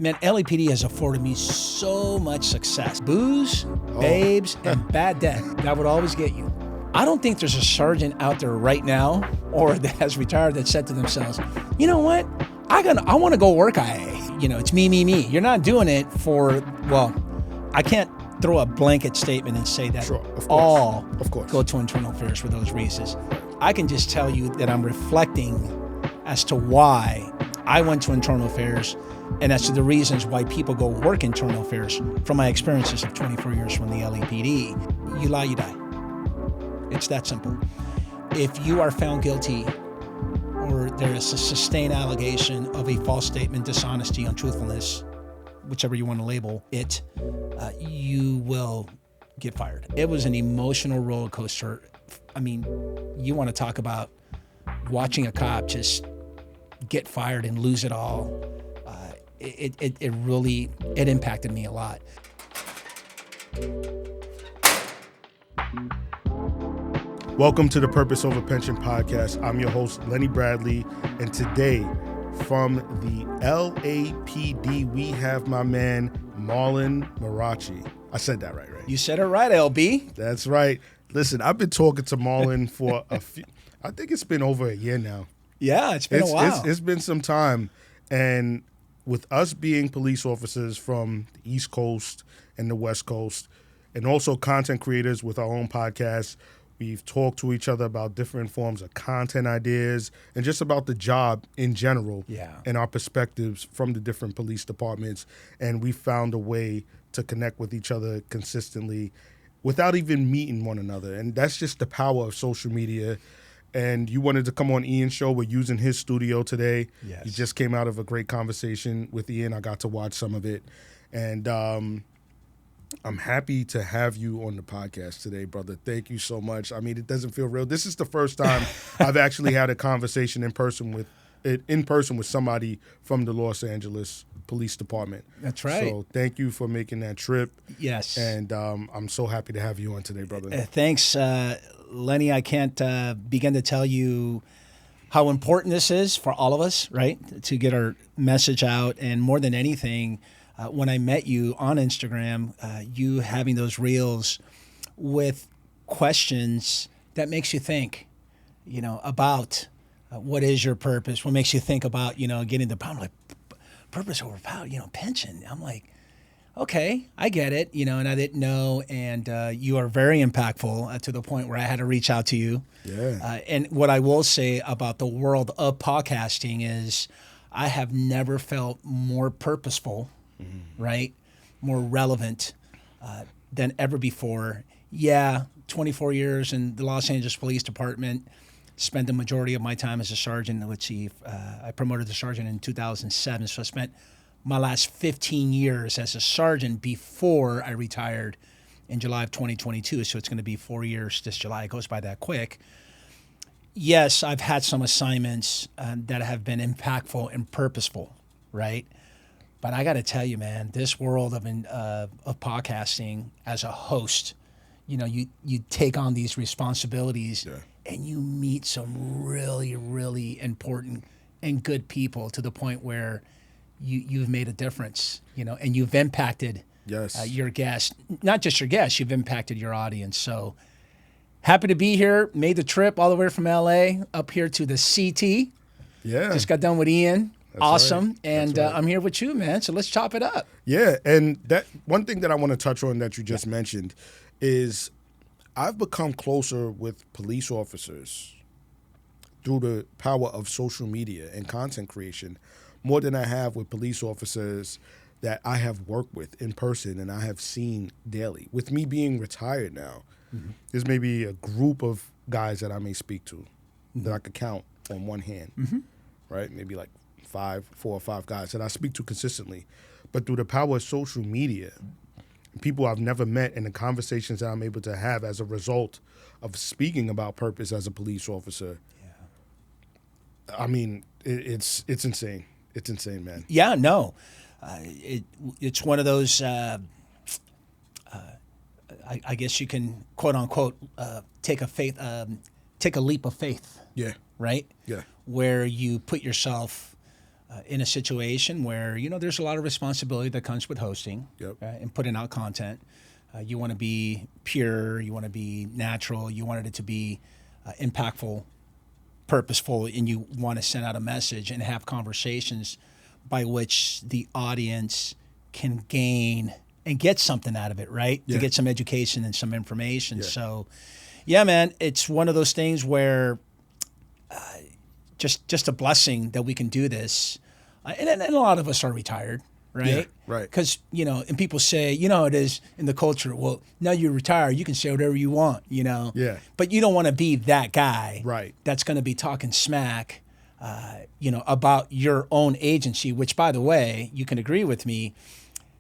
Man, LAPD has afforded me so much success. Booze, babes, and bad debt. That would always get you. I don't think there's a sergeant out there right now or that has retired that said to themselves, you know what? I want to go work IA. You know, it's me. You're not doing it for, well, I can't throw a blanket statement and say that all go to internal affairs for those reasons. I can just tell you that I'm reflecting as to why I went to internal affairs and as to the reasons why people go work internal affairs from my experiences of 24 years from the LAPD. You lie, you die. It's that simple. If you are found guilty or there is a sustained allegation of a false statement, dishonesty, untruthfulness, whichever you want to label it, you will get fired. It was an emotional roller coaster. I mean, you want to talk about watching a cop just get fired and lose it all. It really impacted me a lot. Welcome to the Purpose Over Pension podcast. I'm your host, Lenny Bradley, and today from the LAPD, we have my man, Marlon Marrache. I said that right? You said it right, LB. That's right. Listen, I've been talking to Marlon for I think it's been over a year now. Yeah, it's been a while. It's been some time, and with us being police officers from the East Coast and the West Coast, and also content creators with our own podcast, we've talked to each other about different forms of content ideas and just about the job in general and our perspectives from the different police departments. And we found a way to connect with each other consistently without even meeting one another. And that's just the power of social media. And you wanted to come on Ian's show. We're using his studio today. Yes. He just came out of a great conversation with Ian. I got to watch some of it. And I'm happy to have you on the podcast today, brother. Thank you so much. I mean, it doesn't feel real. This is the first time I've actually had a conversation in person with somebody from the Los Angeles Police Department. That's right. So thank you for making that trip. Yes. And I'm so happy to have you on today, brother. Thanks, Lenny. I can't begin to tell you how important this is for all of us, right, to get our message out. And more than anything, when I met you on Instagram, you having those reels with questions that makes you think, about what is your purpose? What makes you think about, getting the power? Like, purpose over power, pension. I'm like, okay, I get it, and I didn't know. And you are very impactful to the point where I had to reach out to you. Yeah. And what I will say about the world of podcasting is I have never felt more purposeful, right? More relevant than ever before. Yeah, 24 years in the Los Angeles Police Department, spent the majority of my time as a sergeant. Let's see, I promoted to sergeant in 2007, so I spent my last 15 years as a sergeant before I retired in July of 2022, so it's going to be 4 years this July. It goes by that quick. Yes, I've had some assignments that have been impactful and purposeful, right? But I got to tell you, man, this world of podcasting as a host, you take on these responsibilities and you meet some really, really important and good people to the point where you've made a difference, and you've impacted your guests. Not just your guests, you've impacted your audience. So happy to be here. Made the trip all the way from LA up here to the CT. Yeah. Just got done with Ian. That's awesome. Right. And right. I'm here with you, man. So let's chop it up. Yeah. And that one thing that I want to touch on that you just mentioned is I've become closer with police officers through the power of social media and content creation more than I have with police officers that I have worked with in person and I have seen daily. With me being retired now, there's maybe a group of guys that I may speak to that I could count on one hand, right? Maybe like 4 or 5 guys that I speak to consistently. But through the power of social media, people I've never met and the conversations that I'm able to have as a result of speaking about purpose as a police officer, I mean, it's insane. It's insane, man. Yeah, no. It's one of those, I guess you can, quote unquote, take a leap of faith. Yeah. Right? Yeah. Where you put yourself in a situation where, there's a lot of responsibility that comes with hosting and putting out content. You want to be pure, you want to be natural, you wanted it to be impactful, purposeful, and you want to send out a message and have conversations by which the audience can gain and get something out of it, right? To get some education and some information. Yeah. So, yeah, man, it's one of those things where just a blessing that we can do this. And a lot of us are retired, right? Yeah, right. Because, and people say, it is in the culture, well, now you're retired, you can say whatever you want, Yeah. But you don't want to be that guy right. that's going to be talking smack, about your own agency, which, by the way, you can agree with me,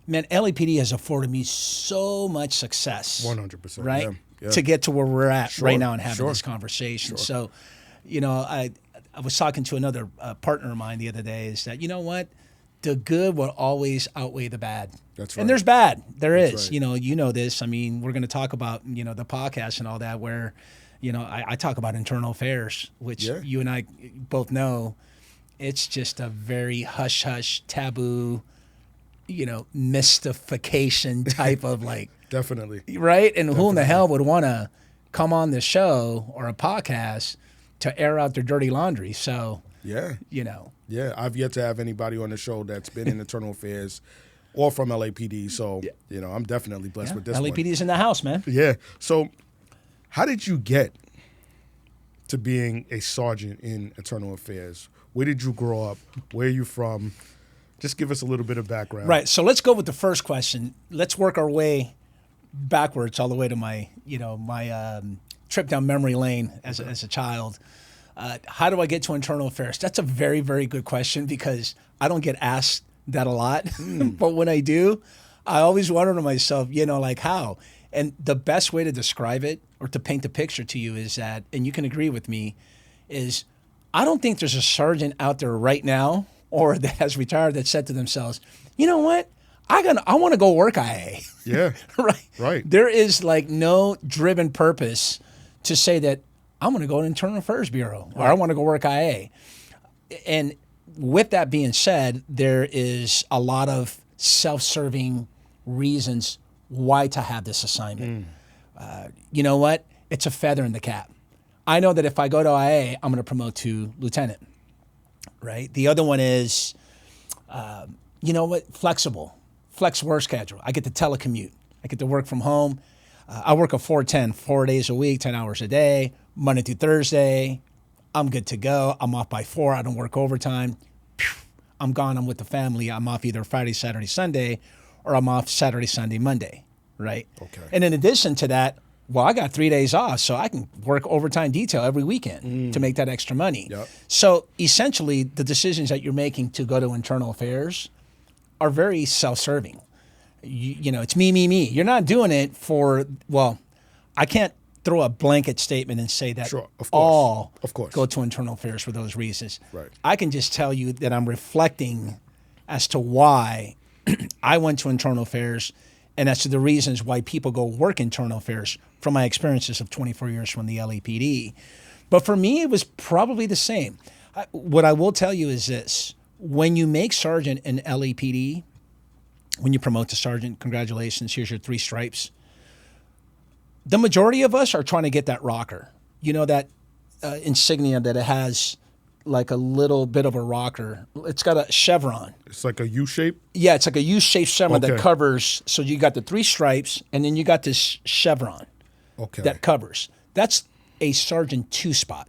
man, LAPD has afforded me so much success. 100%. Right? Yeah. To get to where we're at right now and having Sure. this conversation. Sure. So, I was talking to another partner of mine the other day is that, you know what? The good will always outweigh the bad. That's right. And there's bad. There That's is. right. You know this. I mean, we're going to talk about, the podcast and all that where, I talk about internal affairs, which you and I both know it's just a very hush-hush, taboo, mystification type of like. Definitely. Right? And who in the hell would want to come on the show or a podcast to air out their dirty laundry? So, Yeah, Yeah, I've yet to have anybody on the show that's been in internal affairs or from LAPD. So, I'm definitely blessed with this one. LAPD's in the house, man. Yeah. So, how did you get to being a sergeant in internal affairs? Where did you grow up? Where are you from? Just give us a little bit of background. Right. So let's go with the first question. Let's work our way backwards all the way to my trip down memory lane as a child. How do I get to internal affairs? That's a very, very good question because I don't get asked that a lot. But when I do, I always wonder to myself, like how? And the best way to describe it or to paint the picture to you is that, and you can agree with me, is I don't think there's a sergeant out there right now or that has retired that said to themselves, you know what? I want to go work IA. Yeah. Right. There is like no driven purpose to say that I'm going to go to Internal Affairs Bureau or I want to go work IA. And with that being said, there is a lot of self-serving reasons why to have this assignment. You know what? It's a feather in the cap. I know that if I go to IA, I'm going to promote to lieutenant, right? The other one is, flexible. Flex work schedule. I get to telecommute. I get to work from home. I work a 4-10, 4 days a week, 10 hours a day, Monday through Thursday. I'm good to go. I'm off by 4. I don't work overtime. I'm gone. I'm with the family. I'm off either Friday, Saturday, Sunday, or I'm off Saturday, Sunday, Monday, right? Okay. And in addition to that, well, I got 3 days off, so I can work overtime detail every weekend to make that extra money. Yep. So essentially, the decisions that you're making to go to internal affairs are very self-serving. It's me. You're not doing it for, I can't throw a blanket statement and say that all go to internal affairs for those reasons. Right. I can just tell you that I'm reflecting as to why I went to internal affairs and as to the reasons why people go work internal affairs from my experiences of 24 years from the LAPD. But for me, it was probably the same. What I will tell you is this. When you make sergeant in LAPD, when you promote to sergeant, congratulations, here's your 3 stripes. The majority of us are trying to get that rocker. That insignia that it has like a little bit of a rocker. It's got a chevron. It's like a U shape? Yeah, it's like a U-shaped chevron that covers. So you got the 3 stripes, and then you got this chevron that covers. That's a Sergeant 2 spot.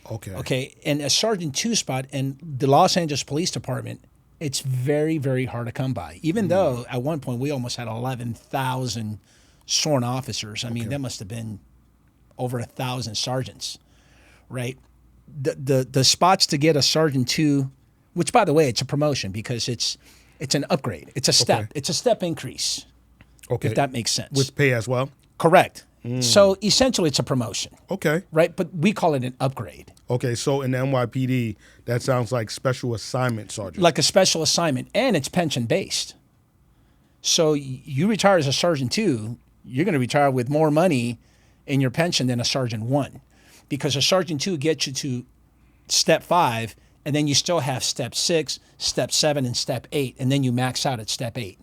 Okay. And a Sergeant 2 spot in the Los Angeles Police Department, it's very, very hard to come by. Even though at one point we almost had 11,000 sworn officers. I mean, that must have been over 1,000 sergeants, right? The spots to get a Sergeant 2, which by the way, it's a promotion because it's an upgrade. It's a step. It's a step increase. Okay. If that makes sense. With pay as well? Correct. So essentially it's a promotion. Okay. Right? But we call it an upgrade. Okay, so in the NYPD, that sounds like special assignment sergeant. Like a special assignment, and it's pension based. So you retire as a Sergeant 2, you're going to retire with more money in your pension than a Sergeant 1. Because a Sergeant 2 gets you to step 5 And then you still have step 6, step 7, and step 8. And then you max out at step 8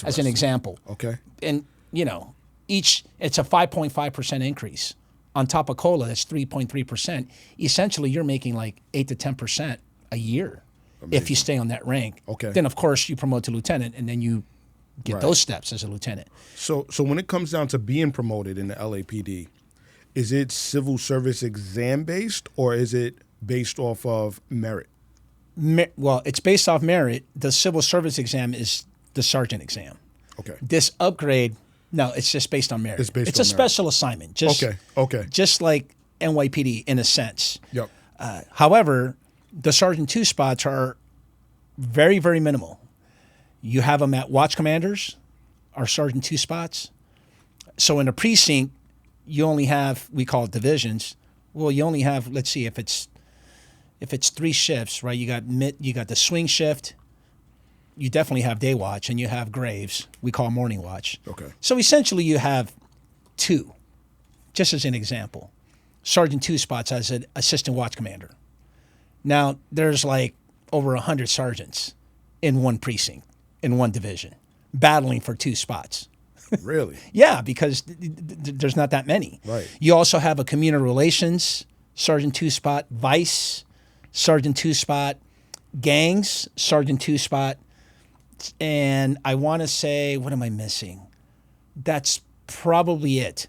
as an example. Okay. And, you know, it's a 5.5% increase. On top of COLA, that's 3.3%. Essentially, you're making like 8 to 10% a year if you stay on that rank. Okay. Then, of course, you promote to lieutenant, and then you get those steps as a lieutenant. So when it comes down to being promoted in the LAPD, is it civil service exam based or is it based off of merit? Well, it's based off merit. The civil service exam is the sergeant exam. Okay. This upgrade, no, it's just based on merit. It's based on a merit. special assignment. Just, Okay. Just like NYPD in a sense. Yep. However, the Sergeant 2 spots are very, very minimal. You have them at watch commanders, or Sergeant 2 spots. So in a precinct, you only have, we call it divisions. Well, you only have, let's see, if it's 3 shifts, right? You got the swing shift. You definitely have day watch, and you have graves. We call morning watch. Okay. So essentially, you have 2, just as an example. Sergeant 2 spots as an assistant watch commander. Now, there's like over 100 sergeants in one precinct, in one division, battling for 2 spots. Really? Yeah, because there's not that many. Right. You also have a community relations, Sergeant 2 spot, vice, Sergeant 2 spot, gangs, Sergeant 2 spot, and I want to say, what am I missing? That's probably it.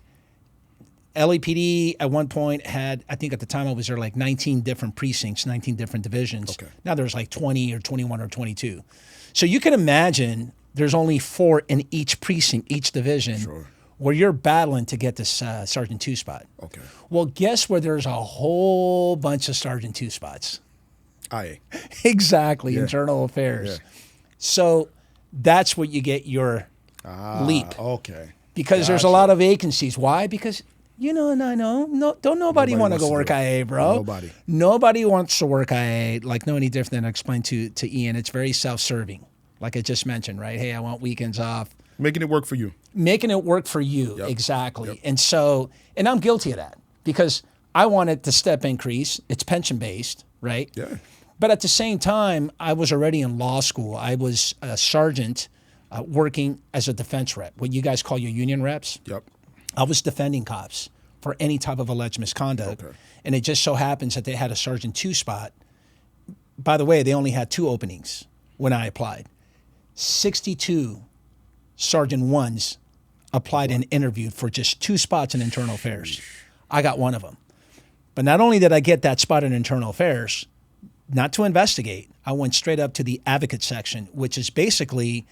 LAPD at one point had, I think at the time I was there, like 19 different precincts, 19 different divisions. Okay. Now there's like 20 or 21 or 22. So you can imagine there's only 4 in each precinct, each division, where you're battling to get this Sergeant 2 spot. Okay. Well, guess where there's a whole bunch of Sergeant 2 spots? IA. Exactly, internal affairs. Yeah. So that's what you get your leap. Okay. Because there's a lot of vacancies. Why? Because you know, and I know, don't nobody want to go work IA, bro. Nobody wants to work IA. Like no any different than I explained to Ian. It's very self-serving, like I just mentioned, right? Hey, I want weekends off. Making it work for you. Making it work for you, exactly. And so, and I'm guilty of that because I wanted the step increase. It's pension based, right? Yeah. But at the same time, I was already in law school. I was a sergeant working as a defense rep, what you guys call your union reps. Yep. I was defending cops for any type of alleged misconduct. Okay. And it just so happens that they had a Sergeant 2 spot. By the way, they only had 2 openings when I applied. 62 Sergeant 1s applied and interviewed for just 2 spots in internal affairs. I got one of them. But not only did I get that spot in internal affairs, not to investigate, I went straight up to the advocate section, which is basically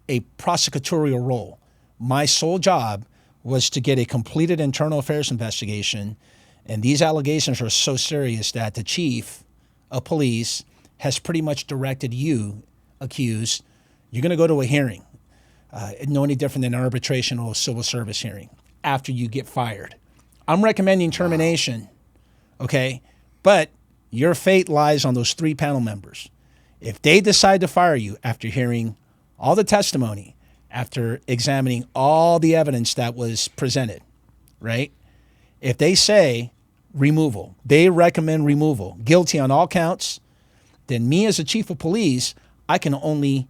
a prosecutorial role. My sole job was to get a completed internal affairs investigation, and these allegations are so serious that the chief of police has pretty much directed you, accused, you're going to go to a hearing, no any different than an arbitration or a civil service hearing after you get fired. I'm recommending termination, okay? But your fate lies on those 3 panel members. If they decide to fire you after hearing all the testimony, after examining all the evidence that was presented, right? If they say removal, they recommend removal, guilty on all counts, then me as a chief of police, I can only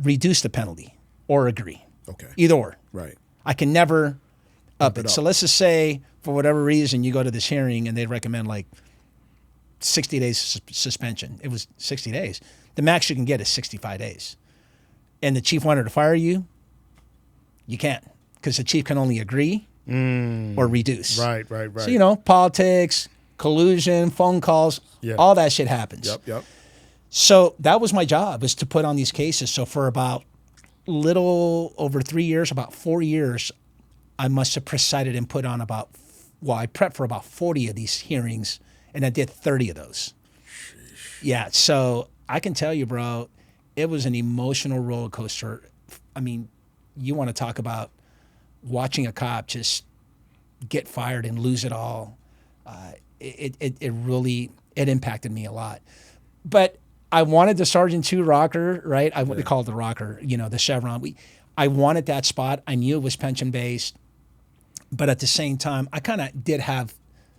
reduce the penalty or agree. Okay. Either or. Right. I can never up it. So let's just say for whatever reason you go to this hearing and they recommend like 60 days suspension. It was 60 days. The max you can get is 65 days. And the chief wanted to fire you, you can't, because the chief can only agree or reduce. Right. So, you know, politics, collusion, phone calls, all that shit happens. Yep. So that was my job, was to put on these cases. So for about little over 3 years, about 4 years, I must have presided and put on I prepped for about 40 of these hearings, and I did 30 of those. Sheesh. Yeah, so I can tell you, bro, it was an emotional roller coaster. I mean, you want to talk about watching a cop just get fired and lose it all. It really impacted me a lot. But I wanted the Sergeant 2 rocker, right? We call it the rocker, you know, the chevron. I wanted that spot. I knew it was pension-based. But at the same time, I kind of did have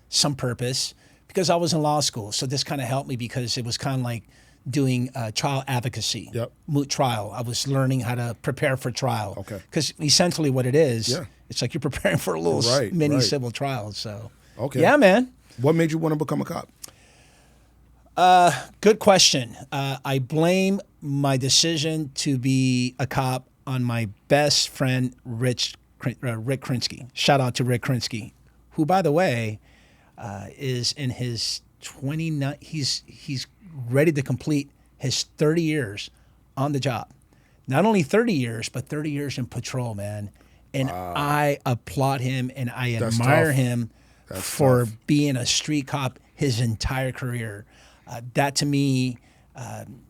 some purpose Because I was in law school, so this kind of helped me because it was kind of like doing trial advocacy, moot trial. I was learning how to prepare for trial. Okay. Because essentially what it is, it's like you're preparing for a little mini civil trial. So, yeah, man. What made you want to become a cop? Good question. I blame my decision to be a cop on my best friend, Rick Krinsky. Shout out to Rick Krinsky, who, by the way, is in his 29. He's ready to complete his 30 years on the job. Not only 30 years, but 30 years in patrol, man. And I applaud him and I admire him for being a street cop his entire career. That to me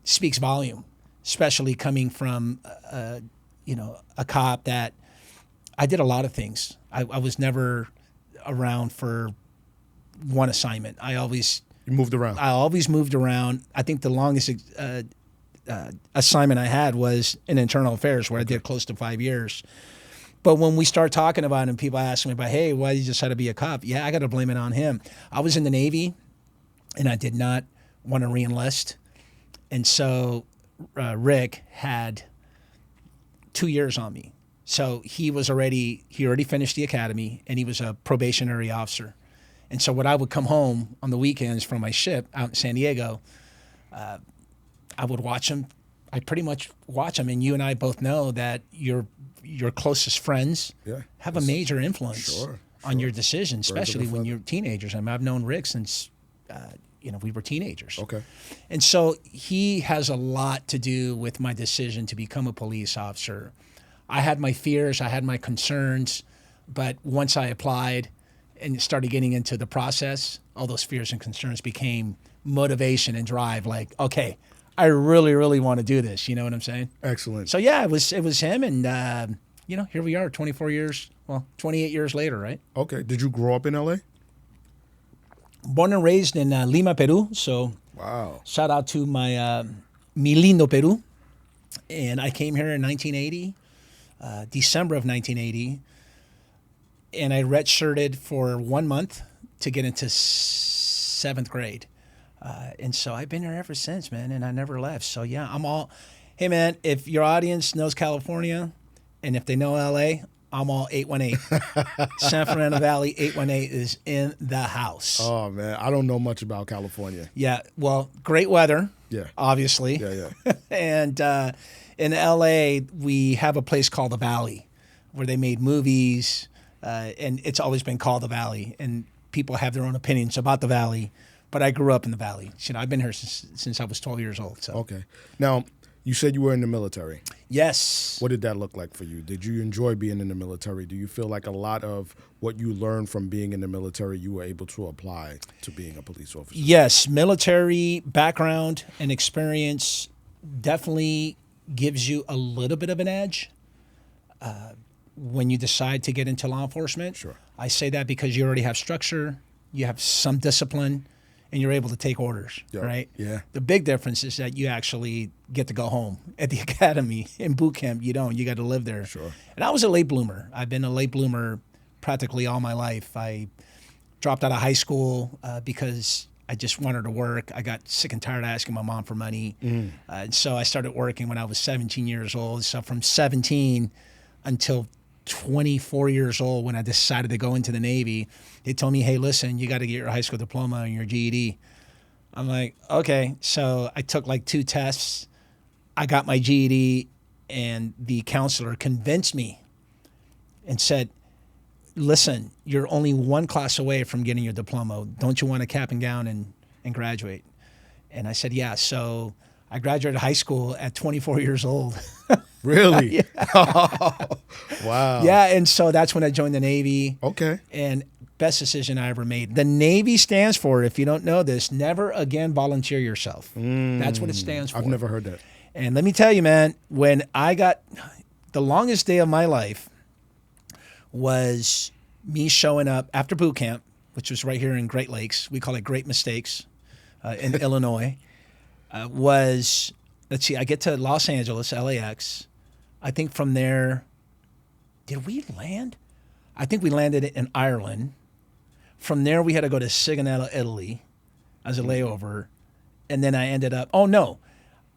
speaks volume, especially coming from a cop that I did a lot of things. I was never around for one assignment. You moved around. I always moved around. I think the longest assignment I had was in internal affairs, where I did close to 5 years. But when we start talking about it and people ask me about, hey, why did you decide to be a cop? Yeah, I got to blame it on him. I was in the Navy, and I did not want to re-enlist. And so Rick had 2 years on me. So he already finished the academy, and he was a probationary officer. And so when I would come home on the weekends from my ship out in San Diego, I would watch him. I pretty much watch him. And you and I both know that your closest friends have a major influence on your decisions, especially when you're teenagers. I mean, I've known Rick since, we were teenagers. Okay. And so he has a lot to do with my decision to become a police officer. I had my fears, I had my concerns, but once I applied and started getting into the process, all those fears and concerns became motivation and drive. Like, okay, I really, really want to do this. You know what I'm saying? Excellent. So yeah, it was him, and here we are, 28 years later, right? Okay. Did you grow up in LA? Born and raised in Lima, Peru. So shout out to my mi lindo Peru, and I came here in 1980, December of 1980. And I redshirted for 1 month to get into 7th grade. And so I've been here ever since, man, and I never left. So, yeah, hey, man, if your audience knows California and if they know LA, I'm all 818. San Fernando Valley 818 is in the house. Oh, man, I don't know much about California. Yeah, well, great weather, obviously. Yeah. And in LA, we have a place called the Valley where they made movies. And it's always been called the Valley, and people have their own opinions about the Valley. But I grew up in the Valley. I've been here since I was 12 years old. So. Okay. Now, you said you were in the military. Yes. What did that look like for you? Did you enjoy being in the military? Do you feel like a lot of what you learned from being in the military you were able to apply to being a police officer? Yes. Military background and experience definitely gives you a little bit of an edge. When you decide to get into law enforcement. Sure. I say that because you already have structure, you have some discipline, and you're able to take orders, right? Yeah. The big difference is that you actually get to go home. At the academy, in boot camp, you don't. You got to live there. Sure. And I was a late bloomer. I've been a late bloomer practically all my life. I dropped out of high school because I just wanted to work. I got sick and tired of asking my mom for money. And so I started working when I was 17 years old. So from 17 until 24 years old, when I decided to go into the Navy, they told me, hey, listen, you got to get your high school diploma and your GED. I'm like, okay. So I took like 2 tests. I got my GED, and the counselor convinced me and said, listen, you're only 1 class away from getting your diploma. Don't you want a cap and gown and graduate? And I said, yeah. So I graduated high school at 24 years old. Really? Yeah. Wow. Yeah, and so that's when I joined the Navy. Okay. And best decision I ever made. The Navy stands for, if you don't know this, never again volunteer yourself. That's what it stands for. I've never heard that. And let me tell you, man, when I got the longest day of my life was me showing up after boot camp, which was right here in Great Lakes. We call it Great Mistakes in Illinois. Let's see, I get to Los Angeles, LAX. I think from there, did we land? I think we landed in Ireland. From there, we had to go to Sigonella, Italy. as a layover. And then I ended up, oh no,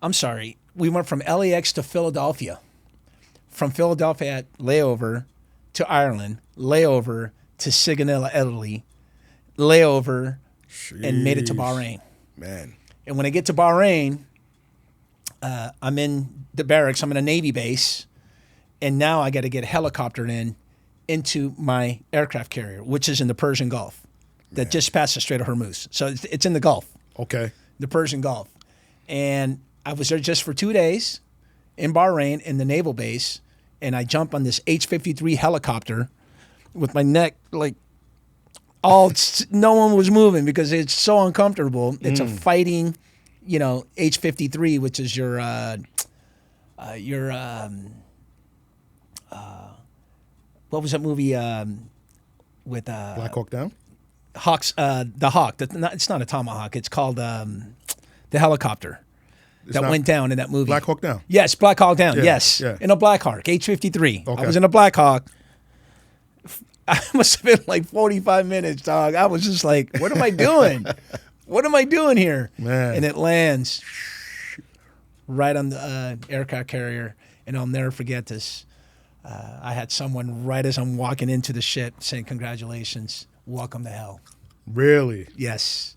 I'm sorry. We went from LAX to Philadelphia. From Philadelphia at layover to Ireland, layover to Sigonella, Italy, layover, and made it to Bahrain. Man. And when I get to Bahrain, I'm in the barracks. I'm in a Navy base. And now I got to get helicoptered into my aircraft carrier, which is in the Persian Gulf that just passed the Strait of Hormuz. So it's in the Gulf. Okay. The Persian Gulf. And I was there just for 2 days in Bahrain in the naval base. And I jump on this H-53 helicopter with my neck like no one was moving because it's so uncomfortable. It's a fighting, H-53, which is your what was that movie with Black Hawk Down? Hawks? The Hawk. It's not a Tomahawk. It's called the helicopter that went down in that movie. Black Hawk Down. Yes, Black Hawk Down. Yeah, yes, yeah. In a Black Hawk, H-53. Okay. I was in a Black Hawk. I must have been like 45 minutes, dog. I was just like, what am I doing? What am I doing here? Man. And it lands right on the aircraft carrier, and I'll never forget this. I had someone right as I'm walking into the ship saying, congratulations, welcome to hell. Really? Yes.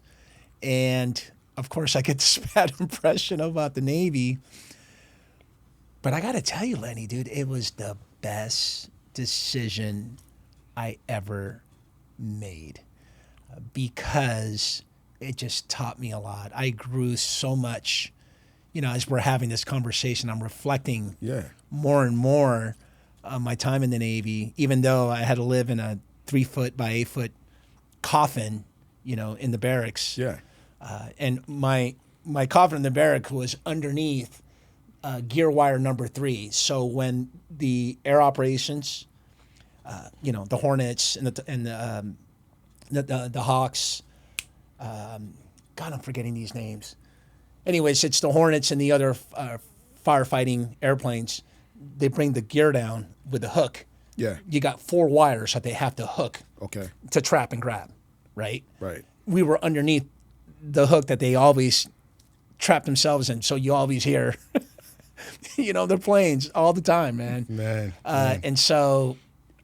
And, of course, I get this bad impression about the Navy. But I got to tell you, Lenny, dude, it was the best decision I ever made because it just taught me a lot. I grew so much. As we're having this conversation, I'm reflecting more and more on my time in the Navy, even though I had to live in a 3-foot by 8-foot coffin, in the barracks. Yeah. And my coffin in the barrack was underneath gear wire number 3. So when the air operations, the Hornets and the Hawks, God, I'm forgetting these names. Anyways, it's the Hornets and the other firefighting airplanes. They bring the gear down with a hook. Yeah. You got 4 wires that they have to hook. Okay. To trap and grab, right? Right. We were underneath the hook that they always trap themselves in. So you always hear, their planes all the time, man. Man. And so,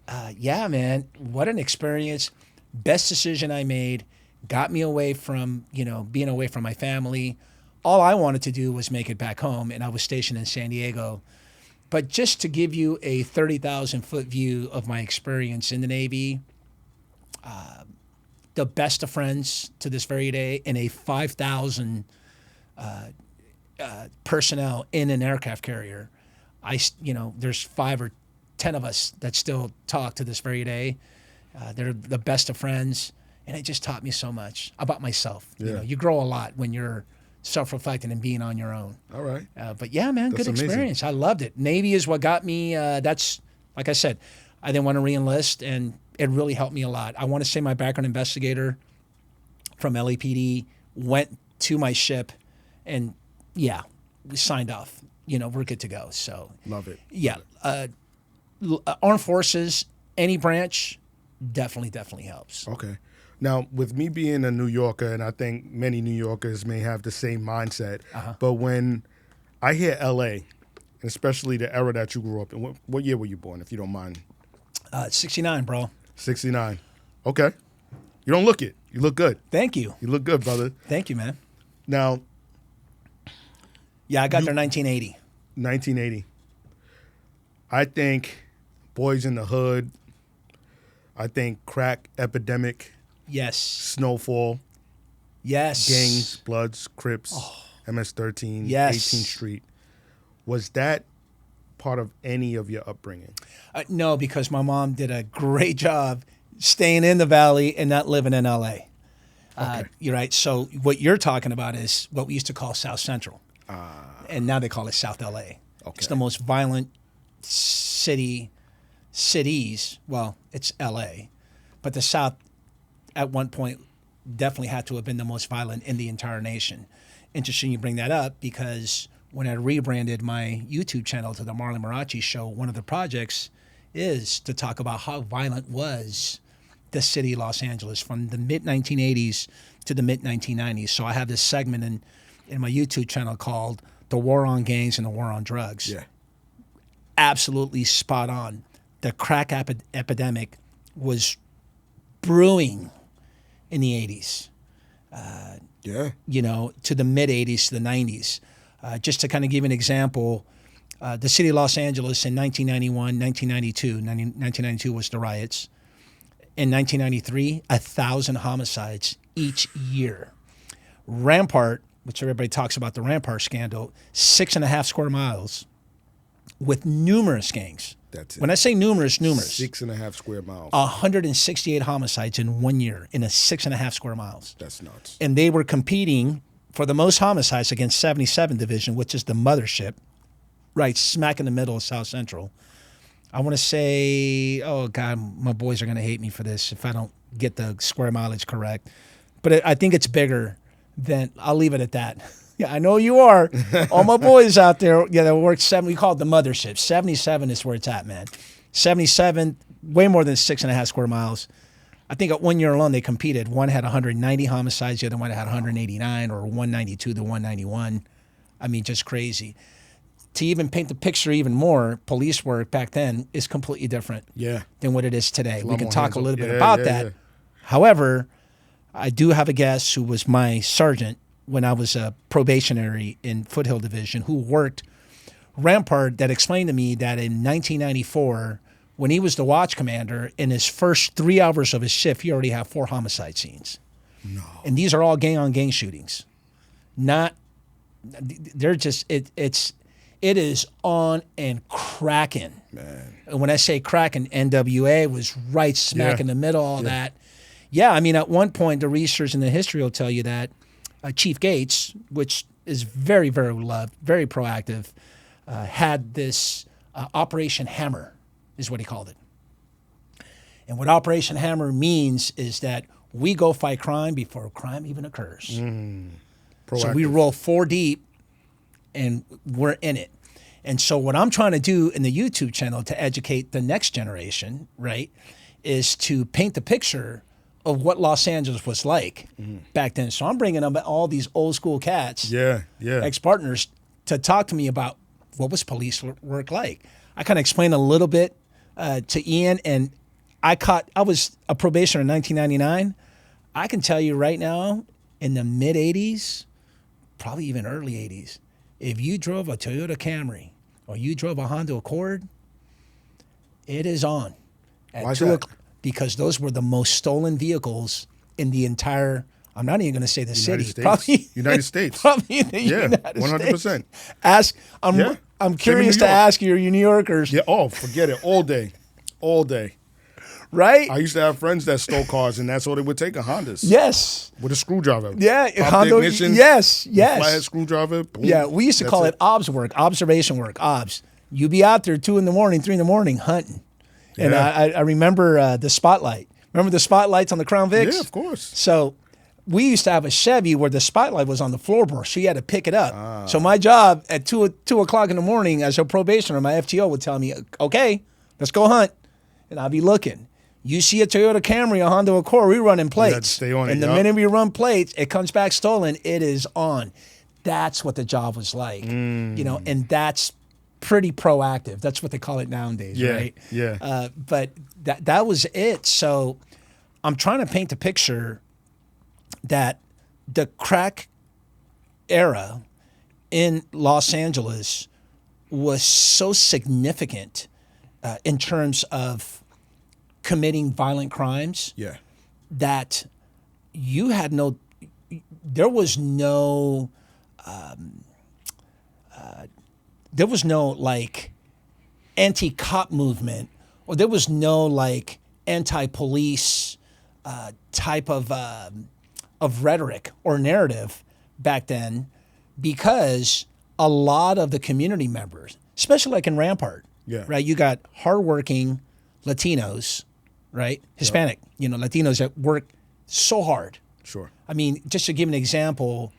man, what an experience. Best decision I made. Got me away from, being away from my family. All I wanted to do was make it back home, and I was stationed in San Diego. But just to give you a 30,000-foot view of my experience in the Navy, the best of friends to this very day, in a 5,000 personnel in an aircraft carrier. There's 5 or 10 of us that still talk to this very day. They're the best of friends, and it just taught me so much about myself. Yeah. You grow a lot when you're self-reflecting and being on your own. All right. But yeah, man, That's good experience. amazing. I loved it. Navy is what got me. That's, like I said, I didn't want to re-enlist, and it really helped me a lot. I want to say my background investigator from LAPD went to my ship, and we signed off. We're good to go. So Love it. Yeah. Armed Forces, any branch, definitely helps. Okay. Now, with me being a New Yorker, and I think many New Yorkers may have the same mindset, but when I hear L.A., especially the era that you grew up in, what year were you born, if you don't mind? 69, bro. 69. Okay. You don't look it. You look good. Thank you. You look good, brother. Thank you, man. Now, yeah, I got there 1980. 1980. I think Boys in the Hood. I think crack epidemic. Yes. Snowfall. Yes. Gangs, Bloods, Crips, MS-13, Yes. 18th Street. Was that part of any of your upbringing? No, because my mom did a great job staying in the Valley and not living in L.A. You're right. So what you're talking about is what we used to call South Central. And now they call it South L.A. Okay. It's the most violent cities. Well, it's L.A. But the South, at one point, definitely had to have been the most violent in the entire nation. Interesting you bring that up because when I rebranded my YouTube channel to the Marlon Marrache Show, one of the projects is to talk about how violent was the city of Los Angeles from the mid-1980s to the mid-1990s. So I have this segment in my YouTube channel called The War on Gangs and the War on Drugs. Yeah. Absolutely spot on. The crack epidemic was brewing in the 80s. To the mid-80s to the 90s. Just to kind of give an example, the city of Los Angeles in 1991, 1992 was the riots. In 1993, 1,000 homicides each year. Rampart, which everybody talks about the Rampart scandal, 6.5 square miles with numerous gangs. That's it. When I say numerous. 6.5 square miles. 168 homicides in 1 year in a 6.5 square miles. That's nuts. And they were competing for the most homicides against 77 Division, which is the mothership, right smack in the middle of South Central. I want to say, oh God, my boys are going to hate me for this if I don't get the square mileage correct. But I think it's bigger than, I'll leave it at that. Yeah, I know you are. All my boys out there, that work we call it the mothership. 77 is where it's at, man. 77, way more than 6.5 square miles. I think at 1 year alone they competed. One had 190 homicides, the other one had 189 or 192 to 191. I mean, just crazy. To even paint the picture even more, police work back then is completely different than what it is today. We can talk a little bit about that. However, I do have a guest who was my sergeant when I was a probationary in Foothill Division who worked Rampart that explained to me that in 1994, when he was the watch commander, in his first 3 hours of his shift, he already had 4 homicide scenes. No. And these are all gang-on-gang shootings. They're just, it is on and cracking. Man. And when I say cracking, NWA was right smack in the middle, all that. Yeah, I mean, at one point, the research and the history will tell you that Chief Gates, which is very, very loved, very proactive, had this Operation Hammer, is what he called it. And what Operation Hammer means is that we go fight crime before crime even occurs. So we roll 4 deep, and we're in it. And so what I'm trying to do in the YouTube channel to educate the next generation, right, is to paint the picture of what Los Angeles was like back then. So I'm bringing up all these old school cats, ex-partners, to talk to me about what was police work like. I kind of explained a little bit to Ian, and I was a probationer in 1999. I can tell you right now, in the mid-'80s, probably even early 80s, if you drove a Toyota Camry or you drove a Honda Accord, it is on. Why is that? Because those were the most stolen vehicles in the entire, I'm not even going to say the United city. States. Probably United States. Probably in the United 100%. States. I'm curious to ask you, New Yorkers. Yeah, forget it. All day. All day. Right? I used to have friends that stole cars, and that's all they would take, Hondas. Yes. With a screwdriver. Yeah. Pop the ignition. Yes. Flathead screwdriver. Boom. Yeah, we used to call it OBS work, observation work, OBS. You be out there 2 in the morning, 3 in the morning hunting. And I remember the spotlight. Remember the spotlights on the Crown Vics? Yeah, of course. So we used to have a Chevy where the spotlight was on the floorboard, so you had to pick it up. So my job at 2 o'clock in the morning as a probationer, my FTO would tell me, okay, let's go hunt. And I'll be looking. You see a Toyota Camry, a Honda Accord, we running plates. Stay on it, and the minute we run plates, it comes back stolen, it is on. That's what the job was like. And that's pretty proactive. That's what they call it nowadays, right? Yeah. But that was it. So I'm trying to paint the picture that the crack era in Los Angeles was so significant in terms of committing violent crimes that you had there was no like anti-cop movement, or there was no like anti-police type of rhetoric or narrative back then, because a lot of the community members, especially like in Rampart, right? You got hardworking Latinos, right? Hispanic, Latinos that work so hard. Sure. I mean, just to give an example,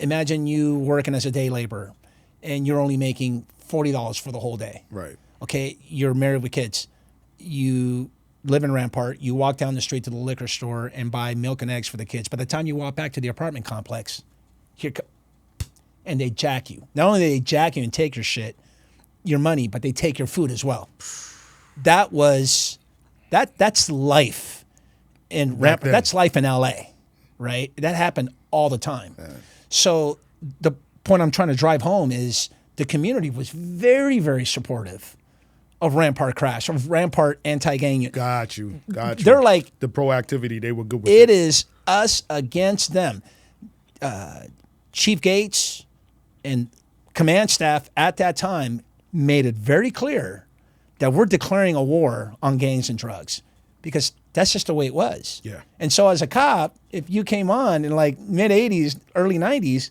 imagine you working as a day laborer and you're only making $40 for the whole day. Right. Okay, you're married with kids. You live in Rampart, you walk down the street to the liquor store and buy milk and eggs for the kids. By the time you walk back to the apartment complex, and they jack you. Not only do they jack you and take your shit, your money, but they take your food as well. That's life in Rampart. That's life in LA, right? That happened all the time. Yeah. So the point I'm trying to drive home is the community was very, very supportive of Rampart Crash, of Rampart anti-gang. Got you. They're like... The proactivity, they were good with it. It is us against them. Chief Gates and command staff at that time made it very clear that we're declaring a war on gangs and drugs because that's just the way it was. Yeah. And so as a cop, if you came on in like mid-'80s, early 90s,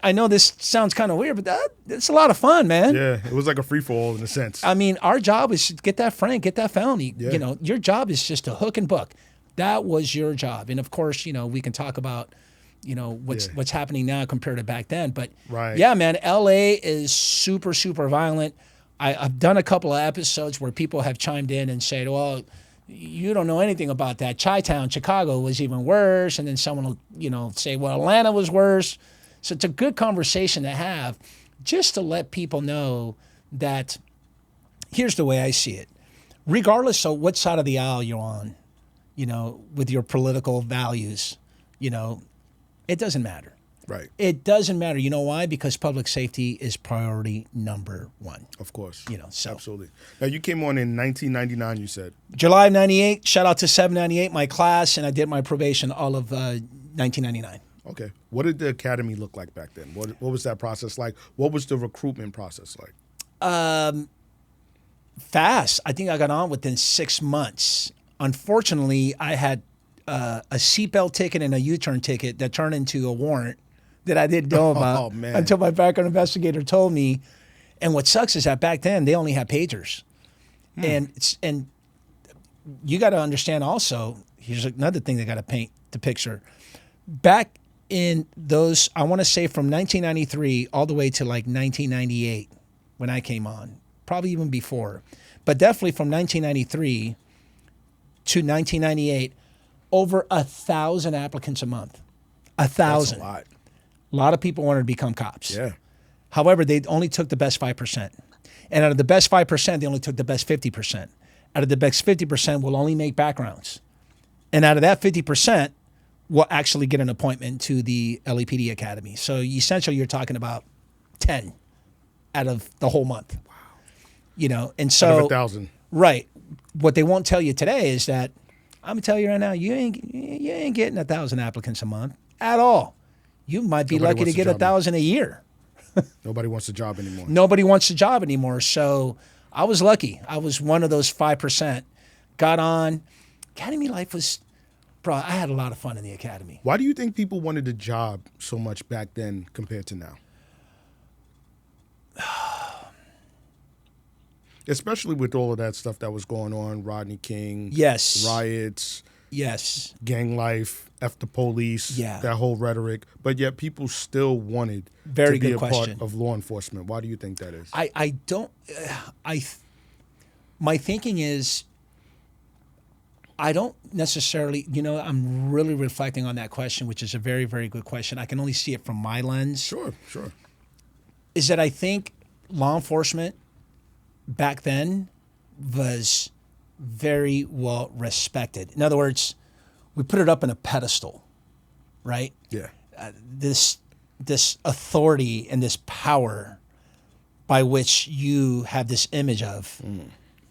I know this sounds kind of weird, but it's a lot of fun, man. Yeah, it was like a free-for-all in a sense. I mean, our job is to get that frank, get that felony. Yeah. You know, your job is just to hook and book. That was your job. And, of course, you know, we can talk about, you know, what's happening now compared to back then. But, yeah, man, L.A. is super, super violent. I've done a couple of episodes where people have chimed in and said, well, you don't know anything about that. Chi-Town, Chicago was even worse. And then someone will, you know, say, well, Atlanta was worse. So it's a good conversation to have just to let people know that here's the way I see it. Regardless of what side of the aisle you're on, you know, with your political values, you know, it doesn't matter. Right. It doesn't matter. You know why? Because public safety is priority number one. Of course. You know, so. Absolutely. Now, you came on in 1999, you said. July of 98. Shout out to 798, my class, and I did my probation all of 1999. Okay. What did the academy look like back then? What was that process like? What was the recruitment process like? Fast. I think I got on within 6 months. Unfortunately, I had a seatbelt ticket and a U-turn ticket that turned into a warrant that I didn't know about until my background investigator told me. And what sucks is that back then they only had pagers. And you got to understand also, here's another thing they got to paint the picture. Back in those, I want to say from 1993 all the way to like 1998 when I came on, probably even before, but definitely from 1993 to 1998, over 1,000 applicants a month. 1,000. That's a lot. A lot of people wanted to become cops. Yeah. However, they only took the best 5%. And out of the best 5%, they only took the best 50%. Out of the best 50% will only make backgrounds. And out of that 50%, will actually get an appointment to the LAPD Academy. So essentially you're talking about 10 out of the whole month. Wow. You know, and so... Out of 1,000. Right. What they won't tell you today is that, I'm going to tell you right now, you ain't getting 1,000 applicants a month at all. You might be lucky to get 1,000 a year. Nobody wants a job anymore. Nobody wants a job anymore. So I was lucky. I was one of those 5%. Got on. Academy life was... Bro, I had a lot of fun in the academy. Why do you think people wanted a job so much back then compared to now? Especially with all of that stuff that was going on, Rodney King, riots, gang life, F the police, that whole rhetoric. But yet people still wanted to be a part of law enforcement. Why do you think that is? My thinking is, I don't necessarily, you know, I'm really reflecting on that question, which is a very, very good question. I can only see it from my lens. Sure. Is that I think law enforcement back then was very well respected. In other words, we put it up in a pedestal, right? Yeah. This authority and this power by which you have this image of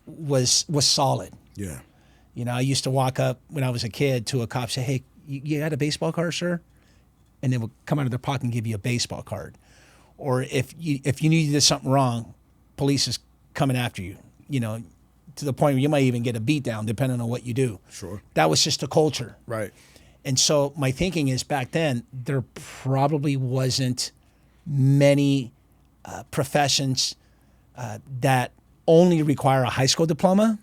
was solid. Yeah. You know, I used to walk up when I was a kid to a cop, say, hey, you got a baseball card, sir? And they would come out of their pocket and give you a baseball card. Or if you knew you did something wrong, police is coming after you, you know, to the point where you might even get a beat down depending on what you do. Sure. That was just the culture. Right. And so my thinking is back then, there probably wasn't many professions that only require a high school diploma.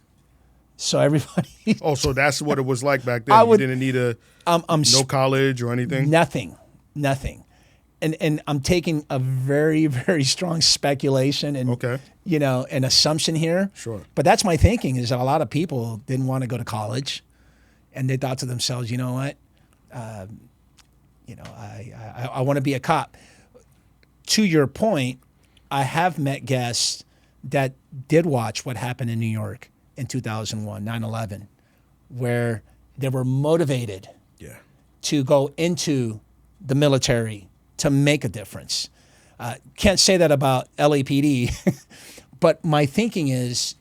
So everybody... Oh, so that's what it was like back then. You didn't need no college or anything? Nothing. and I'm taking a very, very strong speculation and Okay. An assumption here. Sure. But that's my thinking, is that a lot of people didn't want to go to college, and they thought to themselves, you know what, I want to be a cop. To your point, I have met guests that did watch what happened in New York in 2001, 9/11, where they were motivated to go into the military to make a difference. Can't say that about LAPD, but my thinking is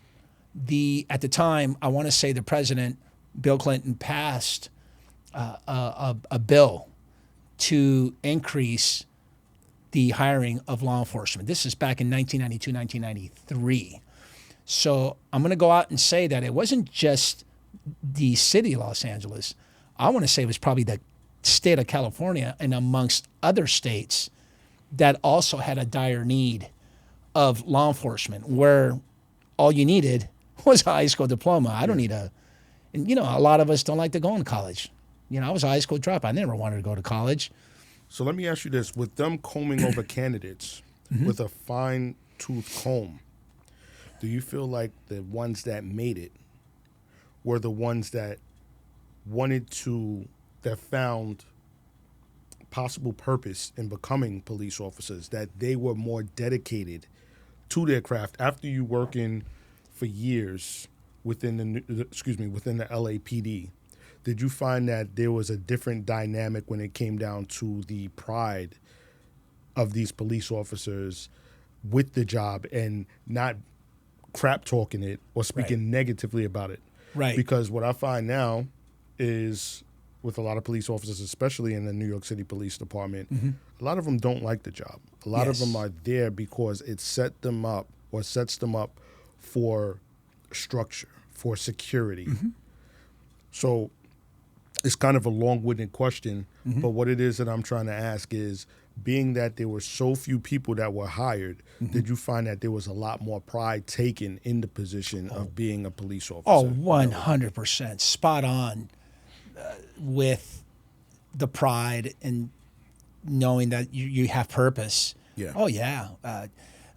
at the time, I want to say the president, Bill Clinton, passed a bill to increase the hiring of law enforcement. This is back in 1992, 1993. So I'm going to go out and say that it wasn't just the city of Los Angeles. I want to say it was probably the state of California and amongst other states that also had a dire need of law enforcement, where all you needed was a high school diploma. I don't need a lot of us don't like to go in college. I was a high school dropout. I never wanted to go to college. So let me ask you this. With them combing over candidates with a fine-tooth comb, do you feel like the ones that made it were the ones that that found possible purpose in becoming police officers, that they were more dedicated to their craft after you working for years within the LAPD? Did you find that there was a different dynamic when it came down to the pride of these police officers with the job and not crap talking it or speaking negatively about it? Right. Because what I find now is, with a lot of police officers, especially in the New York City Police Department, a lot of them don't like the job. A lot of them are there because it sets them up for structure, for security. So it's kind of a long-winded question, but what it is that I'm trying to ask is, being that there were so few people that were hired, did you find that there was a lot more pride taken in the position of being a police officer? Oh, 100%. Spot on with the pride and knowing that you have purpose. Yeah. Oh, yeah.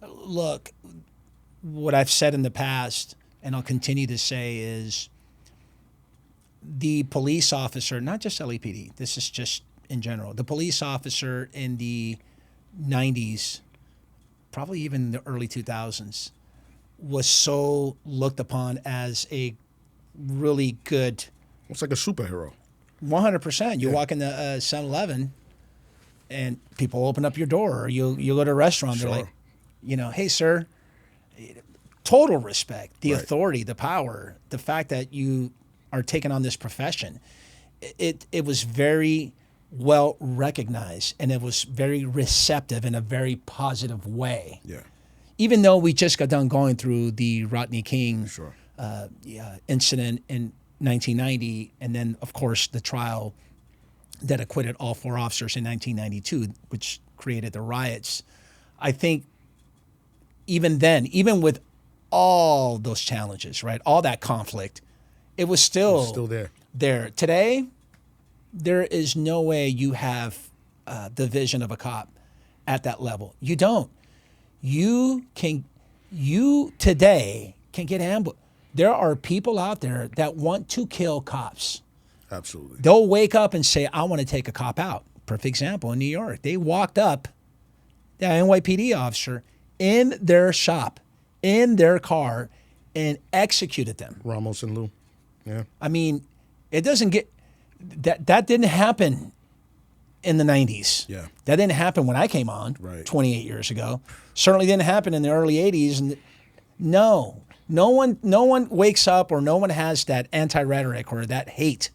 Look, what I've said in the past, and I'll continue to say, is the police officer, not just LAPD, this is just in general, the police officer in the 90s, probably even the early 2000s, was so looked upon as a really good... It's like a superhero. 100%. You walk into 7-Eleven and people open up your door, or you go to a restaurant, they're like, hey, sir. Total respect, the authority, the power, the fact that you are taking on this profession. It was very well recognized, and it was very receptive in a very positive way. Yeah. Even though we just got done going through the Rodney King incident in 1990, and then, of course, the trial that acquitted all 4 officers in 1992, which created the riots. I think even then, even with all those challenges, right, all that conflict, it was still there. Today, there is no way you have the vision of a cop at that level. You don't. You today can get ambushed. There are people out there that want to kill cops. Absolutely. They'll wake up and say, I want to take a cop out. Perfect example in New York. They walked up, the NYPD officer, in their shop, in their car, and executed them. Ramos and Lou. Yeah. I mean, it doesn't get... That didn't happen in the 90s. Yeah. That didn't happen when I came on 28 years ago. Certainly didn't happen in the early 80s. And no one wakes up, or no one has that anti-rhetoric or that hate,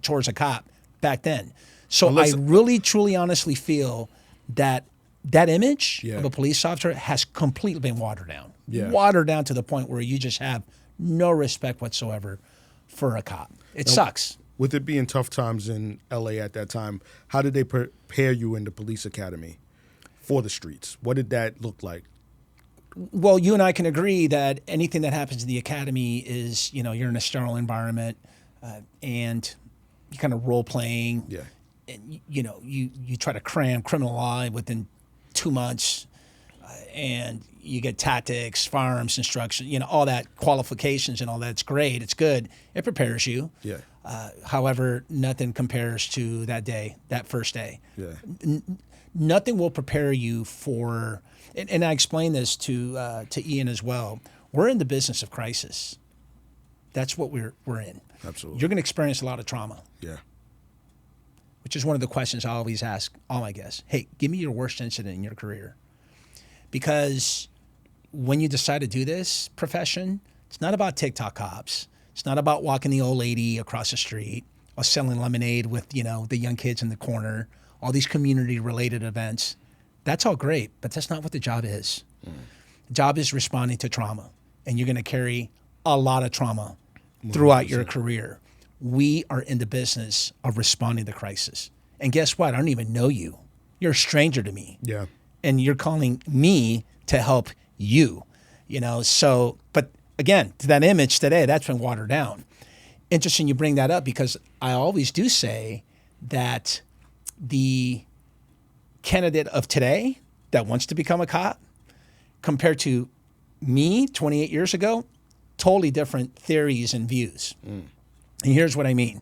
towards a cop back then. So I really, truly, honestly feel that image of a police officer has completely been watered down. Yeah. Watered down to the point where you just have no respect whatsoever for a cop. It sucks. With it being tough times in LA at that time, how did they prepare you in the police academy for the streets? What did that look like? Well, you and I can agree that anything that happens in the academy is, you're in a sterile environment, and you kind of role playing. Yeah. and you try to cram criminal law within 2 months, and you get tactics, firearms instruction, all that qualifications and all that's great. It's good. It prepares you. Yeah. However, nothing compares to that first day. Yeah. Nothing will prepare you for, and I explained this to Ian as well. We're in the business of crisis. That's what we're in. Absolutely. You're going to experience a lot of trauma. Yeah. Which is one of the questions I always ask all my guests. Hey, give me your worst incident in your career. Because when you decide to do this profession, it's not about TikTok cops. It's not about walking the old lady across the street or selling lemonade with, the young kids in the corner, all these community-related events. That's all great, but that's not what the job is. The job is responding to trauma, and you're going to carry a lot of trauma throughout 100%. Your career. We are in the business of responding to crisis. And guess what? I don't even know you. You're a stranger to me. Yeah. And you're calling me to help you, So, but again, to that image today, that's been watered down. Interesting you bring that up, because I always do say that the candidate of today that wants to become a cop compared to me 28 years ago, totally different theories and views. And here's what I mean.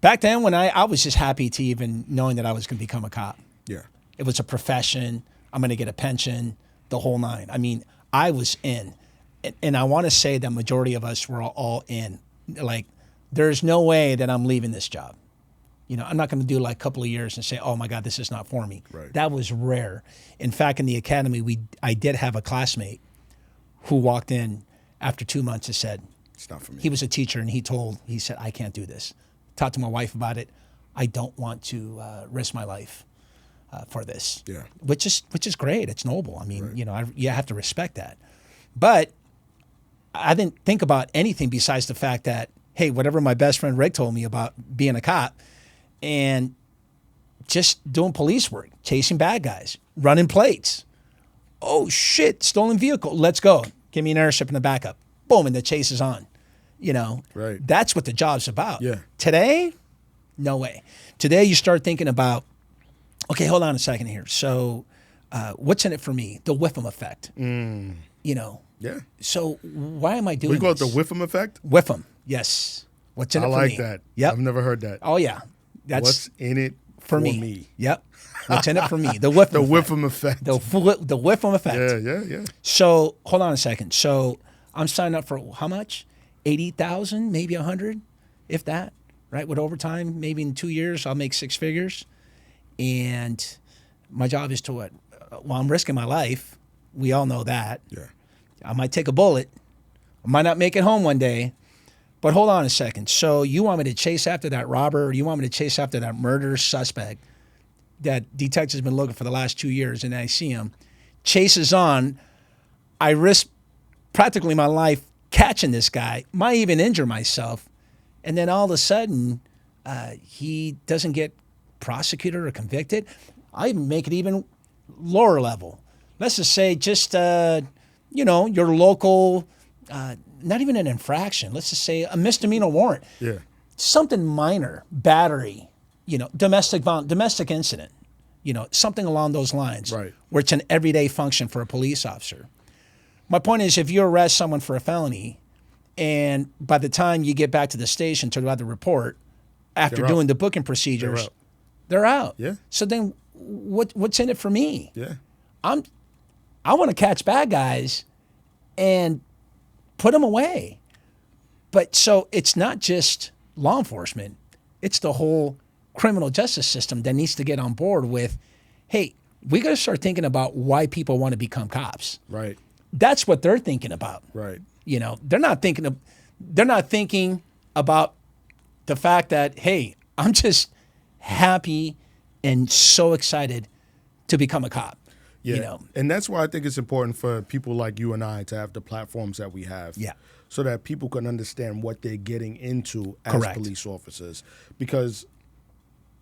Back then, when I was just happy to even knowing that I was going to become a cop. Yeah. It was a profession. I'm going to get a pension, the whole nine. I mean, I was in. And I want to say that majority of us were all in. Like, there's no way that I'm leaving this job. I'm not going to do like a couple of years and say, oh my God, this is not for me. Right. That was rare. In fact, in the academy, I did have a classmate who walked in after 2 months and said, it's not for me. He was a teacher, and he said, I can't do this. Talked to my wife about it. I don't want to risk my life for this. Yeah. Which is great. It's noble. I mean, right. You have to respect that. But I didn't think about anything besides the fact that, hey, whatever my best friend Rick told me about being a cop and just doing police work, chasing bad guys, running plates. Oh, shit, stolen vehicle. Let's go. Give me an airship and a backup. Boom, and the chase is on. Right. That's what the job's about. Yeah. Today, no way. Today, you start thinking about, okay, hold on a second here. So what's in it for me? The Whiffam effect. Yeah. So why am I doing We call it this? the Whiffam effect? Whiffam, yes. What's in it for me? I like that. Yep. I've never heard that. Oh, yeah. That's What's in it for me? Yep. What's in it for me? The Whiffam The effect. Whiffam effect. The Whiffam effect. Yeah. So hold on a second. So I'm signing up for how much? 80,000, maybe 100, if that, right? With overtime, maybe in 2 years, I'll make six figures. And my job is to what? Well, I'm risking my life. We all know that. Yeah. I might take a bullet. I might not make it home one day. But hold on a second. So you want me to chase after that robber, or you want me to chase after that murder suspect that detectives have been looking for the last 2 years, and I see him, chases on. I risk practically my life catching this guy, might even injure myself, and then all of a sudden he doesn't get prosecuted or convicted. I even make it even lower level. Let's just say your local, not even an infraction. Let's just say a misdemeanor warrant. Yeah. Something minor, battery, domestic incident, something along those lines. Right. Where it's an everyday function for a police officer. My point is, if you arrest someone for a felony, and by the time you get back to the station to write the report, after They're doing out. the booking procedures, They're out. they're out. Yeah. So then what's in it for me? Yeah. I want to catch bad guys and put them away. But so it's not just law enforcement. It's the whole criminal justice system that needs to get on board with, hey, we got to start thinking about why people want to become cops. Right. That's what they're thinking about. Right. They're not thinking about the fact that, hey, I'm just happy and so excited to become a cop. Yeah. And that's why I think it's important for people like you and I to have the platforms that we have. Yeah. So that people can understand what they're getting into as Correct. police officers. Because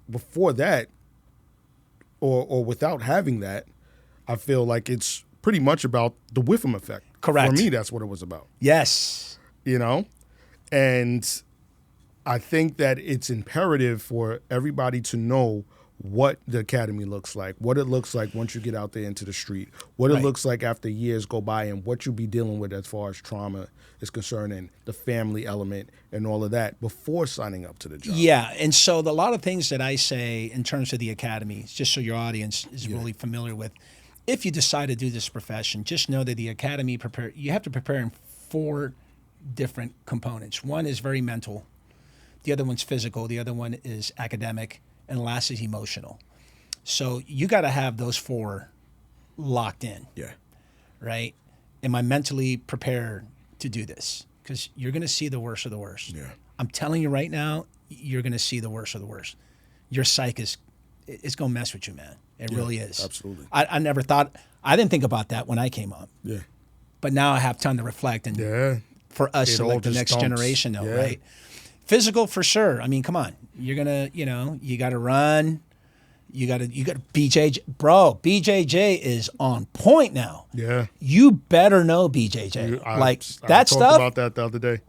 before that, or without having that, I feel like it's pretty much about the Whiffam effect. Correct. For me, that's what it was about. Yes. And I think that it's imperative for everybody to know what the academy looks like, what it looks like once you get out there into the street, what it looks like after years go by, and what you'll be dealing with as far as trauma is concerned and the family element and all of that before signing up to the job. Yeah, and so a lot of things that I say in terms of the academy, just so your audience is really familiar with, if you decide to do this profession, just know that the academy you have to prepare in 4 different components. One is very mental, the other one's physical, the other one is academic, and the last is emotional. So you got to have those 4 locked in. Yeah. Right? Am I mentally prepared to do this? Because you're going to see the worst of the worst. Yeah. I'm telling you right now, you're going to see the worst of the worst. Your psyche it's going to mess with you, man. It really is. Absolutely. I never thought, I didn't think about that when I came up. Yeah. But now I have time to reflect and for us It to all like the just next dumps. generation though, right? Physical for sure. I mean, come on. You're going to, you got to run. You got BJJ. Bro, BJJ is on point now. Yeah. You better know BJJ. I that talked stuff. about that the other day.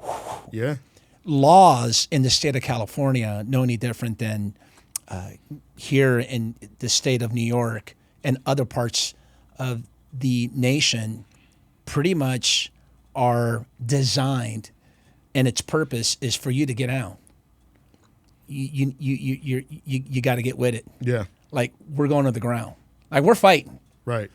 Yeah. Laws in the state of California, no any different than here in the state of New York and other parts of the nation, pretty much are designed, and its purpose is for you to get out. You got to get with it. Yeah. Like, we're going to the ground. Like, we're fighting. Right.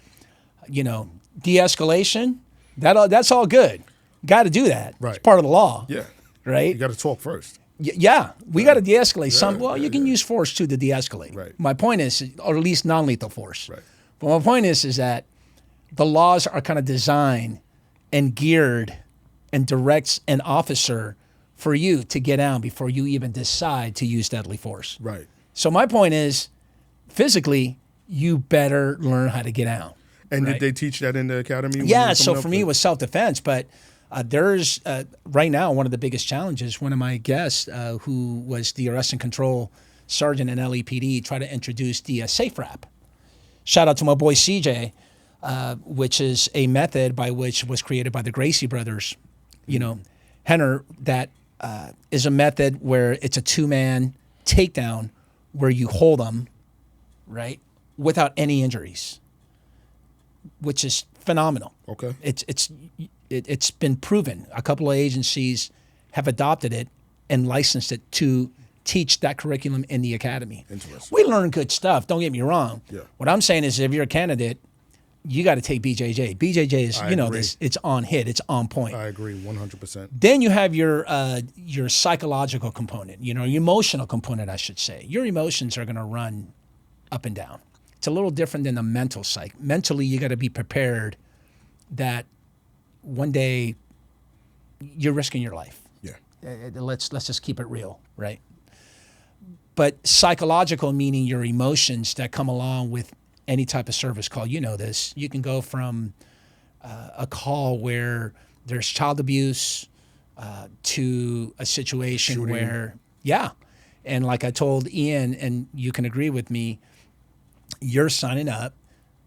De-escalation, that's all good. Got to do that. Right. It's part of the law. Yeah. Right? You got to talk first. Yeah. We got to de-escalate. You can use force too to de-escalate. Right. My point is, or at least non-lethal force. Right. But my point is that the laws are kind of designed and geared and directs an officer for you to get out before you even decide to use deadly force. Right. So my point is, physically, you better learn how to get out. And did they teach that in the academy? Yeah, so for me, it was self-defense. But there's, right now, one of the biggest challenges, one of my guests who was the arrest and control sergeant in LAPD tried to introduce the safe rap. Shout out to my boy CJ, which is a method by which was created by the Gracie brothers, Henner, that is a method where it's a 2-man takedown where you hold them, right, without any injuries, which is phenomenal. Okay. It's been proven. A couple of agencies have adopted it and licensed it to teach that curriculum in the academy. Interesting. We learn good stuff. Don't get me wrong. Yeah. What I'm saying is, if you're a candidate, you got to take BJJ. BJJ is, it's on hit. It's on point. I agree 100%. Then you have your psychological component, your emotional component, I should say. Your emotions are going to run up and down. It's a little different than the mental psych. Mentally, you got to be prepared that one day you're risking your life. Yeah. Let's just keep it real, right? But psychological, meaning your emotions that come along with any type of service call. You know this. You can go from a call where there's child abuse to a situation Shooting. where, and like I told Ian, and you can agree with me, you're signing up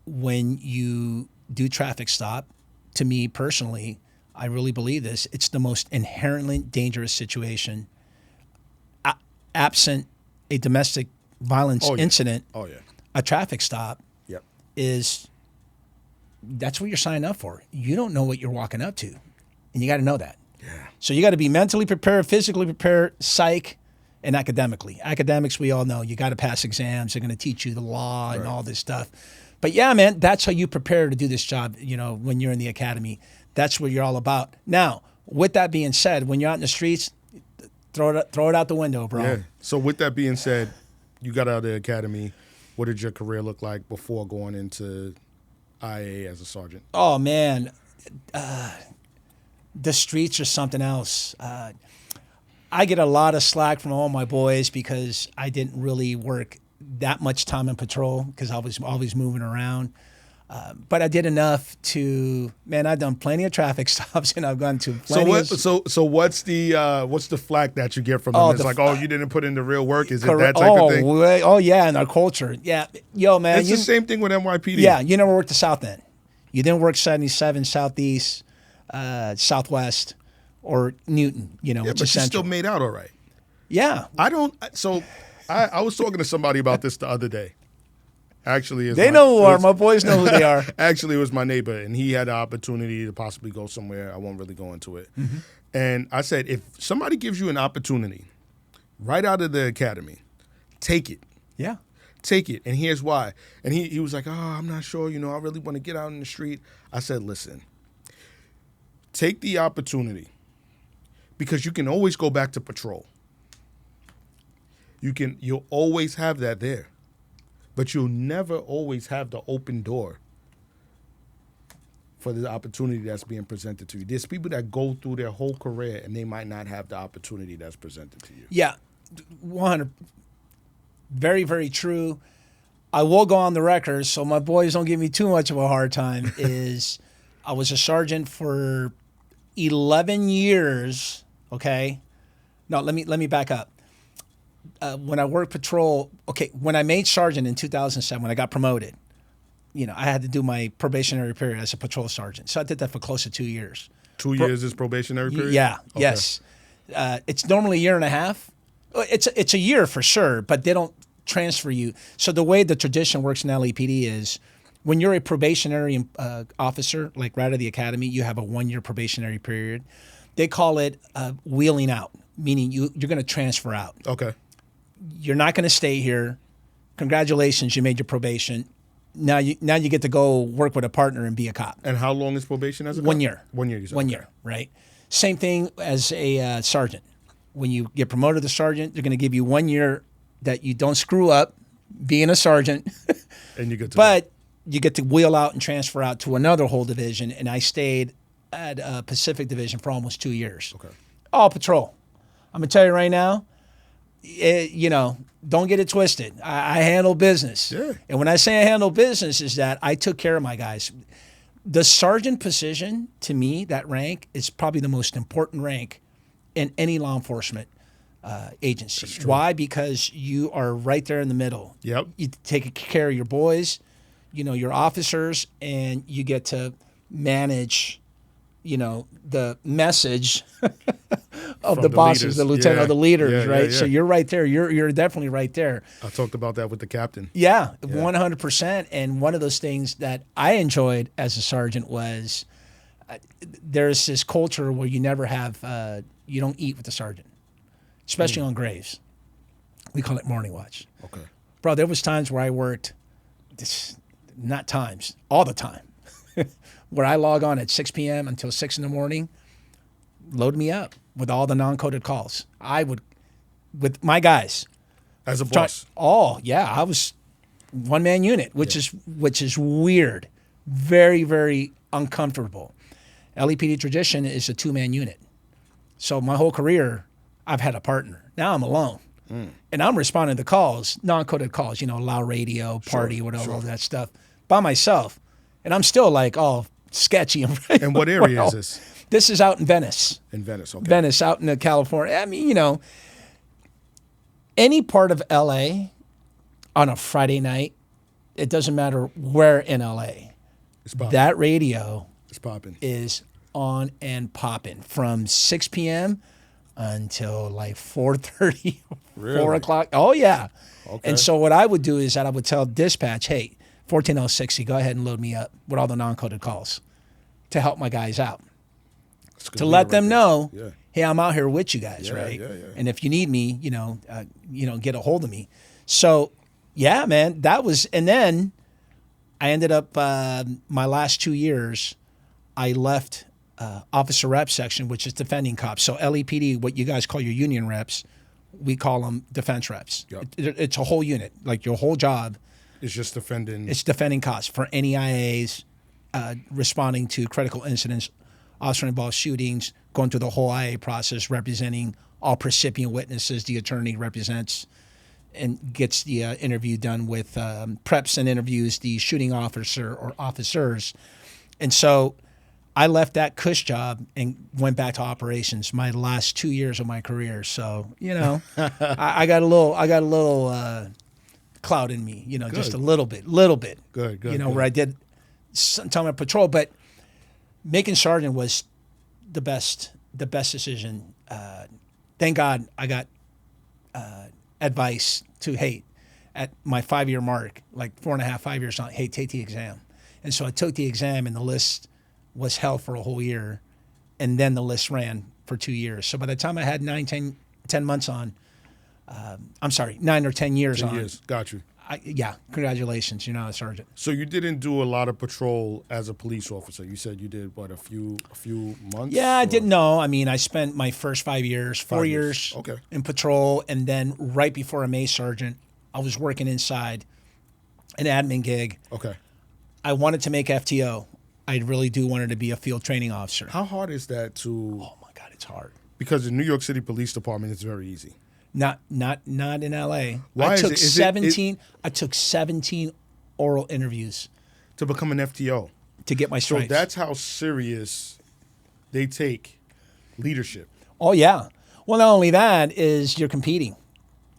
when you do traffic stop. To me personally, I really believe this. It's the most inherently dangerous situation, absent a domestic violence incident. Oh, yeah. A traffic stop that's what you're signing up for. You don't know what you're walking up to, and you got to know that. Yeah. So you got to be mentally prepared, physically prepared, psych, and academically. Academics, we all know, you got to pass exams. They're going to teach you the law and all this stuff. But yeah, man, that's how you prepare to do this job, when you're in the academy. That's what you're all about. Now, with that being said, when you're out in the streets, throw it out the window, bro. Yeah. So with that being said, you got out of the academy. What did your career look like before going into IA as a sergeant? Oh, man. The streets are something else. I get a lot of slack from all my boys because I didn't really work that much time in patrol because I was always moving around. But I did enough I've done plenty of traffic stops and I've gone to plenty So what's the flack that you get from them? It's like, you didn't put in the real work? Is it that type of thing? Yeah, in our culture. Yeah. Yo, man. It's the same thing with NYPD. Yeah, you never worked the South End. You didn't work 77, Southeast, Southwest, or Newton, which but is you Central. still made out all right. Yeah. I was talking to somebody about this the other day. Actually, they know who are. My boys know who they are. Actually, it was my neighbor, and he had the opportunity to possibly go somewhere. I won't really go into it. Mm-hmm. And I said, if somebody gives you an opportunity right out of the academy, take it. Yeah. Take it. And here's why. And he was like, I'm not sure. I really want to get out in the street. I said, listen, take the opportunity because you can always go back to patrol. You'll always have that there. But you'll never always have the open door for the opportunity that's being presented to you. There's people that go through their whole career and they might not have the opportunity that's presented to you. Yeah, 100. Very, very true. I will go on the record, so my boys don't give me too much of a hard time, is I was a sergeant for 11 years, okay? No, let me back up. When I worked patrol, when I made sergeant in 2007, when I got promoted, I had to do my probationary period as a patrol sergeant. So I did that for close to 2 years. 2 years is probationary period? Yeah, okay. Yes. It's normally a year and a half. It's a year for sure, but they don't transfer you. So the way the tradition works in LAPD is when you're a probationary officer, like right out of the academy, you have a 1 year probationary period. They call it wheeling out, meaning you're going to transfer out. Okay. You're not going to stay here. Congratulations, you made your probation. Now you get to go work with a partner and be a cop. And how long is probation as a cop? 1 year. 1 year, you said. 1 year, right? Same thing as a sergeant. When you get promoted to sergeant, they're going to give you 1 year that you don't screw up being a sergeant. And you get to but you get to wheel out and transfer out to another whole division. And I stayed at Pacific Division for almost 2 years. Okay. All patrol. I'm going to tell you right now, don't get it twisted. I handle business. Yeah. And when I say I handle business is that I took care of my guys. The sergeant position, to me, that rank, is probably the most important rank in any law enforcement agency. Why? Because you are right there in the middle. Yep. You take care of your boys, your officers, and you get to manage, the message of the bosses, leaders. the lieutenant, or the leaders, right? Yeah. So you're right there. You're definitely right there. I talked about that with the captain. Yeah, 100%. And one of those things that I enjoyed as a sergeant was there's this culture where you never have, you don't eat with the sergeant, especially on graves. We call it morning watch. Okay. Bro, there was times where I worked, not times, all the time, where I log on at 6 p.m. until 6 in the morning, load me up with all the non-coded calls. I would, with my guys. As a boss? I was one-man unit, which is weird. Very, very uncomfortable. LAPD tradition is a two-man unit. So my whole career, I've had a partner. Now I'm alone. And I'm responding to calls, non-coded calls, loud radio, party, whatever, all that stuff, by myself. And I'm still like, sketchy. And what area is this? This is out in Venice. In Venice, okay. Venice, out in California. I mean, any part of LA on a Friday night, it doesn't matter where in LA. It's popping. That radio It's popping. is on and popping from 6 p.m. until like 4:30, Really? 4 o'clock. Oh, yeah. Okay. And so what I would do is that I would tell dispatch, hey, 14060, go ahead and load me up with all the non-coded calls to help my guys out. To let them know, hey, I'm out here with you guys, right? Yeah. And if you need me, get a hold of me. So, yeah, man, that was, and then I ended up, my last 2 years, I left officer rep section, which is defending cops. So LAPD, what you guys call your union reps, we call them defense reps. Yep. It's a whole unit. Like your whole job. It's just defending. It's defending cops for NEIAs, responding to critical incidents, officer-involved shootings, going through the whole IA process, representing all precipient witnesses. The attorney represents and gets the interview done with preps and interviews the shooting officer or officers. And so I left that cush job and went back to operations my last 2 years of my career. So, I got a little cloud in me, Good. just a little bit. Good. Where I did some time of patrol, but making sergeant was the best decision. Thank God I got advice to, hey, at my 5-year mark, like 4.5, 5 years on, hey, take the exam. And so I took the exam, and the list was held for a whole year, and then the list ran for 2 years. So by the time I had 10 months on, 9 or 10 years 10 on. years. Got you. Yeah, congratulations. You're now a sergeant. So you didn't do a lot of patrol as a police officer. You said you did, what, a few months? Yeah, I didn't know. I mean, I spent my first 5 years, 4 years Okay. in patrol, and then right before I'm a sergeant, I was working inside an admin gig. Okay. I wanted to make FTO. I really do wanted to be a field training officer. How hard is that to... Oh, my God, it's hard. Because the New York City Police Department is very easy. Not in LA. Why I took is it? 17 I took 17 oral interviews To become an FTO. to get my So stripes. that's how serious they take leadership. Oh yeah. Well, not only that is you're competing.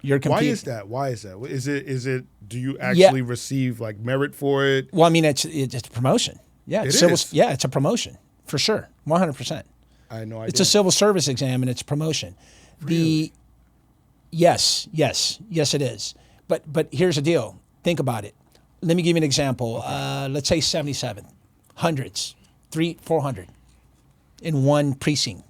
You're Why competing. is that? Is it do you actually receive like merit for it? Well, I mean it's a promotion. Yeah, it's It civil, is. yeah, it's a promotion for sure. 100%. I had no idea. It's a civil service exam and it's promotion. Really? Yes, it is. But here's the deal. Think about it. Let me give you an example. Let's say 77, hundreds, 400 in one precinct.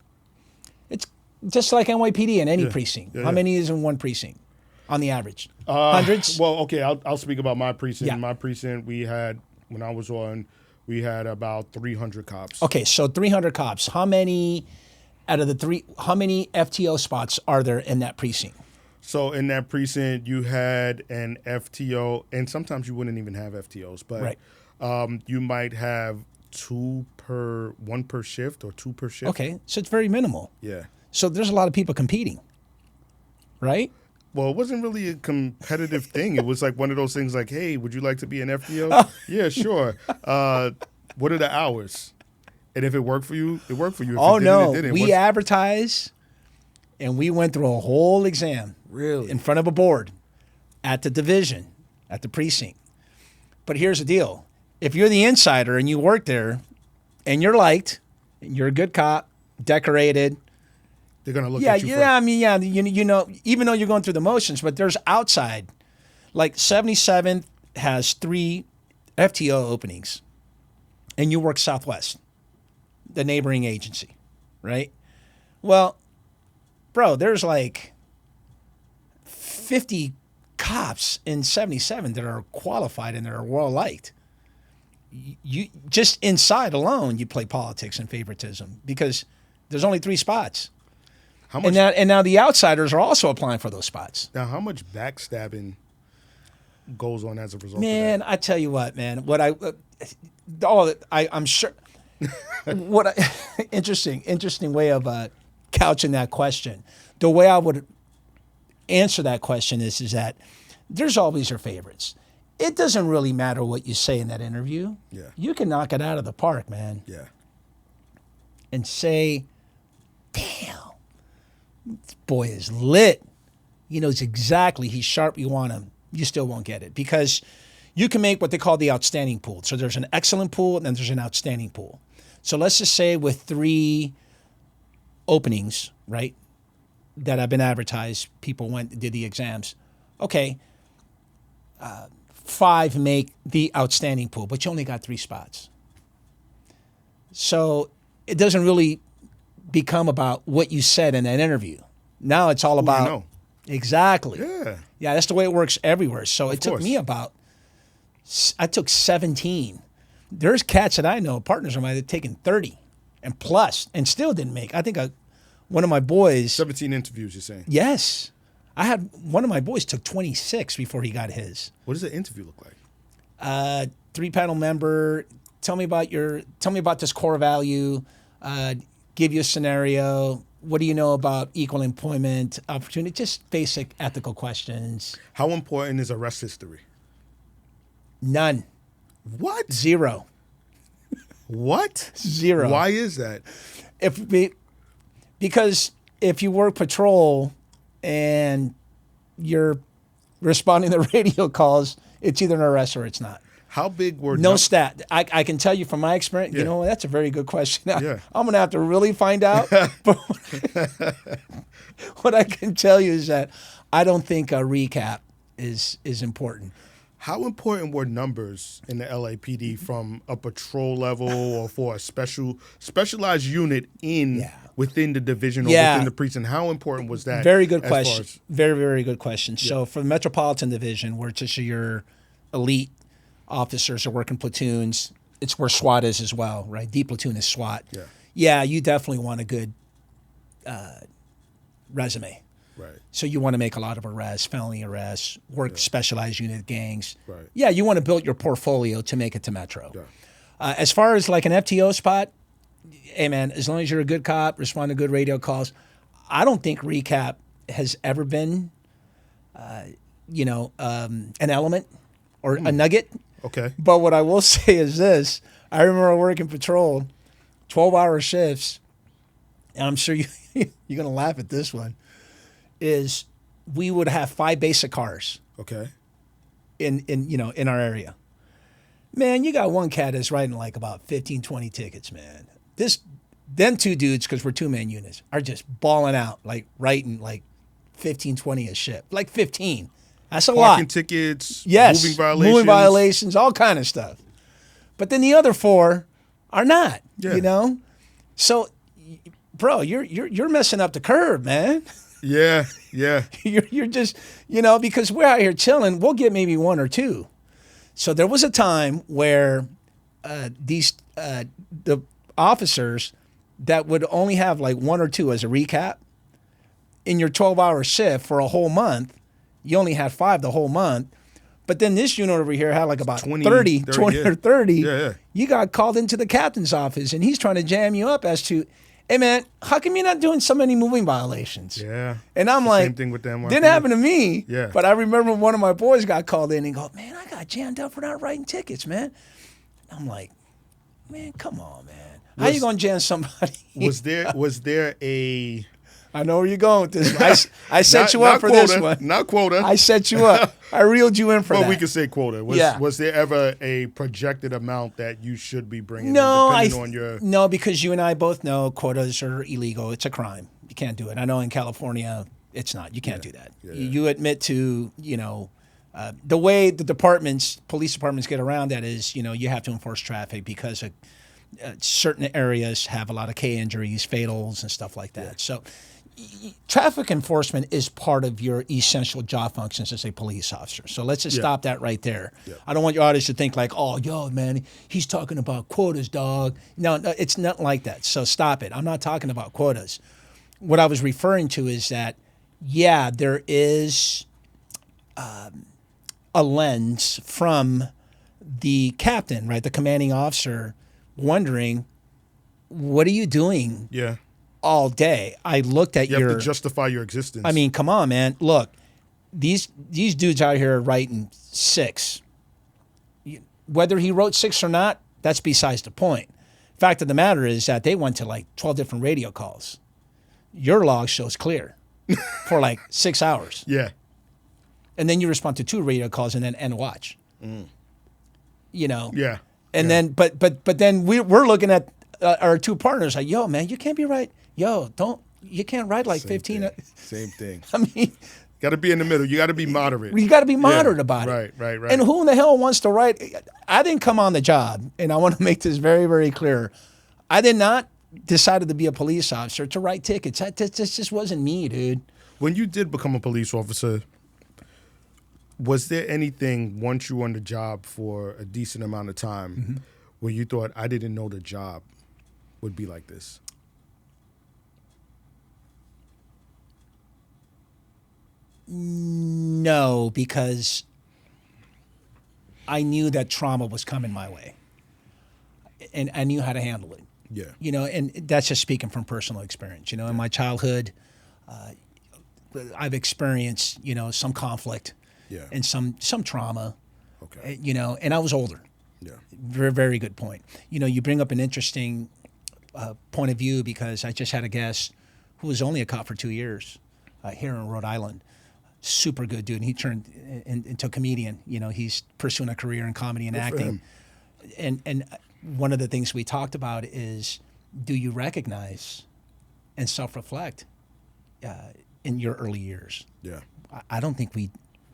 It's just like NYPD in any precinct. How many is in one precinct on the average? Hundreds? Well, okay, I'll speak about my precinct. Yeah. My precinct, we had, when I was on, we had about 300 cops. Okay, so 300 cops. How many out of how many FTO spots are there in that precinct? So in that precinct, you had an FTO, and sometimes you wouldn't even have FTOs, but you might have one per shift or two per shift. Okay, so it's very minimal. Yeah. So there's a lot of people competing, right? Well, it wasn't really a competitive thing. It was like one of those things like, hey, would you like to be an FTO? Yeah, sure. What are the hours? And if it worked for you, it worked for you. If Oh, it didn't, no. it didn't. We advertise, and we went through a whole exam. Really? In front of a board at the division, at the precinct. But here's the deal. If you're the insider and you work there and you're liked, and you're a good cop, decorated. They're going to look at you first. I mean, you know, even though you're going through the motions, but there's outside. Like 77th has 3 FTO openings, and you work Southwest, the neighboring agency, right? Well, bro, there's like 50 cops in 77 that are qualified and that are well liked. You just inside alone, you play politics and favoritism because there's only 3 spots. How much, And now the outsiders are also applying for those spots. Now, how much backstabbing goes on as a result Man, of that? I tell you what, man. I'm sure. Interesting way of couching that question. The way I would answer that question is that there's always your favorites. It doesn't really matter what you say in that interview. Yeah. You can knock it out of the park, man. Yeah. And say, damn, this boy is lit. He knows exactly, he's sharp, you want him. You still won't get it because you can make what they call the outstanding pool. So there's an excellent pool and then there's an outstanding pool. So let's just say with 3 openings, right, that have been advertised, people did the exams. Okay, 5 make the outstanding pool, but you only got 3 spots. So it doesn't really become about what you said in that interview. Now it's all about... you know. Exactly. Yeah. Yeah, that's the way it works everywhere. So it took course. me I took 17. There's cats that I know, partners of mine, that have taken 30 and plus and still didn't make. I think one of my boys... 17 interviews, you're saying? Yes. I had one of my boys took 26 before he got his. What does an interview look like? 3-panel member. Tell me about this core value. Give you a scenario. What do you know about equal employment opportunity? Just basic ethical questions. How important is arrest history? None. What? 0. What? 0. Why is that? Because if you work patrol and you're responding to radio calls, it's either an arrest or it's not. How big were No stat. I can tell you from my experience. Yeah. You know, that's a very good question. Yeah. I'm gonna have to really find out. But what I can tell you is that I don't think a recap is important. How important were numbers in the LAPD from a patrol level or for a specialized unit within the division or within the precinct? How important was that? Very good question. Very, very good question. Yeah. So for the Metropolitan Division, where just your elite officers are working platoons, it's where SWAT is as well, right? D platoon is SWAT. Yeah. Yeah, you definitely want a good resume. Right. So you want to make a lot of arrests, felony arrests, work specialized unit gangs. Right. Yeah, you want to build your portfolio to make it to Metro. Yeah. As far as like an FTO spot, hey man, as long as you're a good cop, respond to good radio calls, I don't think recap has ever been, an element or a nugget. Okay. But what I will say is this: I remember working patrol, 12-hour shifts, and I'm sure you're gonna laugh at this one. Is we would have 5 basic cars. Okay. In our area. Man, you got one cat that's writing like about 15, 20 tickets, man. Them 2 dudes, because we're 2-man units, are just balling out, like writing like 15, 20 a shift. Like 15. That's a lot. Parking tickets, yes, moving violations, all kind of stuff. But then the other 4 are not. Yeah. So, bro, you're messing up the curve, man. Yeah. You're just, because we're out here chilling, we'll get maybe 1 or 2. So there was a time where the officers that would only have like 1 or 2 as a recap in your 12-hour shift for a whole month, you only had 5 the whole month. But then this unit over here had like about 20 or 30. Yeah. You got called into the captain's office and he's trying to jam you up as to, hey man, how come you're not doing so many moving violations? Yeah. And I'm like, same thing with them. Didn't happen to me. Yeah. But I remember one of my boys got called in and go, man, I got jammed up for not writing tickets, man. I'm like, man, come on, man. How you gonna jam somebody? Was there a? I know where you're going with this. I set you up for quota, this one. Not quota. I set you up. I reeled you in for that. Well, we could say quota. Was there ever a projected amount that you should be bringing? No, because you and I both know quotas are illegal. It's a crime. You can't do it. I know in California, it's not. You can't do that. Yeah. You admit to, the way the police departments get around that is, you have to enforce traffic because certain areas have a lot of K injuries, fatals, and stuff like that. Yeah. So traffic enforcement is part of your essential job functions as a police officer. So let's just stop that right there. Yeah. I don't want your audience to think like, oh, yo, man, he's talking about quotas, dog. No, it's not like that. So stop it. I'm not talking about quotas. What I was referring to is that, there is a lens from the captain, right, the commanding officer, wondering, what are you doing? Yeah. All day. I looked at you have to justify your existence. I mean, come on, man. Look, these dudes out here are writing 6. Whether he wrote 6 or not, that's besides the point. Fact of the matter is that they went to like 12 different radio calls. Your log shows clear for like 6 hours. Yeah. And then you respond to 2 radio calls and then end watch. Yeah. And then, but then we're looking at our 2 partners like, yo, man, you can't be right. Yo, you can't write like 15. Same thing. I mean, got to be in the middle. You got to be moderate. You got to be moderate about it. Right. And who in the hell wants to write? I didn't come on the job, and I want to make this very, very clear. I did not decide to be a police officer to write tickets. That just wasn't me, dude. When you did become a police officer, was there anything once you were on the job for a decent amount of time where you thought, I didn't know the job would be like this? No, because I knew that trauma was coming my way, and I knew how to handle it. Yeah. And that's just speaking from personal experience. In my childhood, I've experienced, some conflict and some trauma. Okay. And I was older. Yeah. Very, very good point. You bring up an interesting point of view because I just had a guest who was only a cop for 2 years here in Rhode Island. super good dude. And he turned into a comedian. You know, he's pursuing a career in comedy and acting. And one of the things we talked about is, do you recognize and self-reflect in your early years? Yeah. I don't think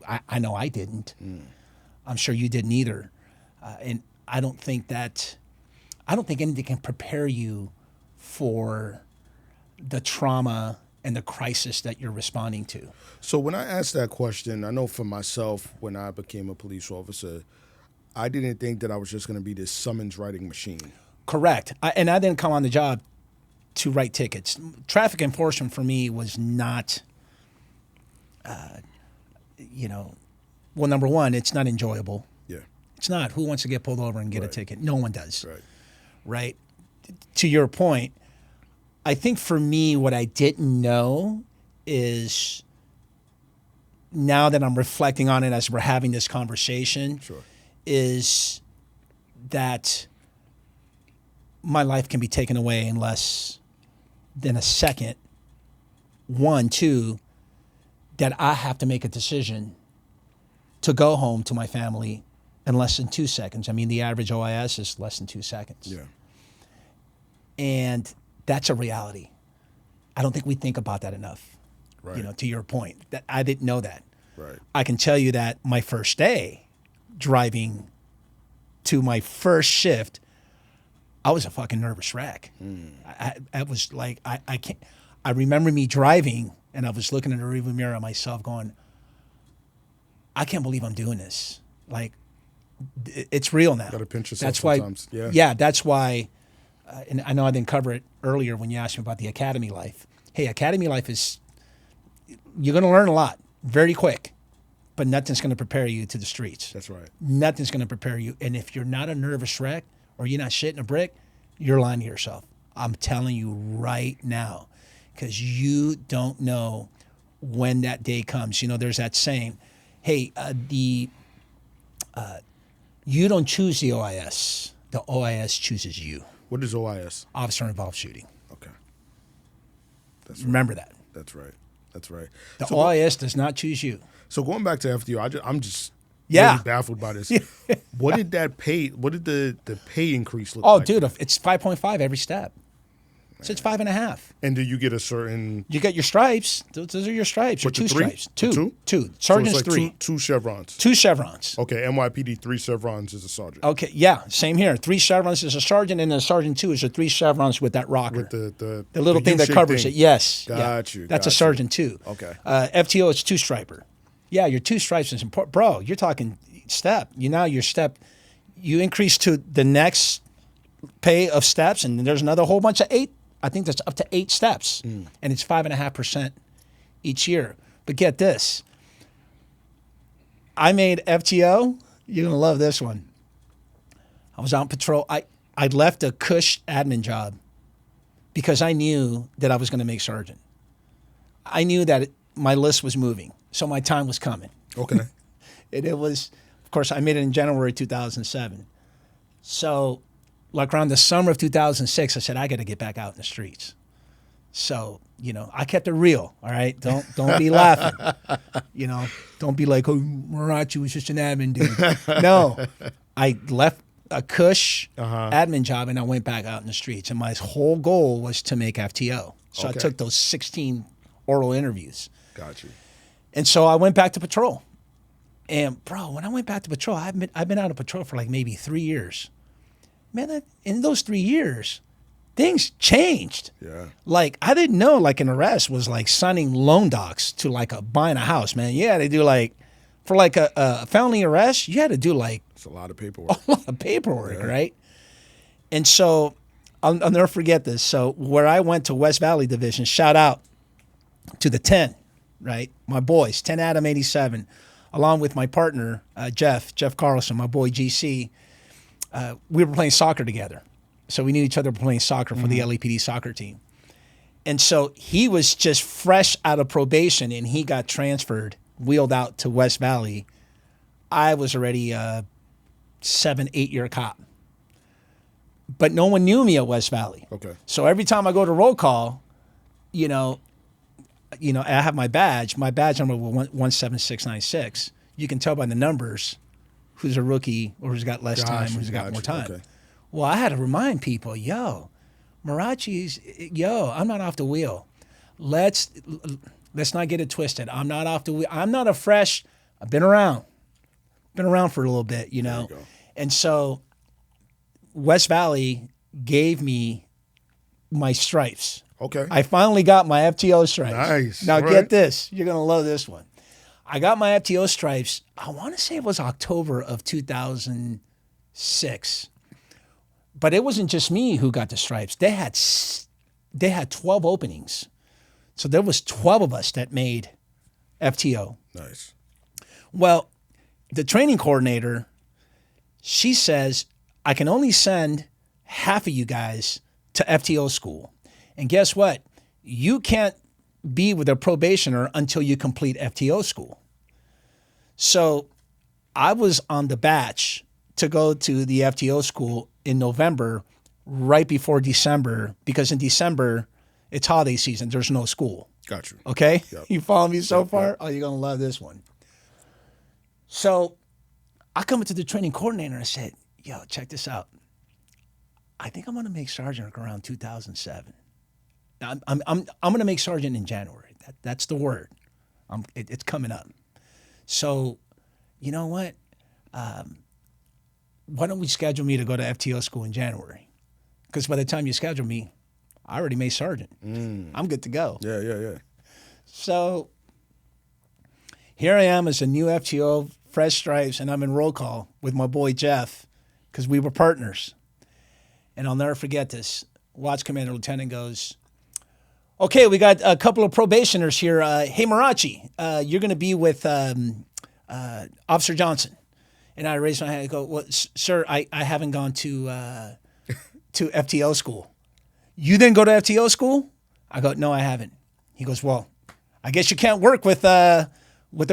I know I didn't. I'm sure you didn't either. And I don't think anything can prepare you for the trauma and the crisis that you're responding to. So when I asked that question, I know for myself, when I became a police officer, I didn't think that I was just going to be this summons writing machine. Correct. And I didn't come on the job to write tickets. Traffic enforcement for me was not, well, number one, it's not enjoyable. Yeah. It's not. Who wants to get pulled over and get a ticket? No one does. Right. Right? To your point, I think for me, what I didn't know is, now that I'm reflecting on it as we're having this conversation, Sure. is that my life can be taken away in less than a second. One, two, that I have to make a decision to go home to my family in less than 2 seconds. I mean, the average OIS is less than 2 seconds. Yeah. And that's a reality. I don't think we think about that enough. Right. You know, to your point, that I didn't know that. Right. I can tell you that my first day driving to my first shift, I was a fucking nervous wreck. I was like, I can't. I remember me driving, and I was looking in the rearview mirror at myself, going, I can't believe I'm doing this. Like, it's real now. Got to pinch yourself that's sometimes. Why, yeah, that's why. And I know I didn't cover it earlier when you asked me about the academy life. Hey, academy life is, you're going to learn a lot very quick, but nothing's going to prepare you to the streets. That's right. Nothing's going to prepare you. And if you're not a nervous wreck or you're not shitting a brick, you're lying to yourself. I'm telling you right now, because you don't know when that day comes. You know, there's that saying, hey, you don't choose the OIS. The OIS chooses you. What is OIS? Officer involved shooting. Okay. That's right. Remember that. That's right. That's right. The OIS does not choose you. So going back to FDO, I'm just Yeah. really baffled by this. What did that pay? What did the pay increase look Oh, like? dude, it's 5.5 every step. So it's 5.5. And do you get a certain? You get your stripes. Those are your stripes. Or What, the 2 three? stripes. The Two. two? Sergeant's so it's like 3. Two chevrons. 2 chevrons. Okay, NYPD 3 chevrons is a sergeant. Okay, yeah, same here. 3 chevrons is a sergeant, and then a sergeant 2 is a 3 chevrons with that rocker. With the little thing that U-shaped covers thing. it. Yes. Got you. That's a sergeant 2. Okay. FTO is 2 striper. Yeah, your 2 stripes is important. Bro, you're talking step. Your step, you increase to the next pay of steps, and there's another whole bunch of 8. I think that's up to 8 steps, and it's 5.5% each year. But get this. I made FTO. You're going to love this one. I was out on patrol. I left a cush admin job because I knew that I was going to make sergeant. I knew that my list was moving, so my time was coming. Okay. And it was, of course, I made it in January 2007. So, like around the summer of 2006, I said, I got to get back out in the streets. So, I kept it real, all right? Don't be laughing. Don't be like, oh, Marrache was just an admin dude. No, I left a cush admin job and I went back out in the streets. And my whole goal was to make FTO. So I took those 16 oral interviews. Got you. And so I went back to patrol. And, bro, when I went back to patrol, I've been out of patrol for like maybe 3 years. Man, in those 3 years, things changed. Yeah. Like, I didn't know, like, an arrest was like signing loan docs to like buying a house, man. You had to do like, for like a felony arrest, you had to do like It's a lot of paperwork. a lot of paperwork, right? And so I'll never forget this. So where I went to West Valley Division, shout out to the 10, right? My boys, 10 Adam 87, along with my partner, Jeff Carlson, my boy GC. We were playing soccer together. So we knew each other playing soccer for the LAPD soccer team. And so he was just fresh out of probation and he got transferred, wheeled out to West Valley. I was already a 7-8 year cop. But no one knew me at West Valley. Okay. So every time I go to roll call, I have my badge. My badge number was 17696. You can tell by the numbers who's a rookie or who's got less time, who's got more time. Okay. Well, I had to remind people, Marrache's, I'm not off the wheel. Let's not get it twisted. I'm not off the wheel. I'm not a fresh. I've been around for a little bit, And so West Valley gave me my stripes. Okay. I finally got my FTO stripes. Nice. Now get this. You're going to love this one. I got my FTO stripes, I want to say it was October of 2006. But it wasn't just me who got the stripes. They had 12 openings. So there was 12 of us that made FTO. Nice. Well, the training coordinator, she says, I can only send half of you guys to FTO school. And guess what? You can't be with a probationer until you complete FTO school. So I was on the batch to go to the FTO school in November, right before December, because in December, it's holiday season. There's no school. Got you. Okay? Yep. You follow me so far? Yep. Oh, you're going to love this one. So I come into the training coordinator and I said, check this out. I think I'm going to make sergeant around 2007. I'm going to make sergeant in January. That's the word. It's coming up. So, you know what? Why don't we schedule me to go to FTO school in January? Because by the time you schedule me, I already made sergeant. I'm good to go. Yeah. So here I am as a new FTO, fresh stripes, and I'm in roll call with my boy Jeff because we were partners. And I'll never forget this. Watch Commander Lieutenant goes, okay, we got a couple of probationers here. Hey, Marrache, you're going to be with Officer Johnson. And I raised my hand and go, well, sir, I haven't gone to FTO school. You didn't go to FTO school? I go, no, I haven't. He goes, well, I guess you can't work with the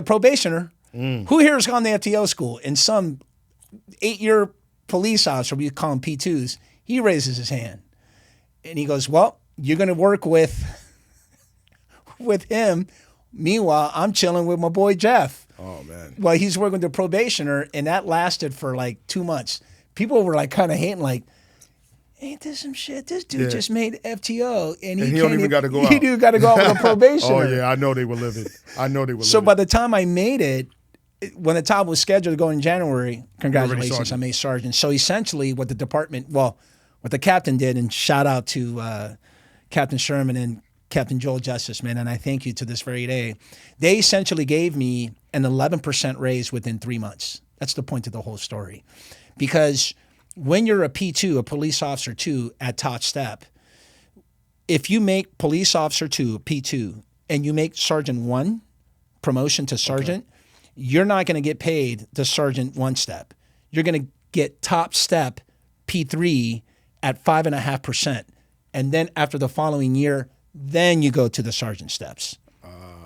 probationer. Who here has gone to FTO school? And some 8-year police officer, we call them P2s, he raises his hand. And he goes, well, you're going to work with him. Meanwhile, I'm chilling with my boy Jeff. Oh, man. Well, he's working with the probationer, and that lasted for like 2 months. People were like kind of hating, like, ain't this some shit? This dude just made FTO, and he don't even got to go out. He do got to go out with a probationer. Oh, yeah, I know they were living. So by the time I made it, when the time was scheduled to go in January, congratulations, I made sergeant. So essentially what the captain did, and shout out to Captain Sherman and Captain Joel Justice, man, and I thank you to this very day. They essentially gave me an 11% raise within 3 months. That's the point of the whole story. Because when you're a P2, a police officer 2 at top step, if you make police officer 2, P2, and you make sergeant 1, promotion to sergeant, you're not going to get paid the sergeant 1 step. You're going to get top step P3 at 5.5%. And then after the following year, then you go to the sergeant steps.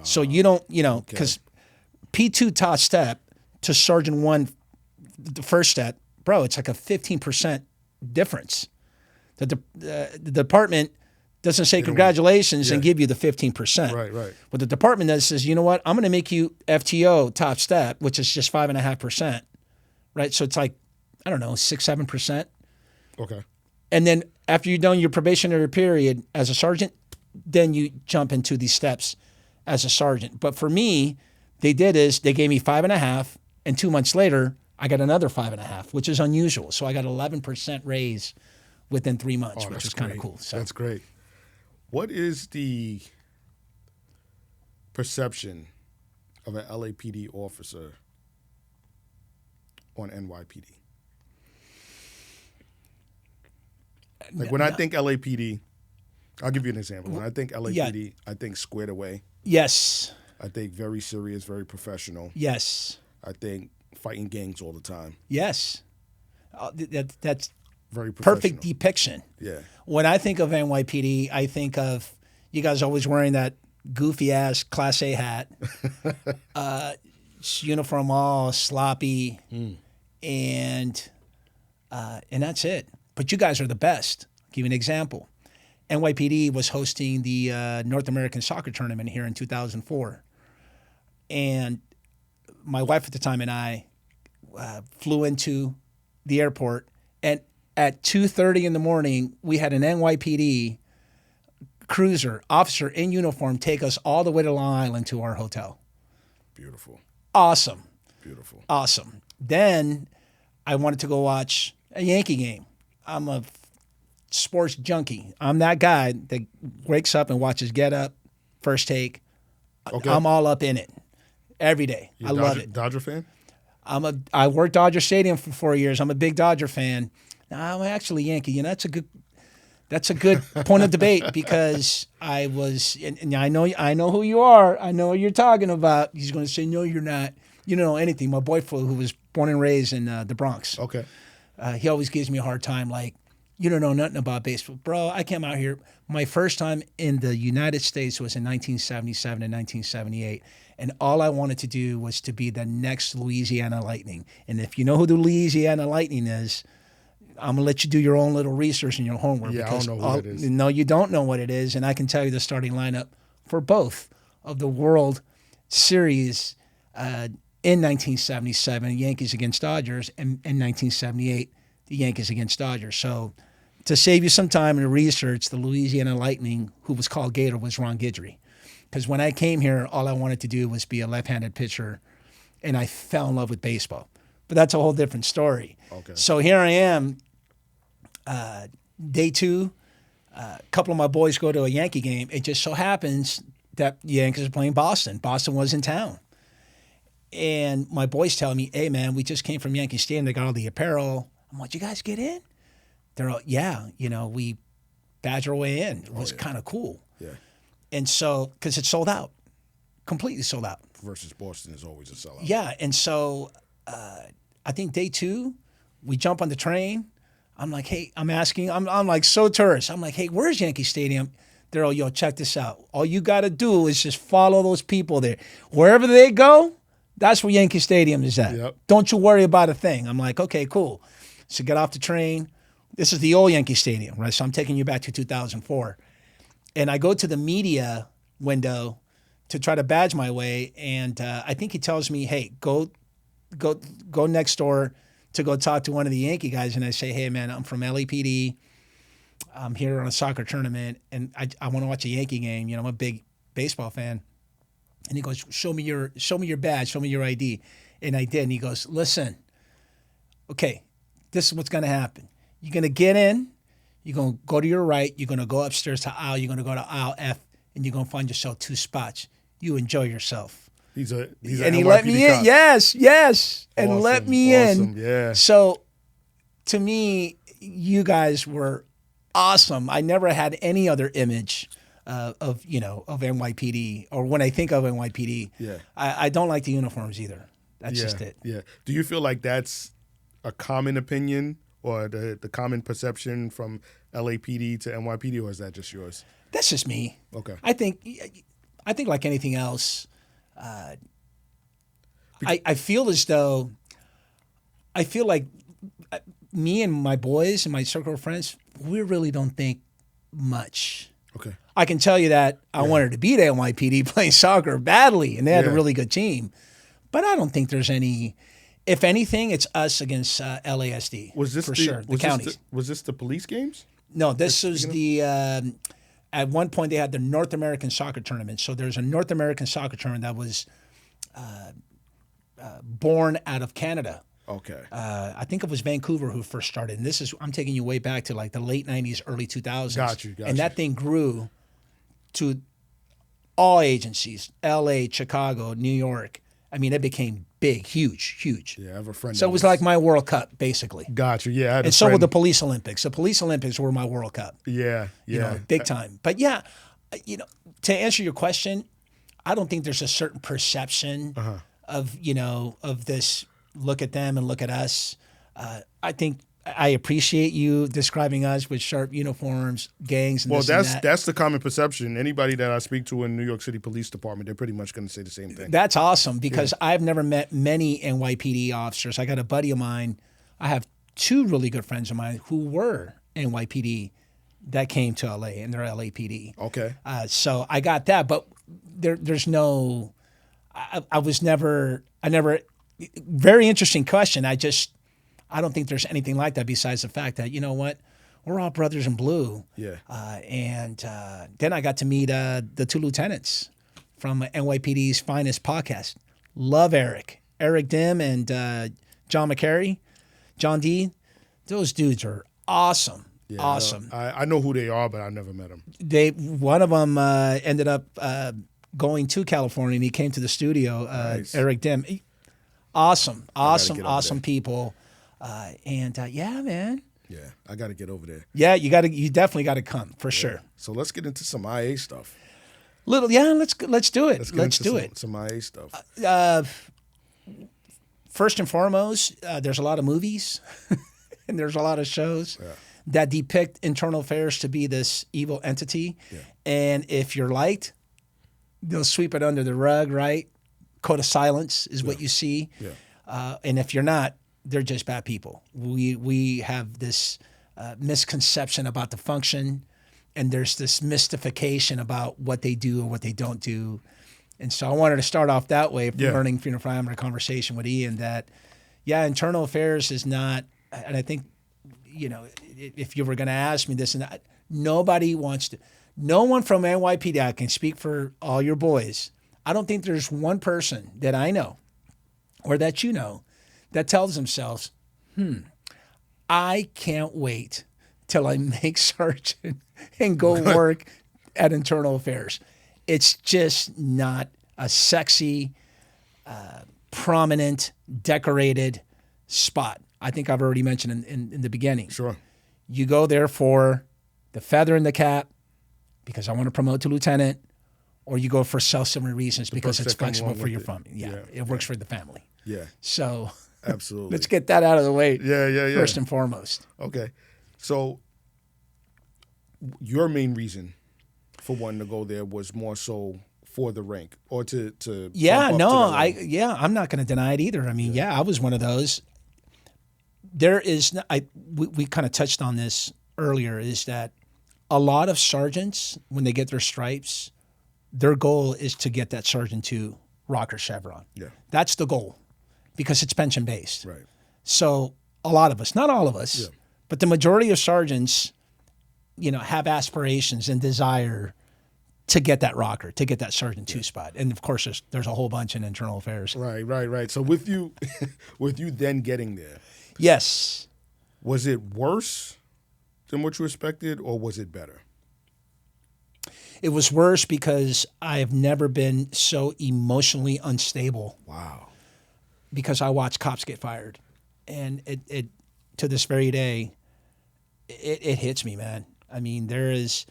So you don't, because P2 top step to sergeant 1, the first step, bro, it's like a 15% difference. The department doesn't say congratulations and give you the 15%. Right. What the department does says, you know what, I'm going to make you FTO top step, which is just 5.5%. Right? So it's like, I don't know, 6-7%. Okay. And then after you're done your probationary period as a sergeant, then you jump into these steps as a sergeant. But for me, they gave me 5.5, and 2 months later, I got another 5.5, which is unusual. So I got 11% raise within 3 months, which is kind of cool. So that's great. What is the perception of an LAPD officer on NYPD? Like when I think LAPD, I'll give you an example. When I think LAPD, I think squared away. Yes. I think very serious, very professional. Yes. I think fighting gangs all the time. Yes. That's very professional. Perfect depiction. Yeah. When I think of NYPD, I think of you guys always wearing that goofy ass Class A hat, uniform all sloppy, and that's it. But you guys are the best. I'll give you an example. NYPD was hosting the North American Soccer Tournament here in 2004. And my wife at the time and I flew into the airport, and at 2:30 in the morning, we had an NYPD cruiser officer in uniform take us all the way to Long Island to our hotel. Beautiful. Awesome. Beautiful. Awesome. Then I wanted to go watch a Yankee game. I'm a sports junkie. I'm that guy that wakes up and watches Get Up, First Take. Okay. I'm all up in it every day. I love it. Dodger fan? I worked Dodger Stadium for 4 years. I'm a big Dodger fan. No, I'm actually Yankee. You know, that's a good point of debate because I was, and I know who you are. I know what you're talking about. He's going to say, no, you're not. You don't know anything. My boyfriend, who was born and raised in the Bronx, Okay. he always gives me a hard time, like, you don't know nothing about baseball. Bro, I came out here. My first time in the United States was in 1977 and 1978. And all I wanted to do was to be the next Louisiana Lightning. And if you know who the Louisiana Lightning is, I'm going to let you do your own little research and your homework. Yeah, I don't know what it is. No, you don't know what it is. And I can tell you the starting lineup for both of the World Series in 1977, Yankees against Dodgers, and in 1978, the Yankees against Dodgers. So to save you some time in the research, the Louisiana Lightning, who was called Gator, was Ron Guidry. Because when I came here, all I wanted to do was be a left-handed pitcher, and I fell in love with baseball. But that's a whole different story. Okay. So here I am, day two. A couple of my boys go to a Yankee game. It just so happens that the Yankees are playing Boston. Boston was in town. And my boys tell me, hey, man, we just came from Yankee Stadium. They got all the apparel. I'm like, you guys get in? They're all, yeah, we badge our way in. It was kind of cool. Yeah. And so, because it's sold out, completely sold out. Versus Boston is always a sellout. Yeah, and so I think day two, we jump on the train. I'm like, hey, I'm like so tourist. I'm like, hey, where's Yankee Stadium? They're all, yo, check this out. All you got to do is just follow those people there. Wherever they go, that's where Yankee Stadium is at. Yep. Don't you worry about a thing. I'm like, okay, cool. So get off the train. This is the old Yankee Stadium, right? So I'm taking you back to 2004. And I go to the media window to try to badge my way. And I think he tells me, hey, go next door to go talk to one of the Yankee guys. And I say, hey, man, I'm from LAPD. I'm here on a soccer tournament, and I want to watch a Yankee game. I'm a big baseball fan. And he goes, show me your badge, show me your ID. And I did. And he goes, listen, okay, this is what's going to happen. You're going to get in. You're going to go to your right. You're going to go upstairs to aisle. You're going to go to aisle F, and you're going to find yourself 2 spots. You enjoy yourself. He's and he NYPD let me cop. in. Yes. And Awesome, let me in. awesome, yeah. So to me, you guys were awesome. I never had any other image of NYPD, or when I think of NYPD. Yeah. I don't like the uniforms either. That's just it. Yeah. Do you feel like that's a common opinion or the common perception from LAPD to NYPD, or is that just yours? That's just me. Okay. I think like anything else, I feel as though, I feel like me and my boys and my circle of friends, we really don't think much. Okay. I can tell you that I wanted to beat NYPD playing soccer badly, and they had a really good team. But I don't think there's any. If anything, it's us against LASD. Was this for sure? The counties. Was this the police games? No, this was the. At one point, they had the North American Soccer Tournament. So there's a North American Soccer Tournament that was born out of Canada. Okay. I think it was Vancouver who first started. And I'm taking you way back to like the late 90s, early 2000s. Got you. And that thing grew to all agencies, LA, Chicago, New York. I mean, it became big, huge. Yeah, I have a friend. So it was like my World Cup, basically. Got you. Yeah. I had And so were the Police Olympics. The Police Olympics were my World Cup. Yeah. Big time. But yeah, to answer your question, I don't think there's a certain perception of this. Look at them and look at us. I think I appreciate you describing us with sharp uniforms, gangs. And that's the common perception. Anybody that I speak to in New York City Police Department, they're pretty much going to say the same thing. That's awesome because I've never met many NYPD officers. I got a buddy of mine. I have 2 really good friends of mine who were NYPD that came to LA and they're LAPD. Okay. So I got that, but there's no, I never, very interesting question. I don't think there's anything like that besides the fact that, you know what, we're all brothers in blue. Yeah. And then I got to meet the two lieutenants from NYPD's finest podcast. Love Eric Dim and John McCary, John D. Those dudes are awesome. Yeah, awesome. I know who they are, but I've never met them. One of them ended up going to California, and he came to the studio. Nice. Eric Dim, awesome people, yeah, man. Yeah, I got to get over there. Yeah, you definitely got to come for sure. So let's get into some IA stuff. Let's do it. Let's do it. Some IA stuff. First and foremost, there's a lot of movies and there's a lot of shows that depict internal affairs to be this evil entity. Yeah. And if you're liked, they'll sweep it under the rug, right? Code of silence is what you see. Yeah. And if you're not, they're just bad people. We have this misconception about the function, and there's this mystification about what they do or what they don't do. And so I wanted to start off that way, learning from our conversation with Ian that, internal affairs is not, and I think, if you were going to ask me this, and nobody wants to, no one from NYPD, I can speak for all your boys. I don't think there's one person that I know or that you know that tells themselves, I can't wait till I make sergeant and go work at internal affairs. It's just not a sexy, prominent, decorated spot. I think I've already mentioned in the beginning. Sure. You go there for the feather in the cap because I want to promote to lieutenant, or you go for self-similar reasons because it's flexible for your family. It works for the family. Yeah. So absolutely. Let's get that out of the way. Yeah. First and foremost. Okay. So your main reason for wanting to go there was more so for the rank or to I'm not going to deny it either. I mean, I was one of those. There is we kind of touched on this earlier, is that a lot of sergeants, when they get their stripes, their goal is to get that sergeant to rocker chevron. Yeah. That's the goal because it's pension based. Right. So a lot of us, not all of us, but the majority of sergeants, have aspirations and desire to get that rocker, to get that Sergeant 2 spot. And of course, there's a whole bunch in internal affairs. Right. So with you then getting there. Yes. Was it worse than what you expected, or was it better? It was worse because I have never been so emotionally unstable. Wow. Because I watched cops get fired. And it to this very day, it hits me, man. I mean, there is,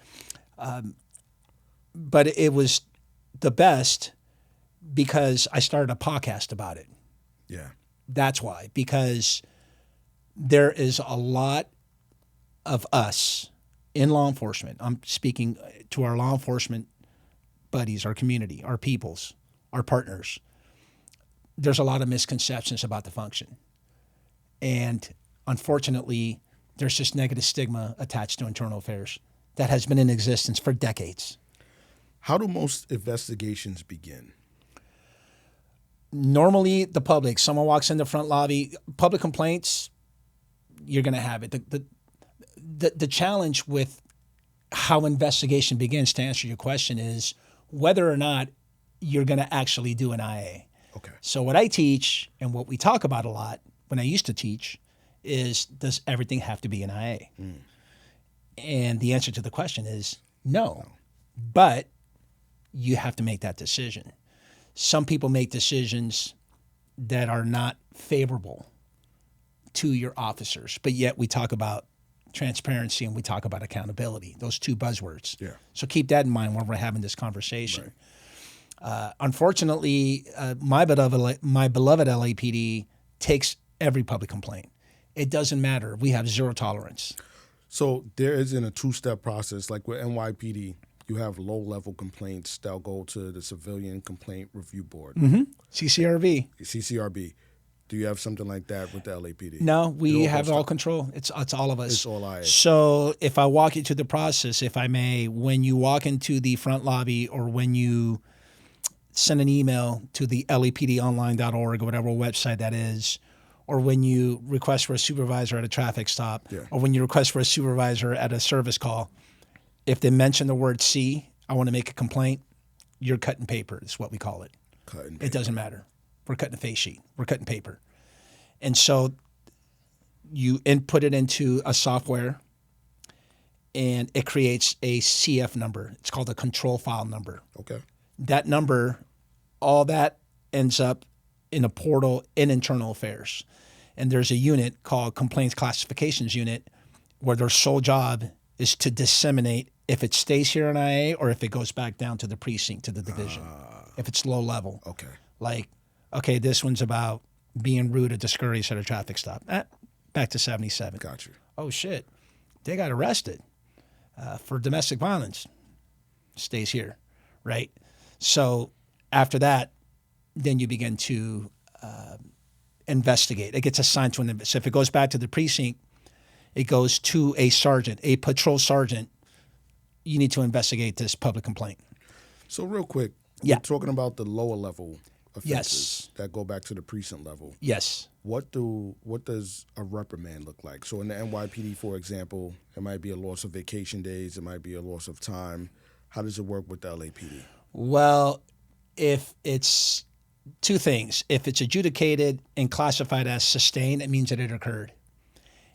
but it was the best because I started a podcast about it. Yeah. That's why, because there is a lot of us in law enforcement. I'm speaking to our law enforcement buddies, our community, our peoples, our partners. There's a lot of misconceptions about the function. And unfortunately, there's this negative stigma attached to internal affairs that has been in existence for decades. How do most investigations begin? Normally, the public, someone walks in the front lobby, public complaints, you're going to have it. The challenge with how investigation begins, to answer your question, is whether or not you're going to actually do an IA. Okay. So what I teach and what we talk about a lot when I used to teach is, does everything have to be an IA? And the answer to the question is no. But you have to make that decision. Some people make decisions that are not favorable to your officers, but yet we talk about transparency and we talk about accountability, those two buzzwords. Yeah. So keep that in mind when we're having this conversation. Right. Unfortunately, my beloved LAPD takes every public complaint. It doesn't matter. We have zero tolerance. So there isn't a two-step process. Like with NYPD, you have low-level complaints that'll go to the Civilian Complaint Review Board. Mm-hmm. CCRB. CCRB. Do you have something like that with the LAPD? No, we have all control. It's all of us. It's all I. So if I walk you through the process, if I may, when you walk into the front lobby or when you send an email to the lapdonline.org or whatever website that is, or when you request for a supervisor at a traffic stop, or when you request for a supervisor at a service call, if they mention the word C, I want to make a complaint, you're cutting paper is what we call it. It doesn't matter. We're cutting a face sheet. We're cutting paper. And so you input it into a software and it creates a CF number. It's called a control file number. Okay. That number, all that ends up in a portal in internal affairs. And there's a unit called Complaints Classifications Unit where their sole job is to disseminate if it stays here in IA or if it goes back down to the precinct, to the division, if it's low level. Okay. Like, okay, this one's about being rude or discourteous at a traffic stop. Back to 77. Got you. Oh, shit. They got arrested for domestic violence. Stays here, right? So after that, then you begin to investigate. It gets assigned to an. So if it goes back to the precinct, it goes to a sergeant, a patrol sergeant. You need to investigate this public complaint. So real quick, Yeah. we're talking about the lower level offenses Yes. that go back to the precinct level. Yes. What does a reprimand look like? So in the NYPD, for example, it might be a loss of vacation days. It might be a loss of time. How does it work with the LAPD? Well, if it's two things. If it's adjudicated and classified as sustained, it means that it occurred.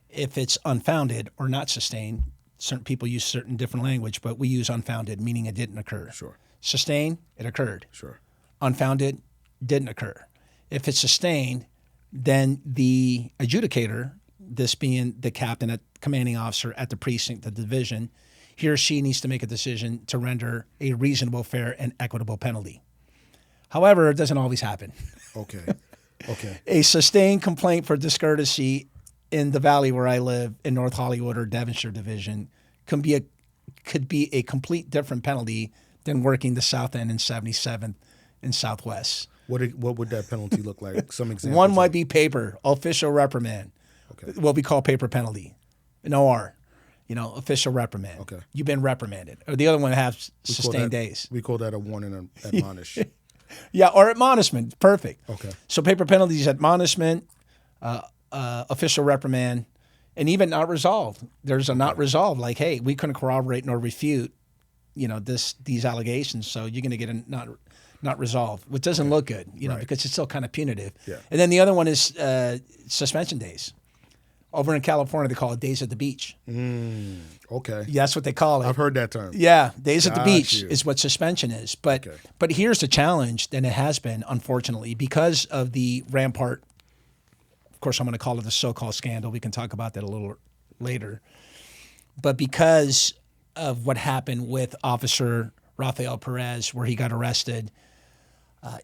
If it's unfounded or not sustained, certain people use certain different language, but we use unfounded, meaning it didn't occur. Sure. Sustained, it occurred. Sure. Unfounded, didn't occur. If it's sustained, then the adjudicator, this being the captain, a commanding officer at the precinct, the division, he or she needs to make a decision to render a reasonable, fair, and equitable penalty. However, it doesn't always happen. Okay. Okay. A sustained complaint for discourtesy in the valley where I live, in North Hollywood or Devonshire Division, could be a complete different penalty than working the South End and 77th in Southwest. What would that penalty look like? Some examples. One might be paper, official reprimand. Okay. What we call paper penalty, an OR. Official reprimand. Okay. You've been reprimanded. Or the other one has sustained days. We call that a warning and admonish. Yeah, or admonishment. Perfect. Okay. So paper penalties, admonishment, official reprimand, and even not resolved. There's a not resolved, like, hey, we couldn't corroborate nor refute, these allegations, so you're going to get a not resolved, which doesn't look good, Right. because it's still kind of punitive. Yeah. And then the other one is suspension days. Over in California, they call it days at the beach. Okay. Yeah, that's what they call it. I've heard that term. Yeah, days at the Got beach you. is what suspension is. But Okay. but here's the challenge, and it has been, unfortunately, because of the Rampart. Of course, I'm going to call it the so-called scandal. We can talk about that a little later. But because of what happened with Officer Rafael Perez, where he got arrested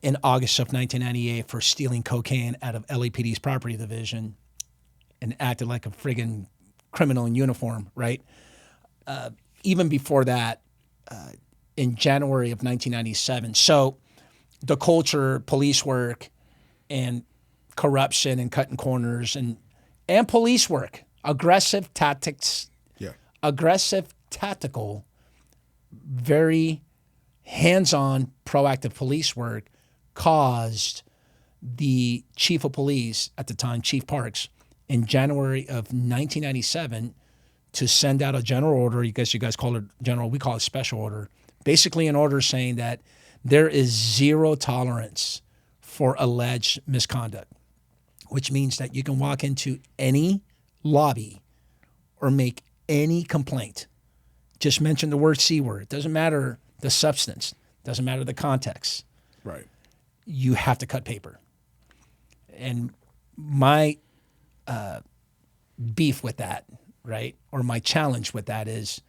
in August of 1998 for stealing cocaine out of LAPD's property division and acted like a friggin' criminal in uniform, right? Even before that, in January of 1997. So the culture, police work, and corruption and cutting corners and police work, aggressive tactics, aggressive, tactical, very hands-on, proactive police work caused the chief of police at the time, Chief Parks, in January of 1997 to send out a general order. You guys call it general, we call it special order. Basically an order saying that there is zero tolerance for alleged misconduct, which means that you can walk into any lobby or make any complaint. Just mention the word C word. Doesn't matter the substance. Doesn't matter the context. Right. You have to cut paper. And my beef with that, right, or my challenge with that is,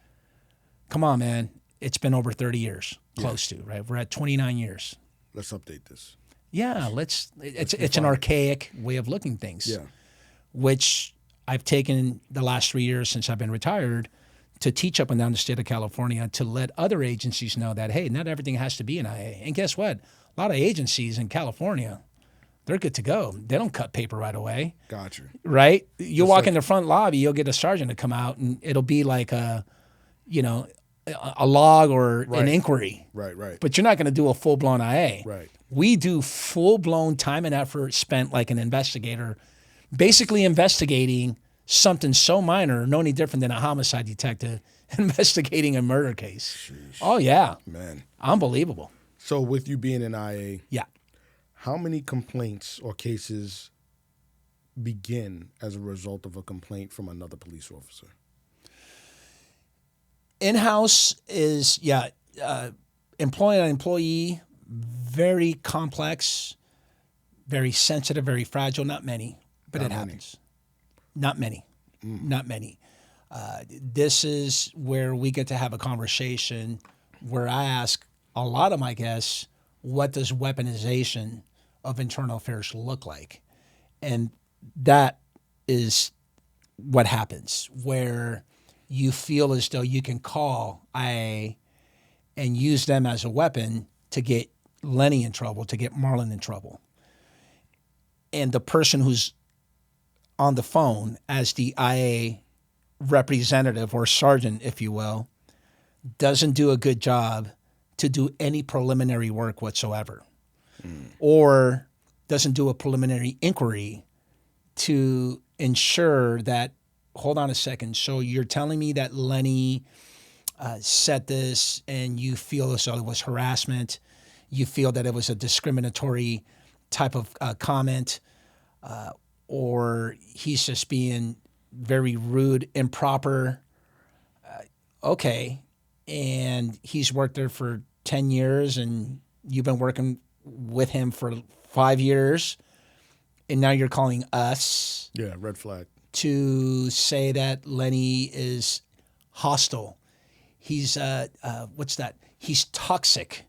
come on, man, it's been over 30 years, close to, right? We're at 29 years. Let's update this. Yeah, it's an archaic way of looking things, Yeah. which I've taken the last 3 years since I've been retired to teach up and down the state of California to let other agencies know that, hey, not everything has to be an IA. And guess what? A lot of agencies in California, they're good to go. They don't cut paper right away. Gotcha. Right? You walk like- in the front lobby, you'll get a sergeant to come out, and it'll be like a log or an inquiry. Right. But you're not going to do a full-blown IA. Right. We do full-blown time and effort spent like an investigator, basically investigating something so minor, no any different than a homicide detective investigating a murder case. Sheesh. Oh, yeah. Man. Unbelievable. So with you being an IA, Yeah. how many complaints or cases begin as a result of a complaint from another police officer? In-house is, employee on employee, very complex, very sensitive, very fragile. Not many, but it happens. Not many. Not many. This is where we get to have a conversation where I ask a lot of my guests, what does weaponization of internal affairs look like? And that is what happens, where you feel as though you can call IA and use them as a weapon to get Lenny in trouble, to get Marlon in trouble. And the person who's on the phone as the IA representative or sergeant, if you will, doesn't do a good job to do any preliminary work whatsoever, or doesn't do a preliminary inquiry to ensure that, hold on a second, so you're telling me that Lenny said this and you feel as though it was harassment, you feel that it was a discriminatory type of comment, or he's just being very rude, improper. Okay. And he's worked there for 10 years and you've been working with him for 5 years. And now you're calling us. Yeah, red flag. To say that Lenny is hostile. He's, what's that? He's toxic.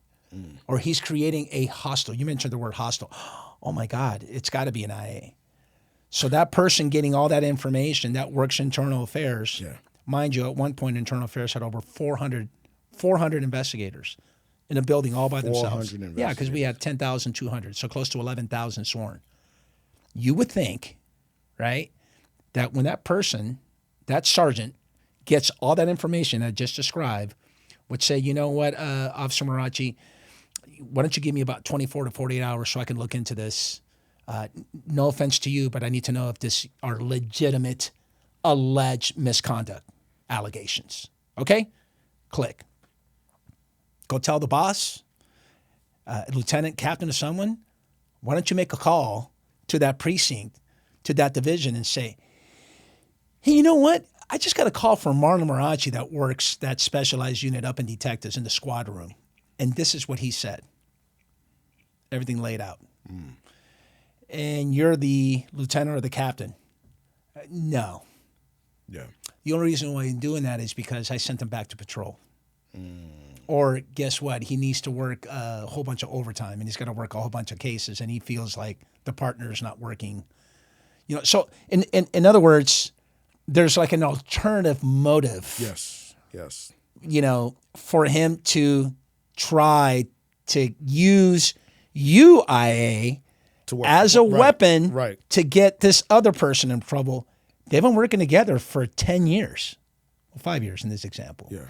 Or he's creating a hostile. You mentioned the word hostile. Oh my God, it's got to be an IA. So that person getting all that information that works internal affairs, mind you, at one point internal affairs had over 400 investigators in a building all by themselves. Yeah, because we had 10,200, so close to 11,000 sworn. You would think, right, that when that person, that sergeant, gets all that information I just described, would say, you know what, Officer Marrache, why don't you give me about 24 to 48 hours so I can look into this? No offense to you, but I need to know if this are legitimate alleged misconduct allegations. Okay? Click. Go tell the boss, lieutenant, captain, or someone, why don't you make a call to that precinct, to that division and say, hey, you know what? I just got a call from Marlon Marrache that works that specialized unit up in detectives in the squad room. And this is what he said. Everything laid out. And you're the lieutenant or the captain. No. Yeah. The only reason why I'm doing that is because I sent him back to patrol. Or guess what? He needs to work a whole bunch of overtime and he's got to work a whole bunch of cases and he feels like the partner is not working. You know, so in other words, there's like an alternative motive. Yes. You know, for him to try to use UIA as a weapon to get this other person in trouble. They've been working together for 10 years. Well, 5 years in this example. Yeah.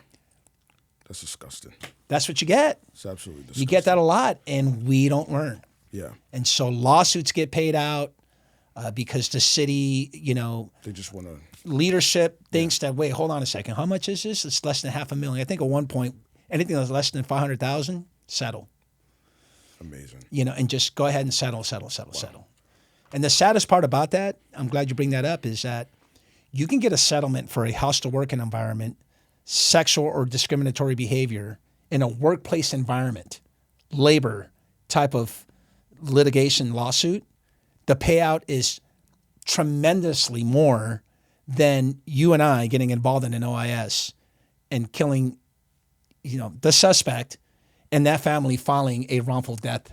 That's disgusting. That's what you get. It's absolutely disgusting. You get that a lot, and we don't learn. Yeah. And so lawsuits get paid out because the city, you know, they just want to. Leadership thinks that, wait, hold on a second. How much is this? It's less than $500,000. I think at one point, anything that's less than $500,000, settle. Amazing. You know, and just go ahead and settle. And the saddest part about that, I'm glad you bring that up, is that you can get a settlement for a hostile working environment, sexual or discriminatory behavior in a workplace environment, labor type of litigation lawsuit. The payout is tremendously more than you and I getting involved in an OIS and killing, you know, the suspect and that family filing a wrongful death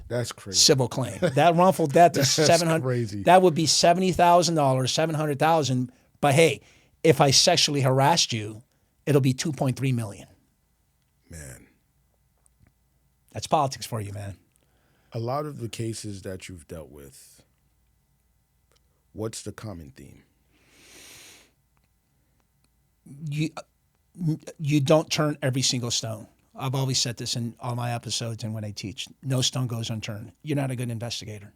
civil claim. That wrongful death is $700,000. Crazy. That would be $70,000, $700,000. But hey, if I sexually harassed you, it'll be $2.3 million. Man. That's politics for you, man. A lot of the cases that you've dealt with, what's the common theme? You don't turn every single stone. I've always said this in all my episodes and when I teach. No stone goes unturned. You're not a good investigator.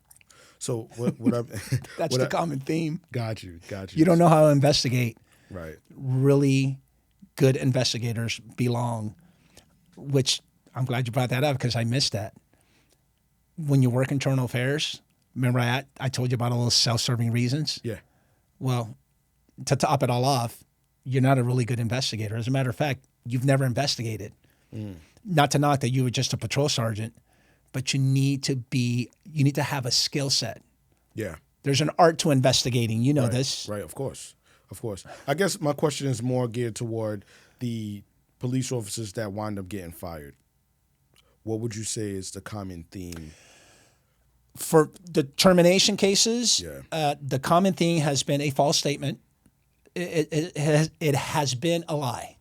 So what I'm That's the common theme. Got you. You don't know how to investigate. Right. Really good investigators belong, which I'm glad you brought that up because I missed that. When you work internal affairs, remember I told you about all those self-serving reasons? Yeah. Well, to top it all off, you're not a really good investigator. As a matter of fact, you've never investigated. Not to knock that you were just a patrol sergeant, but you need to have a skill set. Yeah. There's an art to investigating. You know this. Right, of course. Of course. I guess my question is more geared toward the police officers that wind up getting fired. What would you say is the common theme? For the termination cases, Yeah. the common theme has been a false statement. It has been a lie.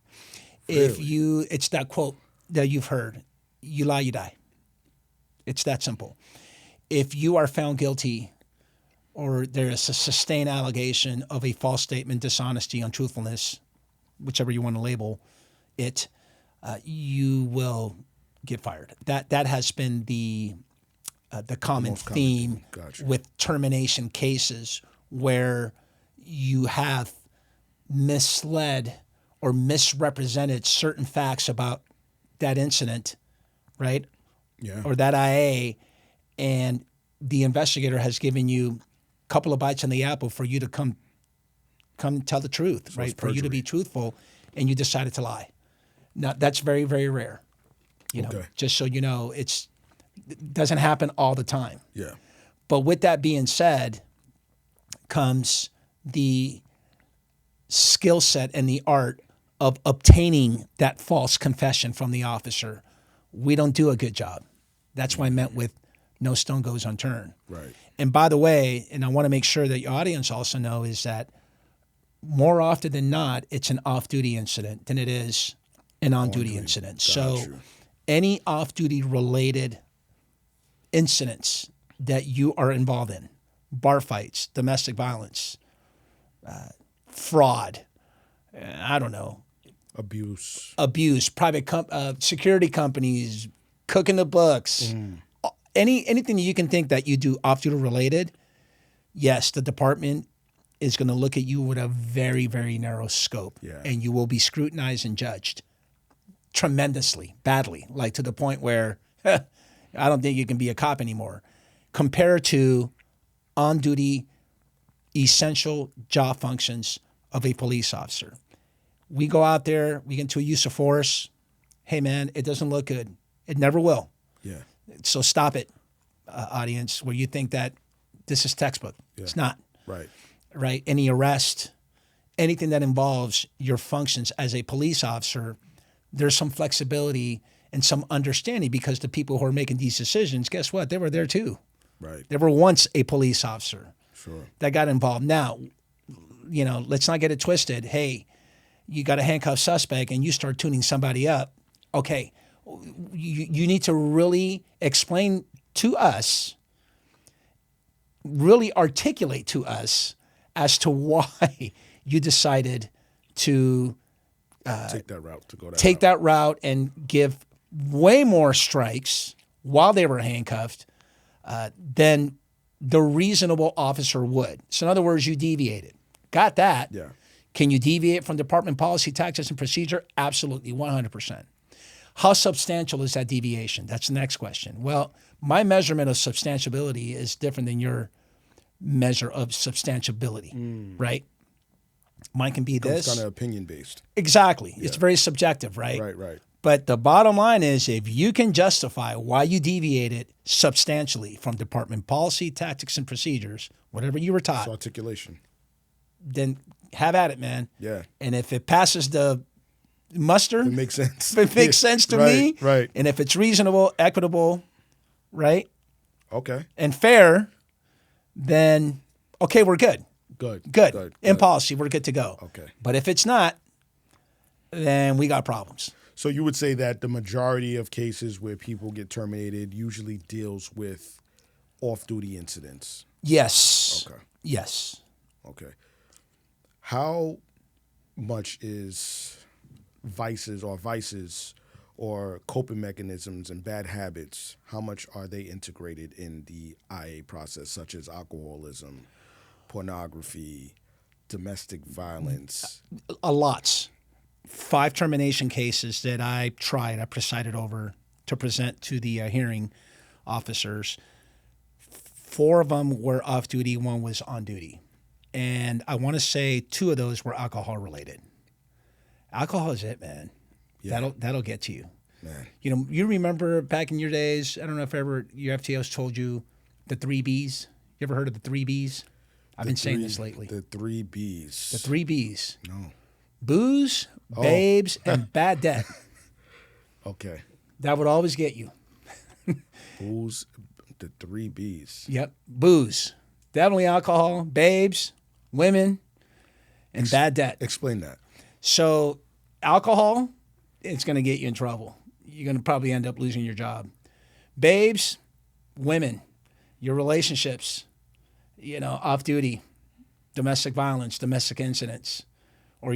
Really? It's that quote that you've heard, you lie, you die. It's that simple. If you are found guilty or there is a sustained allegation of a false statement, dishonesty, untruthfulness, whichever you want to label it, you will get fired. That has been the common theme Gotcha. with termination cases where you have misled or misrepresented certain facts about that incident, right? Yeah. Or that IA, and the investigator has given you a couple of bites on the apple for you to come tell the truth, So right? it's For you to be truthful, and you decided to lie. Now, that's very, very rare. You know, just so you know, it doesn't happen all the time. Yeah. But with that being said, comes the skill set and the art of obtaining that false confession from the officer. We don't do a good job. That's what I meant with no stone goes unturned. Right. And by the way, and I want to make sure that your audience also know is that more often than not, it's an off-duty incident than it is an on-duty incident. So any off-duty related incidents that you are involved in, bar fights, domestic violence, fraud, I don't know, abuse, private security companies, cooking the books, anything that you can think that you do off-duty related, yes, the department is going to look at you with a very, very narrow scope, and you will be scrutinized and judged tremendously, badly, like to the point where I don't think you can be a cop anymore, compared to on-duty essential job functions of a police officer. We go out there, we get into a use of force. Hey, man, it doesn't look good. It never will. Yeah. So stop it, audience, where you think that this is textbook. Yeah. It's not. Right. Right? Any arrest, anything that involves your functions as a police officer, there's some flexibility and some understanding because the people who are making these decisions, guess what? They were there too. Right. They were once a police officer. Sure. That got involved. Now, you know, let's not get it twisted. Hey, you got a handcuffed suspect and you start tuning somebody up. Okay, you need to really explain to us, really articulate to us as to why you decided to take that route, that route and give way more strikes while they were handcuffed than the reasonable officer would. So in other words, you deviated. Got that. Yeah. Can you deviate from department policy, tactics, and procedure? Absolutely, 100%. How substantial is that deviation? That's the next question. Well, my measurement of substantiability is different than your measure of substantiability, right? Mine can be this. It's kind of opinion-based. Exactly. Yeah. It's very subjective, right? Right. But the bottom line is if you can justify why you deviated substantially from department policy, tactics, and procedures, whatever you were taught. It's articulation. Then have at it, man. Yeah. And if it passes the muster. It makes sense. If it makes sense to me. Right. And if it's reasonable, equitable, right? Okay. And fair, then, okay, we're good. Good. In policy, we're good to go. Okay. But if it's not, then we got problems. So you would say that the majority of cases where people get terminated usually deals with off-duty incidents. Yes. Okay. Yes. Okay. How much is vices or coping mechanisms and bad habits, how much are they integrated in the IA process, such as alcoholism, pornography, domestic violence? A lot. 5 termination cases that I presided over to present to the hearing officers. 4 of them were off duty, 1 was on duty. And I want to say 2 of those were alcohol related. Alcohol is it, man. Yeah. That'll get to you. Man. You know, you remember back in your days, I don't know if ever your FTOs told you the 3 Bs. You ever heard of the 3 Bs? I've been saying this lately. The 3 Bs. The 3 Bs. No. Booze, babes, and bad debt. Okay. That would always get you. Booze, the 3 Bs. Yep. Booze. Definitely alcohol, babes, women, and bad debt. Explain that. So alcohol, it's going to get you in trouble. You're going to probably end up losing your job. Babes, women, your relationships, you know, off duty, domestic violence, domestic incidents, or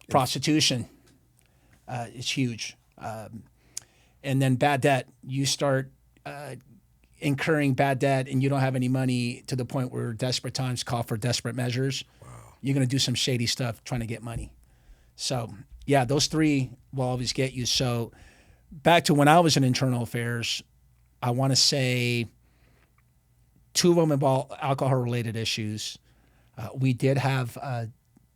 prostitution, it's huge. And then bad debt, you start incurring bad debt and you don't have any money to the point where desperate times call for desperate measures. Wow. You're going to do some shady stuff trying to get money. So, yeah, those 3 will always get you. So back to when I was in internal affairs, I want to say 2 of them involve alcohol-related issues. We did have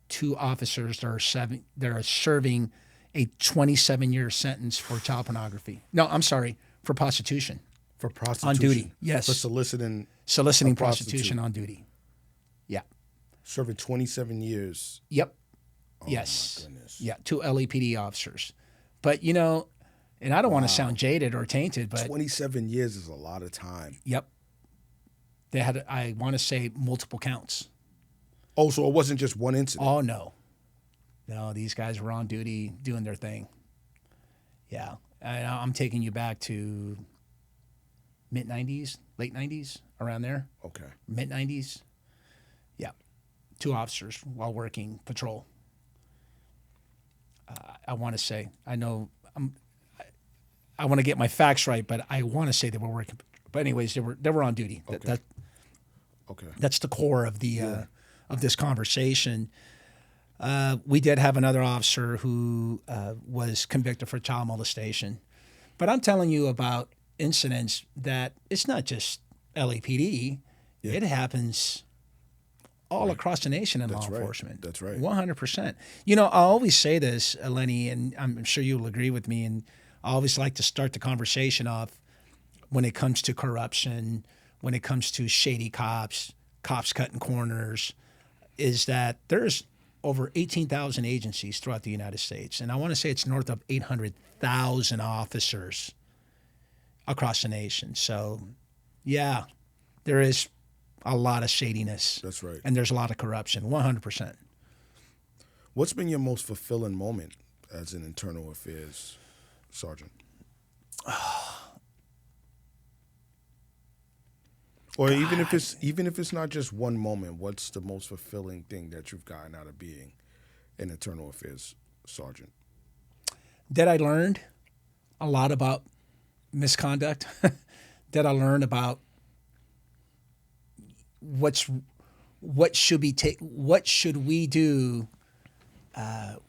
2 officers that are serving a 27-year sentence for child pornography. No, I'm sorry, for prostitution. For prostitution? On duty, yes. For soliciting prostitution on duty. Yeah. Serving 27 years. Yep. Oh, yes. My goodness. Yeah, 2 LAPD officers. But, you know, and I don't want to sound jaded or tainted, but 27 years is a lot of time. Yep. They had, I want to say, multiple counts. Oh, so it wasn't just one incident? Oh, no. No, these guys were on duty doing their thing. Yeah. I'm taking you back to mid-90s, late 90s, around there. Okay. Mid-90s. Yeah. 2 officers while working patrol. I want to say, I know, I want to get my facts right, but I want to say they were working. But anyways, they were on duty. Okay. Okay. That's the core of of this conversation. We did have another officer who was convicted for child molestation. But I'm telling you about incidents that it's not just LAPD. Yeah. It happens all across the nation in law enforcement. That's right. 100%. You know, I always say this, Lenny, and I'm sure you'll agree with me, and I always like to start the conversation off when it comes to corruption, when it comes to shady cops cutting corners, is that there's over 18,000 agencies throughout the United States. And I want to say it's north of 800,000 officers across the nation. So, yeah, there is a lot of shadiness. That's right. And there's a lot of corruption, 100%. What's been your most fulfilling moment as an internal affairs sergeant? Or even if it's not just one moment, what's the most fulfilling thing that you've gotten out of being an internal affairs sergeant? That I learned a lot about misconduct. That I learned about what should we do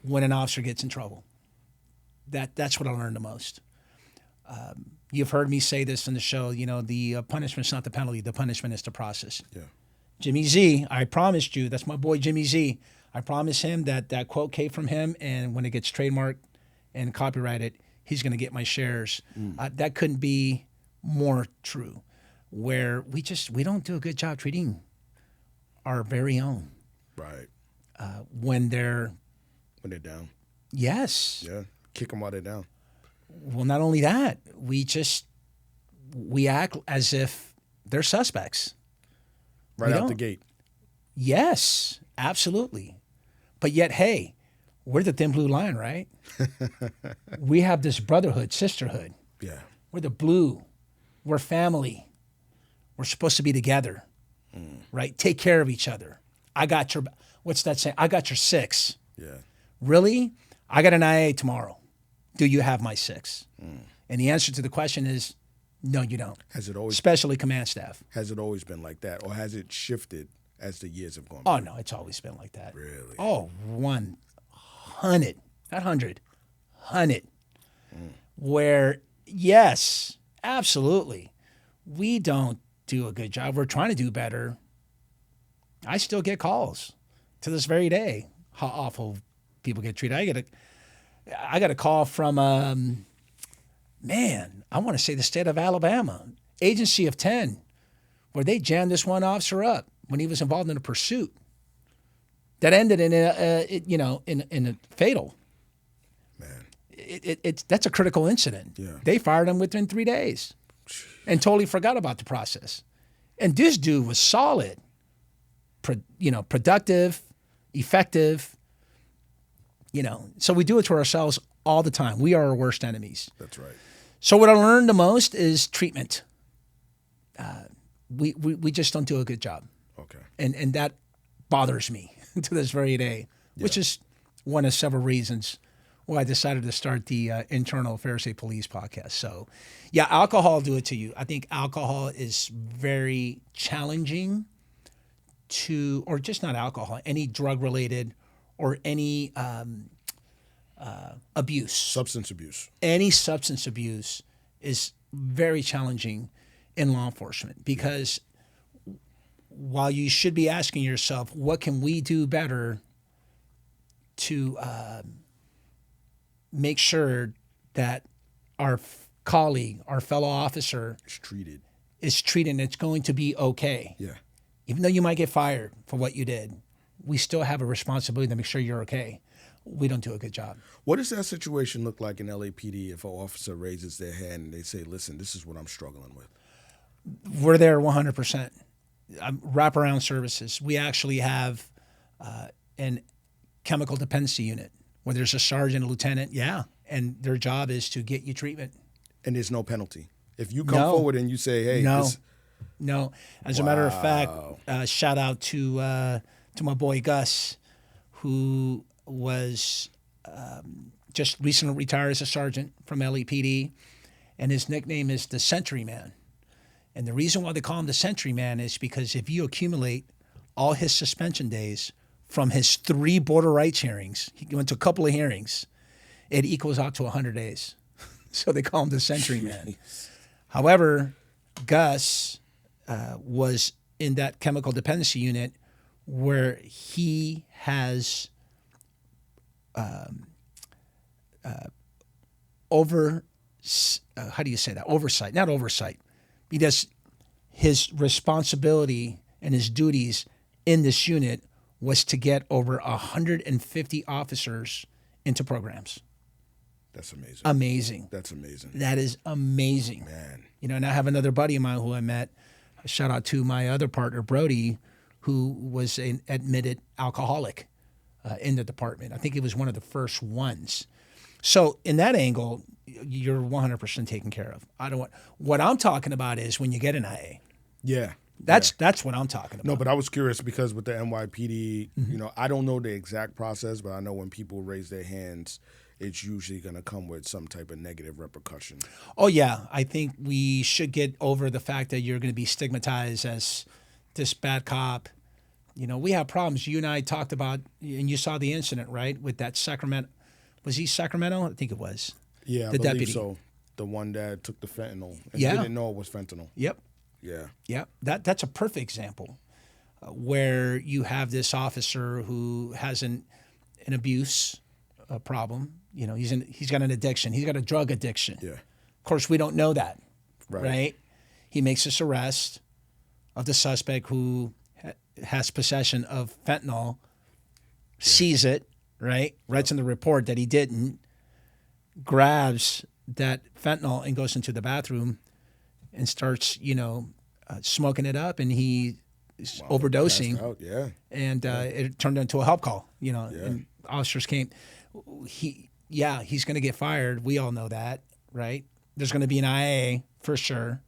when an officer gets in trouble. That's what I learned the most. You've heard me say this in the show, you know, the punishment's not the penalty, the punishment is the process. Yeah. Jimmy Z, I promised you, that's my boy Jimmy Z. I promised him that quote came from him, and when it gets trademarked and copyrighted, he's going to get my shares. That couldn't be more true, where we don't do a good job treating our very own. Right. When they're down. Yes. Yeah. Kick them while they're down. Well, not only that, we act as if they're suspects. Right out the gate. Yes, absolutely. But yet, hey, we're the thin blue line, right? We have this brotherhood, sisterhood. Yeah. We're the blue. We're family. We're supposed to be together, right? Take care of each other. I got your, what's that saying? I got your six. Yeah. Really? I got an IA tomorrow. Do you have my six? And the answer to the question is, no, you don't. Has it always Especially command staff. Has it always been like that, or has it shifted as the years have gone Oh, by? no, it's always been like that. Really? Oh, 100, not 100, 100. Where, yes, absolutely, we don't do a good job. We're trying to do better. I still get calls to this very day how awful people get treated. I got a call from, I want to say the state of Alabama, agency of 10, where they jammed this one officer up when he was involved in a pursuit that ended in a fatal. Man, that's a critical incident. Yeah. They fired him within 3 days and totally forgot about the process. And this dude was solid, productive, effective. So we do it to ourselves all the time. We are our worst enemies. That's right. So what I learned the most is treatment. We just don't do a good job. Okay. And that bothers me to this very day, which is one of several reasons why I decided to start the Internal Fair State Police podcast. So, yeah, alcohol do it to you. I think alcohol is very challenging or just not alcohol, any drug-related or any abuse. Substance abuse. Any substance abuse is very challenging in law enforcement because while you should be asking yourself, what can we do better to make sure that our colleague, our fellow officer is treated and it's going to be okay. Yeah. Even though you might get fired for what you did, we still have a responsibility to make sure you're okay. We don't do a good job. What does that situation look like in LAPD if an officer raises their hand and they say, listen, this is what I'm struggling with? We're there 100%. Wraparound services. We actually have an chemical dependency unit where there's a sergeant, a lieutenant, and their job is to get you treatment. And there's no penalty. If you come forward and you say, hey, No. As a matter of fact, shout out to my boy Gus, who was just recently retired as a sergeant from LAPD, and his nickname is the Sentry Man. And the reason why they call him the Sentry Man is because if you accumulate all his suspension days from his 3 border rights hearings, he went to a couple of hearings, it equals out to 100 days. So they call him the Sentry Man. However, Gus was in that chemical dependency unit where he has oversight, not oversight, because his responsibility and his duties in this unit was to get over 150 officers into programs. That's amazing. Amazing. That's amazing. That is amazing. Man. And I have another buddy of mine who I met, shout out to my other partner, Brody, who was an admitted alcoholic in the department. I think he was one of the first ones. So in that angle, you're 100% taken care of. What I'm talking about is when you get an IA. Yeah. That's what I'm talking about. No, but I was curious because with the NYPD, I don't know the exact process, but I know when people raise their hands, it's usually going to come with some type of negative repercussion. Oh, yeah. I think we should get over the fact that you're going to be stigmatized as this bad cop. We have problems. You and I talked about, and you saw the incident, right, with that Sacramento. Was he Sacramento? I think it was. Yeah, the I believe deputy. So. The one that took the fentanyl and Yeah. didn't know it was fentanyl. Yep. Yeah. Yeah, that's a perfect example where you have this officer who has an abuse problem. He's got an addiction. He's got a drug addiction. Yeah. Of course, we don't know that, right? He makes this arrest of the suspect who has possession of fentanyl, sees it, right? Writes in the report that he didn't, grabs that fentanyl and goes into the bathroom and starts, smoking it up, and he overdosing, Passed out, yeah. and it turned into a help call. And officers came. He's going to get fired. We all know that, right? There's going to be an IA for sure,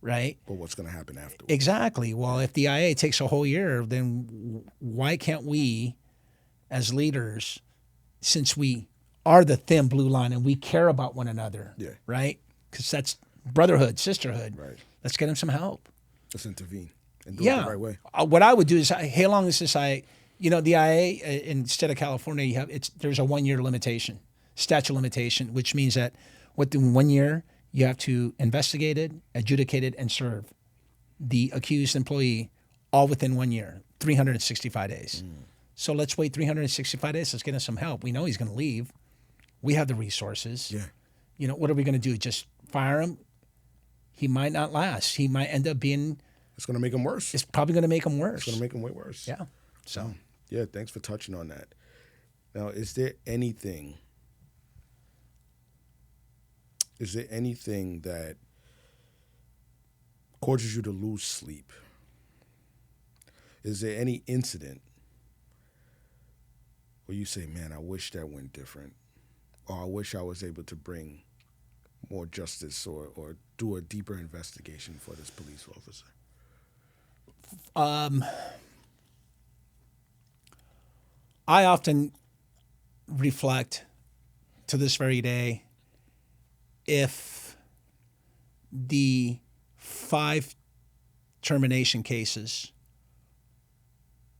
right? But what's going to happen afterwards? Exactly. Well, if the IA takes a whole year, then why can't we, as leaders, since we are the thin blue line and we care about one another, right? Because that's brotherhood, sisterhood. Right. Let's get him some help. Let's intervene and do it the right way. What I would do is, hey, how long is this IA? The IA, instead of California, there's a 1 year limitation, statute of limitation, which means that within 1 year, you have to investigate it, adjudicate it, and serve the accused employee all within 1 year, 365 days. So let's wait 365 days. Let's get him some help. We know he's going to leave. We have the resources. Yeah. What are we going to do? Just fire him? He might not last. He might end up being... It's going to make him worse. It's probably going to make him worse. It's going to make him way worse. Yeah. So... Yeah, thanks for touching on that. Now, is there anything that causes you to lose sleep? Is there any incident where you say, man, I wish that went different, or I wish I was able to bring more justice or do a deeper investigation for this police officer? I often reflect to this very day if the 5 termination cases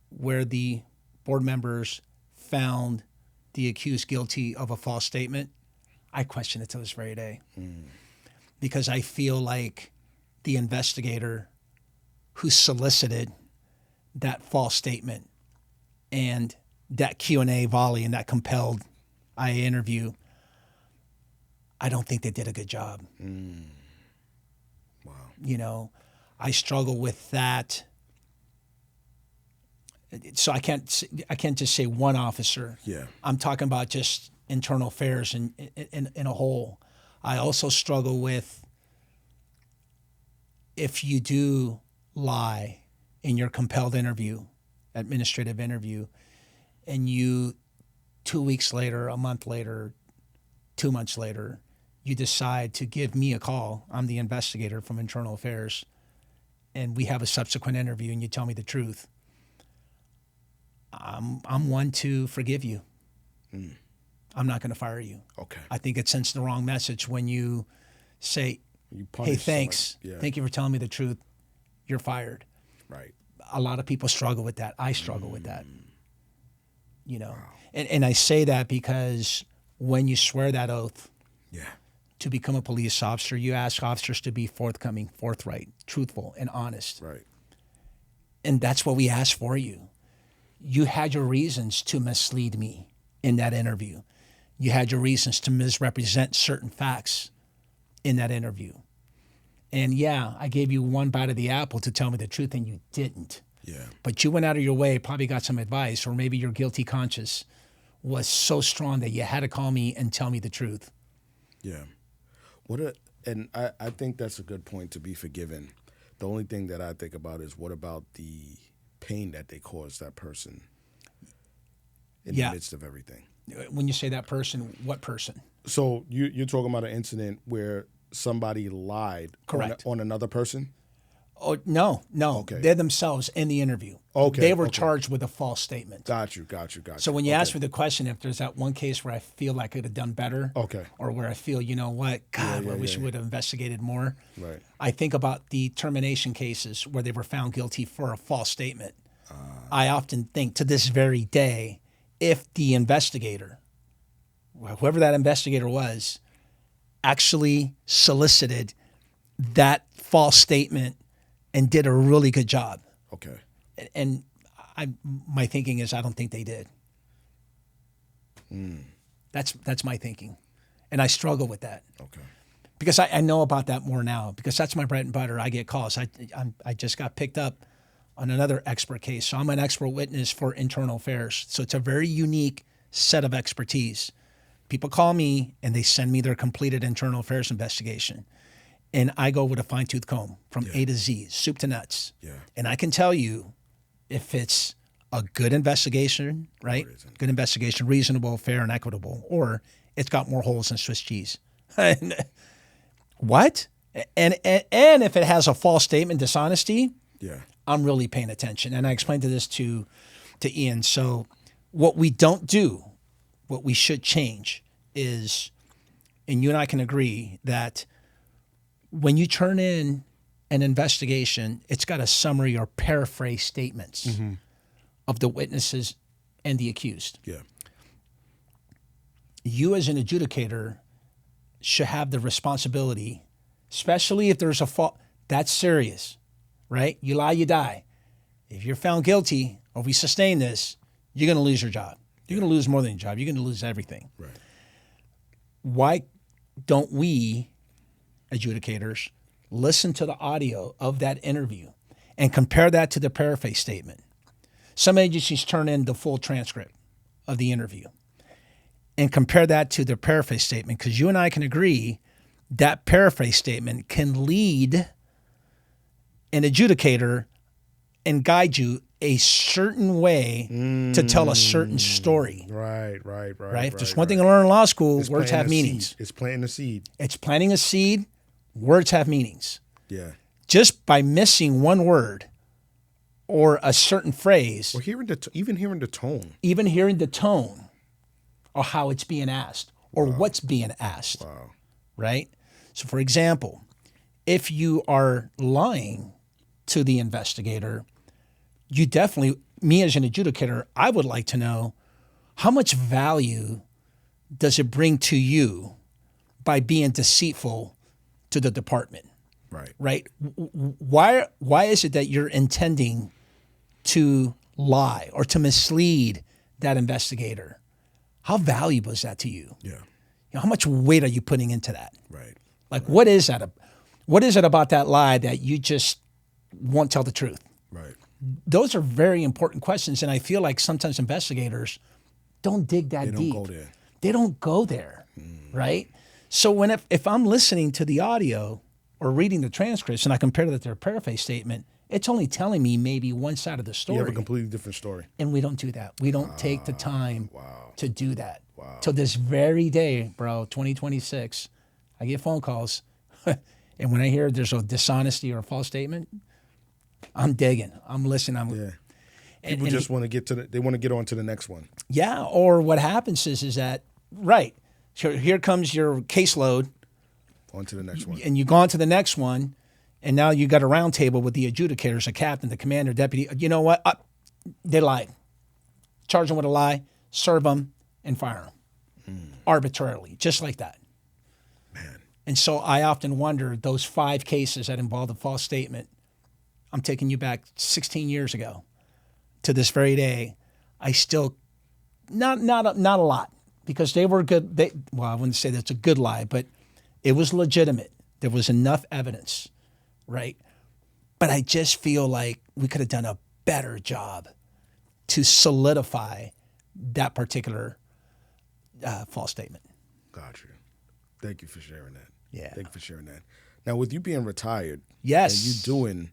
where the board members found the accused guilty of a false statement, I question it to this very day. Because I feel like the investigator who solicited that false statement and that Q&A volley and that compelled IA interview, I don't think they did a good job. Wow. I struggle with that. So I can't just say one officer. Yeah. I'm talking about just internal affairs in a whole. I also struggle with if you do lie in your compelled interview, administrative interview, and you 2 weeks later, a month later, 2 months later, you decide to give me a call. I'm the investigator from Internal Affairs, and we have a subsequent interview, and you tell me the truth. I'm one to forgive you. I'm not going to fire you. Okay. I think it sends the wrong message when you say, hey, thanks. Thank you for telling me the truth. You're fired. Right. A lot of people struggle with that. I struggle with that. Wow. And I say that because when you swear that oath to become a police officer, you ask officers to be forthcoming, forthright, truthful, and honest. Right. And that's what we ask for you. You had your reasons to mislead me in that interview. You had your reasons to misrepresent certain facts in that interview. And I gave you one bite of the apple to tell me the truth, and you didn't. Yeah. But you went out of your way, probably got some advice, or maybe your guilty conscience was so strong that you had to call me and tell me the truth. Yeah. I think that's a good point, to be forgiven. The only thing that I think about is, what about the pain that they caused that person in the midst of everything? When you say that person, what person? So you're talking about an incident where somebody lied on another person? Oh, no. Okay. They're themselves in the interview. Okay. They were charged with a false statement. Got you. So when you ask me the question, if there's that one case where I feel like I could have done better, or where I feel, you know what, God, I wish we would have investigated more, right. I think about the termination cases where they were found guilty for a false statement. I often think to this very day, if the investigator, whoever that investigator was, actually solicited that false statement and did a really good job. Okay. And my thinking is, I don't think they did. That's my thinking. And I struggle with that. Okay. Because I know about that more now, because that's my bread and butter. I get calls. I just got picked up on another expert case. So I'm an expert witness for internal affairs. So it's a very unique set of expertise. People call me and they send me their completed internal affairs investigation. and I go with a fine-tooth comb from A to Z, soup to nuts. Yeah. And I can tell you if it's a good investigation, right? Good investigation, reasonable, fair, and equitable, or it's got more holes than Swiss cheese. What? And if it has a false statement, dishonesty, I'm really paying attention. And I explained this to Ian. So what we don't do, what we should change is, and you and I can agree that when you turn in an investigation, it's got a summary or paraphrase statements of the witnesses and the accused. Yeah. You as an adjudicator should have the responsibility, especially if there's a fault. That's serious, right? You lie, you die. If you're found guilty or we sustain this, you're going to lose your job. You're going to lose more than your job. You're going to lose everything. Right. Why don't we, adjudicators, listen to the audio of that interview and compare that to the paraphrase statement? Some agencies turn in the full transcript of the interview and compare that to the paraphrase statement, because you and I can agree that paraphrase statement can lead an adjudicator and guide you a certain way to tell a certain story. Right. If there's one thing I learned in law school, It's words have planting a meanings. seed. It's planting a seed. It's planting a seed. Words have meanings. Yeah. Just by missing one word or a certain phrase, Or even hearing the tone. even hearing the tone or how it's being asked or what's being asked, right? So, for example, if you are lying to the investigator, you definitely, me as an adjudicator, I would like to know how much value does it bring to you by being deceitful to the department, right? Why is it that you're intending to lie or to mislead that investigator? How valuable is that to you? Yeah. You know, how much weight are you putting into that? Right. Like, what is that? What is it about that lie that you just won't tell the truth? Right. Those are very important questions, and I feel like sometimes investigators don't dig that deep. They don't go there. They don't go there, right? So if I'm listening to the audio or reading the transcripts and I compare that to their paraphrase statement, it's only telling me maybe one side of the story. You have a completely different story. And we don't do that. We don't take the time to do that. Wow. Till this very day, bro, 2026, I get phone calls. And when I hear there's a dishonesty or a false statement, I'm digging. I'm listening. Yeah. People just want to get on to the next one. Yeah. Or what happens is that, right, so here comes your caseload. On to the next one. And you go on to the next one, and now you got a round table with the adjudicators, the captain, the commander, deputy. You know what? They lied. Charge them with a lie, serve them, and fire them arbitrarily, just like that. Man. And so I often wonder, those 5 cases that involved a false statement, I'm taking you back 16 years ago to this very day. I still, not a lot, because they were good. I wouldn't say that's a good lie, but it was legitimate. There was enough evidence, right? But I just feel like we could have done a better job to solidify that particular false statement. Got you. Thank you for sharing that. Yeah. Thank you for sharing that. Now, with you being retired, yes, and you doing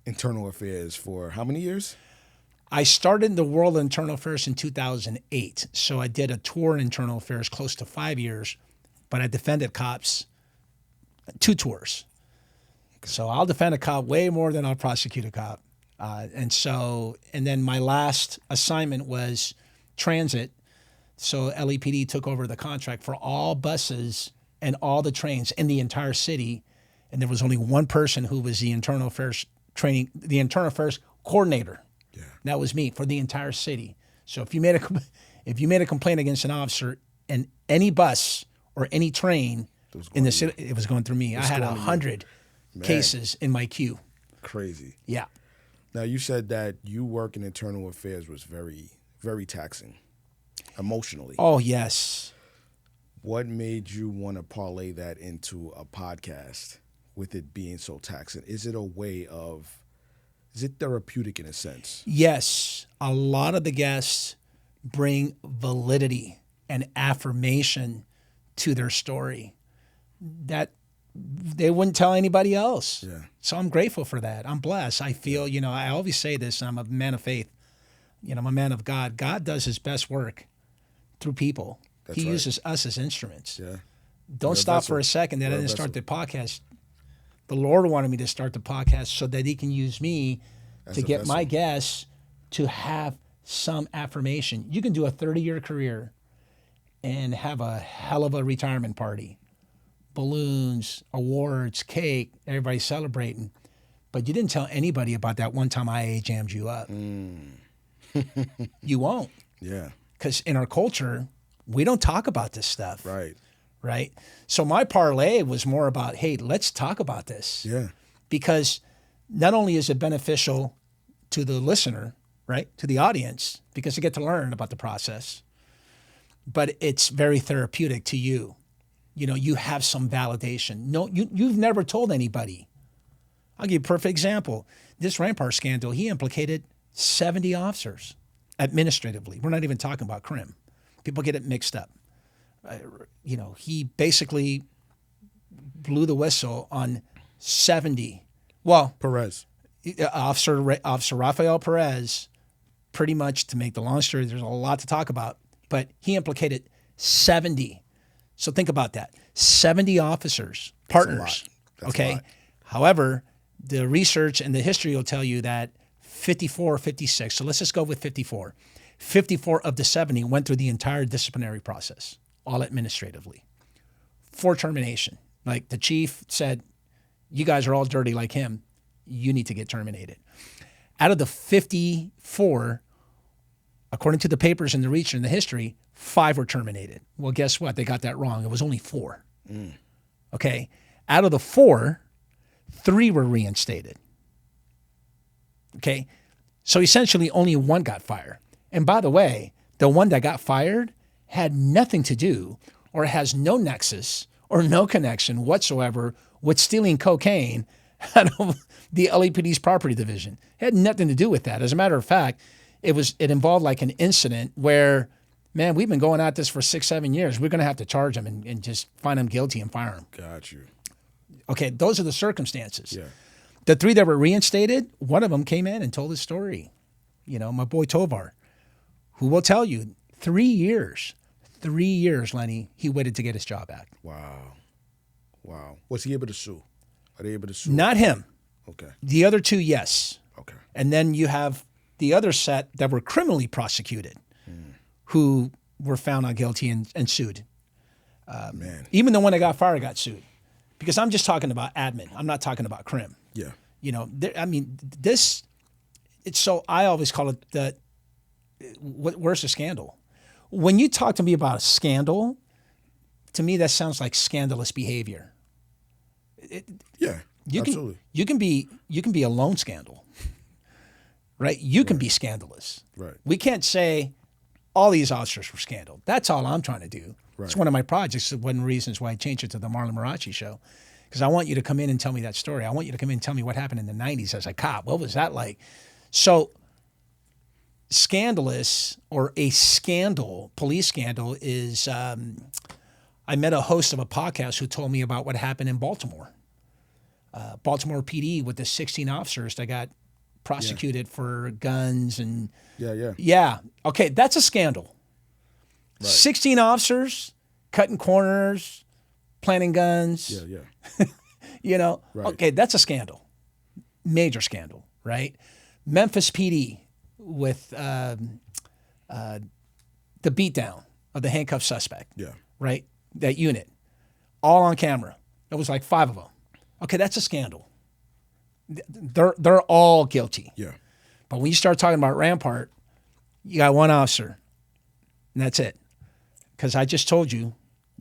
internal affairs for how many years? I started in the world of internal affairs in 2008. So I did a tour in internal affairs close to 5 years, but I defended cops 2 tours. Okay. So I'll defend a cop way more than I'll prosecute a cop. And then my last assignment was transit. So LAPD took over the contract for all buses and all the trains in the entire city. And there was only one person who was the internal affairs coordinator. Yeah. That was me for the entire city. So if you made a complaint against an officer in any bus or any train in the city, it was going through me. I had 100 cases in my queue. Crazy. Yeah. Now, you said that you work in internal affairs was very, very taxing emotionally. Oh, yes. What made you want to parlay that into a podcast with it being so taxing? Is it therapeutic in a sense? Yes. A lot of the guests bring validity and affirmation to their story that they wouldn't tell anybody else. Yeah. So I'm grateful for that. I'm blessed. I feel, I always say this, I'm a man of faith. I'm a man of God. God does his best work through people. He uses us as instruments. Yeah. Don't stop for a second that I didn't start the podcast. The Lord wanted me to start the podcast so that he can use me to get my guests to have some affirmation. You can do a 30-year career and have a hell of a retirement party. Balloons, awards, cake, everybody celebrating. But you didn't tell anybody about that one time I jammed you up. You won't. Yeah. Because in our culture, we don't talk about this stuff. Right. So my parlay was more about, hey, let's talk about this. Yeah. Because not only is it beneficial to the listener, right, to the audience, because they get to learn about the process, but it's very therapeutic to you. You have some validation. No, you've never told anybody. I'll give you a perfect example. This Rampart scandal, he implicated 70 officers administratively. We're not even talking about crim. People get it mixed up. He basically blew the whistle on 70. Well, Perez. Officer Rafael Perez, pretty much, to make the long story, there's a lot to talk about, but he implicated 70. So think about that. 70 officers, partners. That's okay. a lot. However, the research and the history will tell you that 54 or 56, so let's just go with 54. 54 of the 70 went through the entire disciplinary process, all administratively, for termination. Like the chief said, you guys are all dirty like him. You need to get terminated. Out of the 54, according to the papers and the research and the history, 5 were terminated. Well, guess what? They got that wrong. It was only 4. Okay. Out of the 4, 3 were reinstated. Okay. So essentially only 1 got fired. And by the way, the one that got fired had nothing to do or has no nexus or no connection whatsoever with stealing cocaine out of the LAPD's property division. It had nothing to do with that. As a matter of fact, it involved like an incident where, man, we've been going at this for 6-7 years. We're going to have to charge him and just find him guilty and fire him. Got you. Okay, those are the circumstances. Yeah. The 3 that were reinstated, one of them came in and told his story. My boy Tovar, who will tell you 3 years, Lenny, he waited to get his job back. Wow. Was he able to sue? Are they able to sue? Not him. Okay. The other 2, yes. Okay. And then you have the other set that were criminally prosecuted who were found not guilty and sued. Man. Even the one that got fired got sued. Because I'm just talking about admin. I'm not talking about crim. Yeah. So I always call it where's the scandal? When you talk to me about a scandal, to me that sounds like scandalous behavior. Absolutely. You can be a lone scandal, right? You can be scandalous. Right. We can't say all these officers were scandal. That's all I'm trying to do. Right. It's one of my projects. One of the reasons why I changed it to the Marlon Marrache Show, because I want you to come in and tell me that story. I want you to come in and tell me what happened in the 90s as a cop. What was that like? So scandalous or a scandal, police scandal is, I met a host of a podcast who told me about what happened in Baltimore. Baltimore PD with the 16 officers that got prosecuted for guns and okay, that's a scandal. Right. 16 officers cutting corners, planting guns. Right. Okay, that's a scandal, major scandal, right? Memphis PD with the beatdown of the handcuffed suspect. Right, that unit, all on camera. It was like 5 of them. Okay, that's a scandal. They're all guilty. Yeah. But when you start talking about Rampart, you got 1 officer, and that's it. Because I just told you,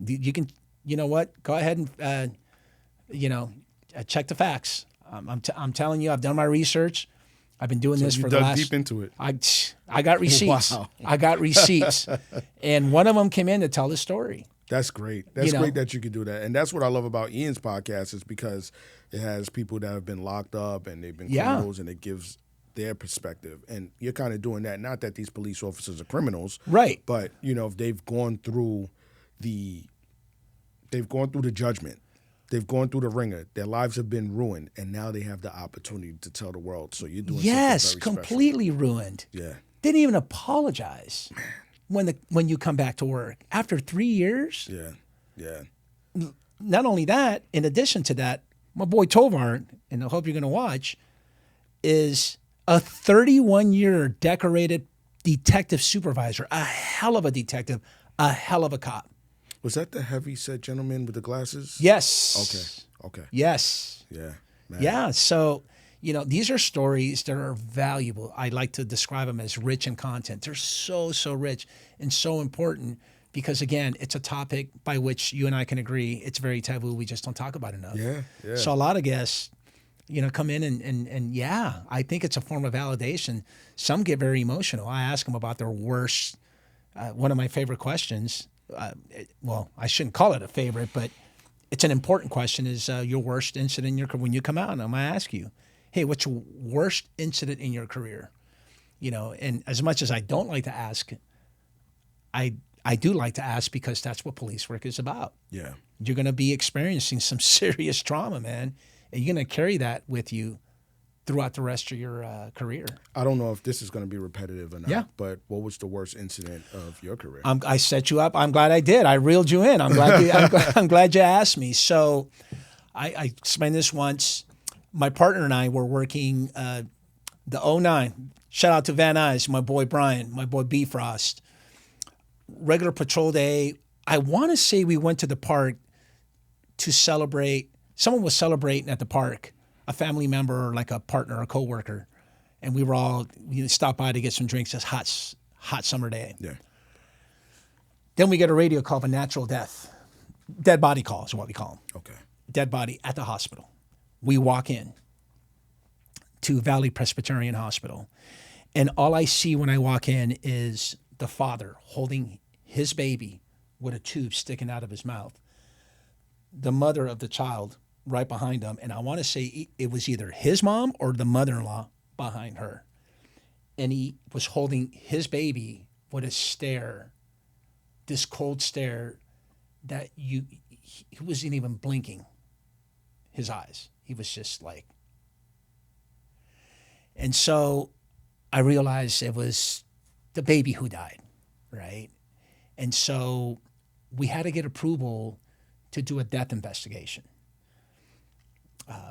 you can, you know what? Go ahead and, check the facts. I'm telling you, I've done my research. I've been doing this for the last. Deep into it. I got receipts. Wow. I got receipts, and one of them came in to tell the story. That's great. That's great that you could do that. And that's what I love about Ian's podcast is because it has people that have been locked up and they've been criminals and it gives their perspective. And you're kind of doing that. Not that these police officers are criminals. Right. But, if they've gone through the judgment They've gone through the ringer. Their lives have been ruined, and now they have the opportunity to tell the world. So you're doing yes, something very completely ruined. Yeah. Didn't even apologize when you come back to work after 3 years. Yeah. Yeah. Not only that, in addition to that, my boy Tovar, and I hope you're going to watch, is a 31-year decorated detective supervisor, a hell of a detective, a hell of a cop. Was that the heavy-set gentleman with the glasses? Yes. Okay. Yes. Yeah. Man. Yeah. So, these are stories that are valuable. I like to describe them as rich in content. They're so, so rich and so important because, again, it's a topic by which you and I can agree it's very taboo. We just don't talk about enough. Yeah. So a lot of guests, come in and yeah, I think it's a form of validation. Some get very emotional. I ask them about their worst. One of my favorite questions, I shouldn't call it a favorite, but it's an important question, is your worst incident in your career. When you come out, and I'm going to ask you, hey, what's your worst incident in your career? And as much as I don't like to ask, I do like to ask because that's what police work is about. Yeah. You're going to be experiencing some serious trauma, man, and you're going to carry that with you throughout the rest of your career. I don't know if this is going to be repetitive or not, Yeah. but what was the worst incident of your career? I set you up. I'm glad I did. I reeled you in. I'm glad you asked me. So I explained this once. My partner and I were working the 09. Shout out to Van Nuys, my boy Brian, my boy B Frost. Regular patrol day. I want to say we went to the park to celebrate. Someone was celebrating at the park, a family member or like a partner, a coworker, and we were all stopped by to get some drinks. It's hot summer day. Yeah. Then we get a radio call of a natural death. Dead body call is what we call them. Okay. Dead body at the hospital. We walk in to Valley Presbyterian Hospital, and all I see when I walk in is the father holding his baby with a tube sticking out of his mouth. The mother of the child right behind him, and I want to say it was either his mom or the mother-in-law behind her. And he was holding his baby with a stare, this cold stare that he wasn't even blinking his eyes. He was just like. And so I realized it was the baby who died, right? And so we had to get approval to do a death investigation.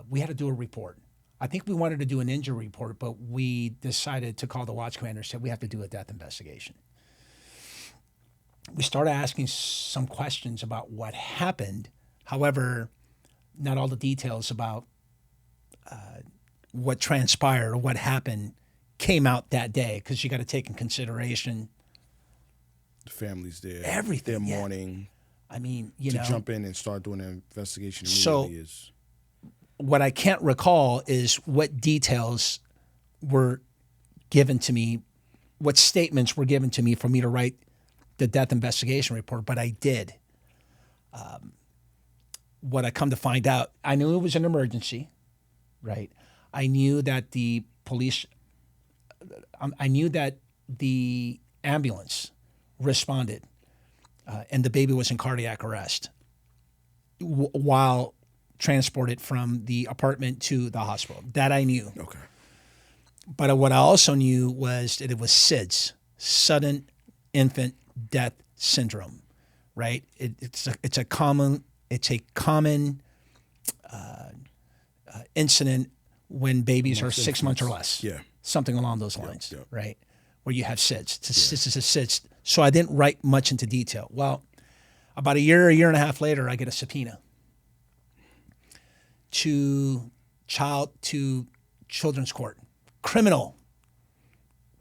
We had to do a report. I think we wanted to do an injury report, but we decided to call the watch commander and said we have to do a death investigation. We started asking some questions about what happened. However, not all the details about what transpired or what happened came out that day, because you got to take in consideration The family's there. Everything. They're mourning. I mean, To jump in and start doing an investigation So- immediately is. what I can't recall is what details were given to me, what statements were given to me for me to write the death investigation report, but I did. What I come to find out, I knew it was an emergency, right? I knew that the police, I knew that the ambulance responded, and the baby was in cardiac arrest while transported from the apartment to the hospital. That I knew. Okay. But what I also knew was that it was SIDS, sudden infant death syndrome, right? It's a common incident when babies are 6 months or less. Yeah. Something along those lines, Yep. right? Where you have SIDS. This is a SIDS. So I didn't write much into detail. Well, about a year and a half later, I get a subpoena to children's court, criminal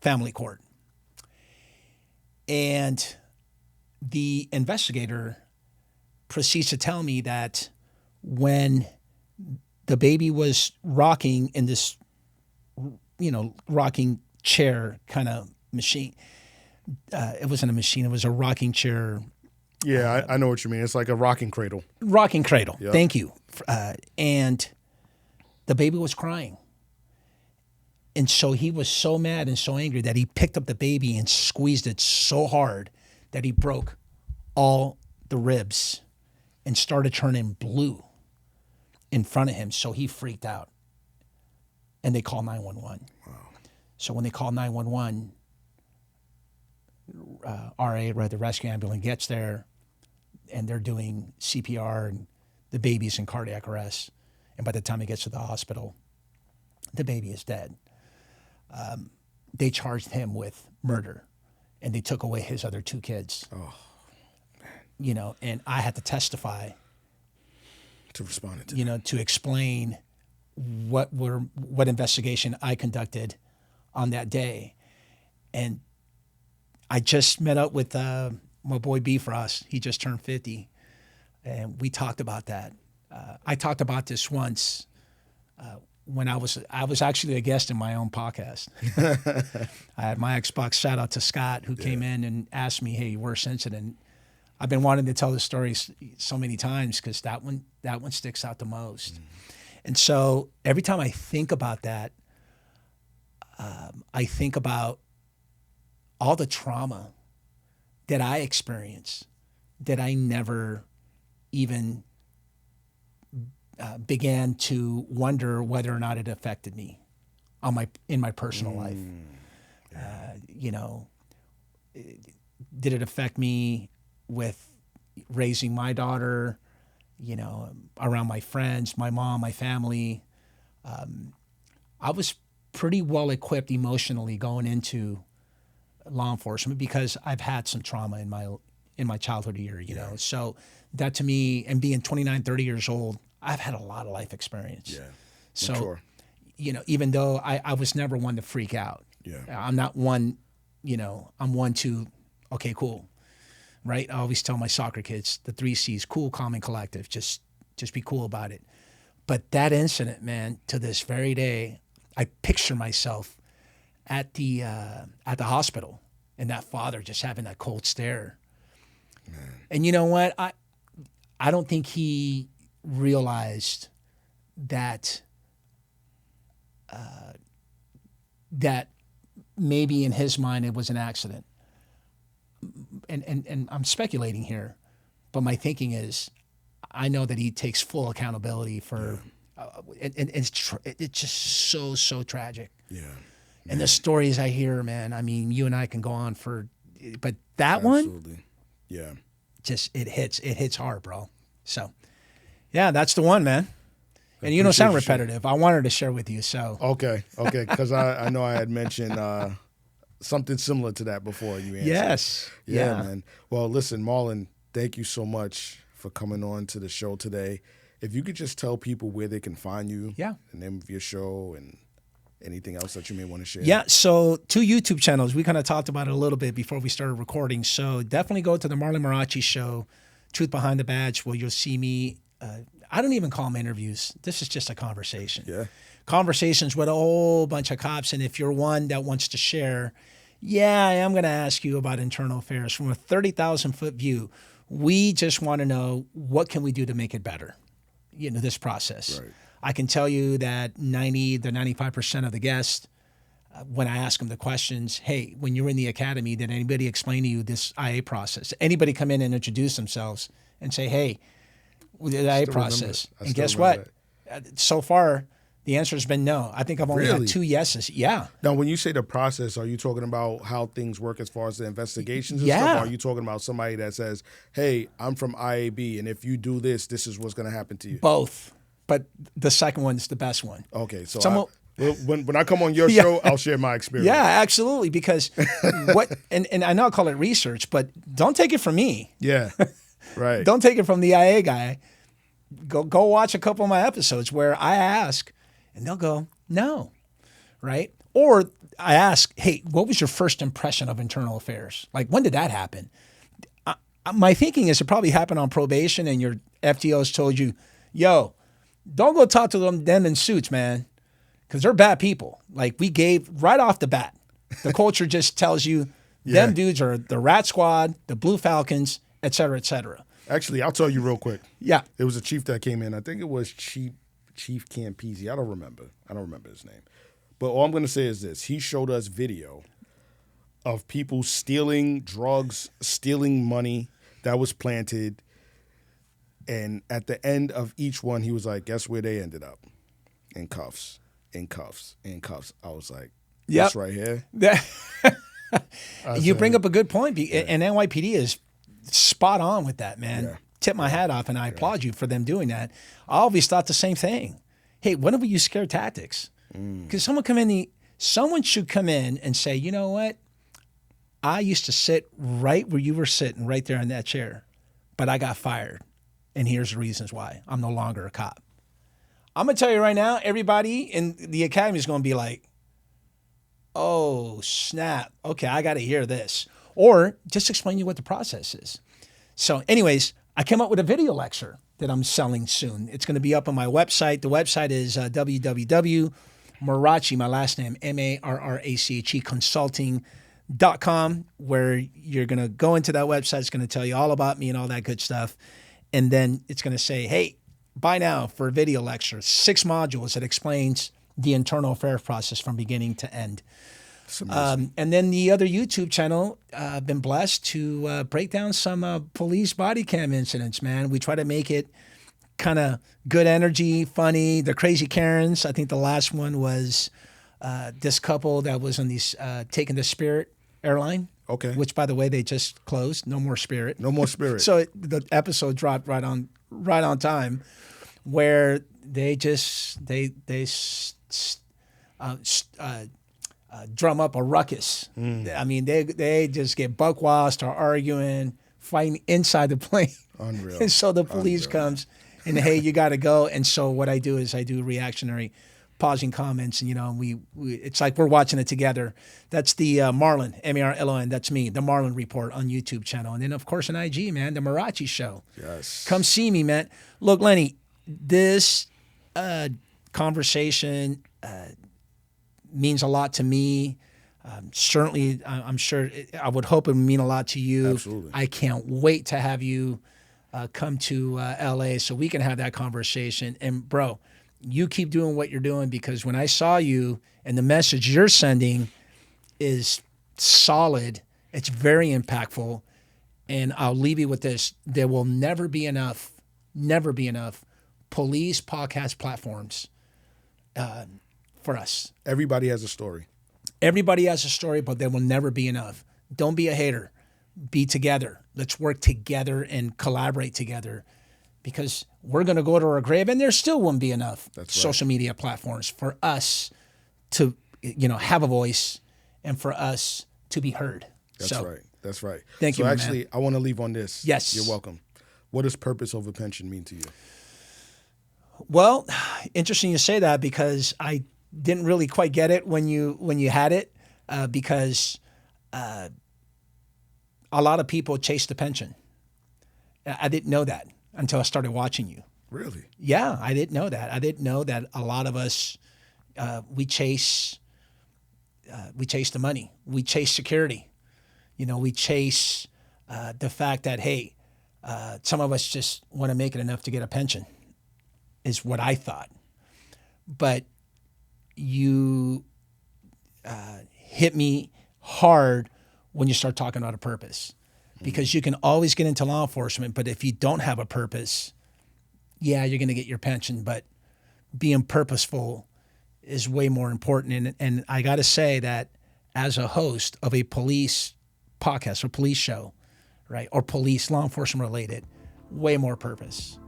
family court. And the investigator proceeds to tell me that when the baby was rocking in this, rocking chair kind of machine, it wasn't a machine, it was a rocking chair. Yeah, I know what you mean. It's like a rocking cradle. Rocking cradle. Yep. Thank you. And the baby was crying. And so he was so mad and so angry that he picked up the baby and squeezed it so hard that he broke all the ribs and started turning blue. in front of him, so he freaked out. And they call 911. Wow. So when they call 911, RA, right, the rescue ambulance gets there, and they're doing CPR, and the baby's in cardiac arrest. And by the time he gets to the hospital, the baby is dead. They charged him with murder, and they took away his other 2 kids. Oh, man. You know, and I had to testify to respond to, you know, to explain what investigation I conducted on that day. And I just met up with my boy B Frost. He just turned 50, and we talked about that. I talked about this once when I was actually a guest in my own podcast. I had my Xbox. Shout out to Scott, who came in and asked me, "Hey, worst incident." I've been wanting to tell the story so many times because that one sticks out the most. Mm. And so every time I think about that, I think about all the trauma that I experienced that I never even began to wonder whether or not it affected me in my personal life. Yeah. You know, did it affect me with raising my daughter, you know, around my friends, my mom, my family? I was pretty well equipped emotionally going into law enforcement because I've had some trauma in my childhood year, you know. So that to me, and being 29, 30 years old, I've had a lot of life experience. Yeah. So, sure. You know, even though I was never one to freak out. Yeah. I'm not one, you know, I'm one to, okay, cool. Right? I always tell my soccer kids the 3 C's: cool, calm, and collective. Just be cool about it. But that incident, man, to this very day, I picture myself at the hospital, and that father just having that cold stare. Man. And you know what? I don't think he realized that that maybe in his mind it was an accident. And I'm speculating here, but my thinking is, I know that he takes full accountability for, and it's just so tragic. Yeah. And the stories I hear, man, I mean, you and I can go on but that Absolutely. One, yeah, just it hits hard, bro. So, yeah, that's the one, man. And you don't sound repetitive. I wanted to share with you, so. Okay, because I know I had mentioned something similar to that before you answered. Yes. Yeah, man. Well, listen, Marlon, thank you so much for coming on to the show today. If you could just tell people where they can find you, the name of your show, and anything else that you may want to share. Yeah, so 2 YouTube channels. We kind of talked about it a little bit before we started recording. So definitely go to the Marlon Marrache Show, Truth Behind the Badge, where you'll see me. I don't even call them interviews. This is just a conversation. Yeah. Conversations with a whole bunch of cops. And if you're one that wants to share, I am going to ask you about internal affairs from a 30,000-foot view. We just want to know, what can we do to make it better? You know, this process. Right. I can tell you that 95% of the guests, when I ask them the questions, hey, when you were in the academy, did anybody explain to you this IA process? Anybody come in and introduce themselves and say, hey, the IA process? And guess what? So far, the answer has been no. I think I've only had 2 yeses. Yeah. Now, when you say the process, are you talking about how things work as far as the investigations and stuff? Or are you talking about somebody that says, hey, I'm from IAB, and if you do this, this is what's going to happen to you? Both. But the second one is the best one. Okay. So when I come on your show, I'll share my experience. Yeah, absolutely. Because and I know I call it research, but don't take it from me. Yeah. Right. Don't take it from the IA guy. Go watch a couple of my episodes where I ask, and they'll go, no, right? Or I ask, hey, what was your first impression of internal affairs? Like, when did that happen? My thinking is it probably happened on probation, and your FTOs told you, yo, don't go talk to them in suits, man, because they're bad people. Like, we gave right off the bat. The culture just tells you them dudes are the Rat Squad, the Blue Falcons, et cetera, et cetera. Actually, I'll tell you real quick. Yeah. There was a chief that came in. I think it was Chief Campese. I don't remember his name. But all I'm going to say is this. He showed us video of people stealing drugs, stealing money that was planted. And at the end of each one, he was like, guess where they ended up? In cuffs, in cuffs, in cuffs. I was like, this right here? You bring up a good point. And NYPD is spot on with that, man. Yeah. Tip my hat off, and I applaud you for them doing that. I always thought the same thing. Hey, when do we use scare tactics? Because someone should come in and say, you know what? I used to sit right where you were sitting, right there in that chair, but I got fired. And here's the reasons why. I'm no longer a cop. I'm going to tell you right now, everybody in the academy is going to be like, oh, snap. Okay, I got to hear this. Or just explain you what the process is. So anyways, I came up with a video lecture that I'm selling soon. It's going to be up on my website. The website is www.Marrache, my last name, Marrache, consulting.com, where you're going to go into that website. It's going to tell you all about me and all that good stuff. And then it's going to say, hey, buy now for a video lecture, 6 modules that explains the internal affairs process from beginning to end. And then the other YouTube channel, I've been blessed to break down some police body cam incidents, man. We try to make it kind of good energy, funny. The crazy Karens. I think the last one was this couple that was on these taking the Spirit airline. Okay. Which, by the way, they just closed. No more Spirit. No more Spirit. So the episode dropped right on time, where they just drum up a ruckus. I mean, they just get buck-washed or arguing, fighting inside the plane. Unreal. And so the police comes and, hey, you got to go. And so what I do is I do reactionary pausing comments, and, you know, we it's like we're watching it together. That's the Marlon, Marlon, that's me, the Marlon Report on YouTube channel. And then, of course, on IG, man, the Marrache Show. Yes. Come see me, man. Look, Lenny, this conversation means a lot to me. Certainly, I'm sure, I would hope it would mean a lot to you. Absolutely. I can't wait to have you come to LA so we can have that conversation. And, bro, you keep doing what you're doing, because when I saw you and the message you're sending is solid, it's very impactful. And I'll leave you with this. There will never be enough police podcast platforms for us. Everybody has a story. Everybody has a story, but there will never be enough. Don't be a hater. Be together. Let's work together and collaborate together, because we're going to go to our grave and there still won't be enough social media platforms for us to, you know, have a voice and for us to be heard. That's right. That's right. Thank you, So actually, I want to leave on this. Yes. You're welcome. What does purpose over pension mean to you? Well, interesting you say that, because I didn't really quite get it when you had it, because a lot of people chase the pension. I didn't know that until I started watching you. Really? Yeah, I didn't know that. I didn't know that a lot of us, we chase the money. We chase security. You know, we chase the fact that, hey, some of us just want to make it enough to get a pension, is what I thought. But you hit me hard when you start talking about a purpose, because you can always get into law enforcement, but if you don't have a purpose, yeah, you're going to get your pension, but being purposeful is way more important. And I got to say that as a host of a police podcast or police show, right, or police law enforcement related, way more purpose.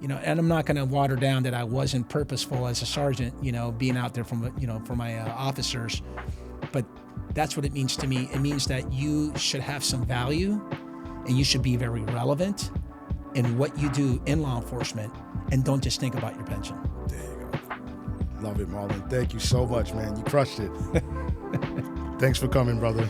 You know, and I'm not going to water down that I wasn't purposeful as a sergeant, you know, being out there from, you know, for my officers, but that's what it means to me. It means that you should have some value and you should be very relevant in what you do in law enforcement, and don't just think about your pension. There you go. Love it, Marlon. Thank you so much, man. You crushed it. Thanks for coming, brother.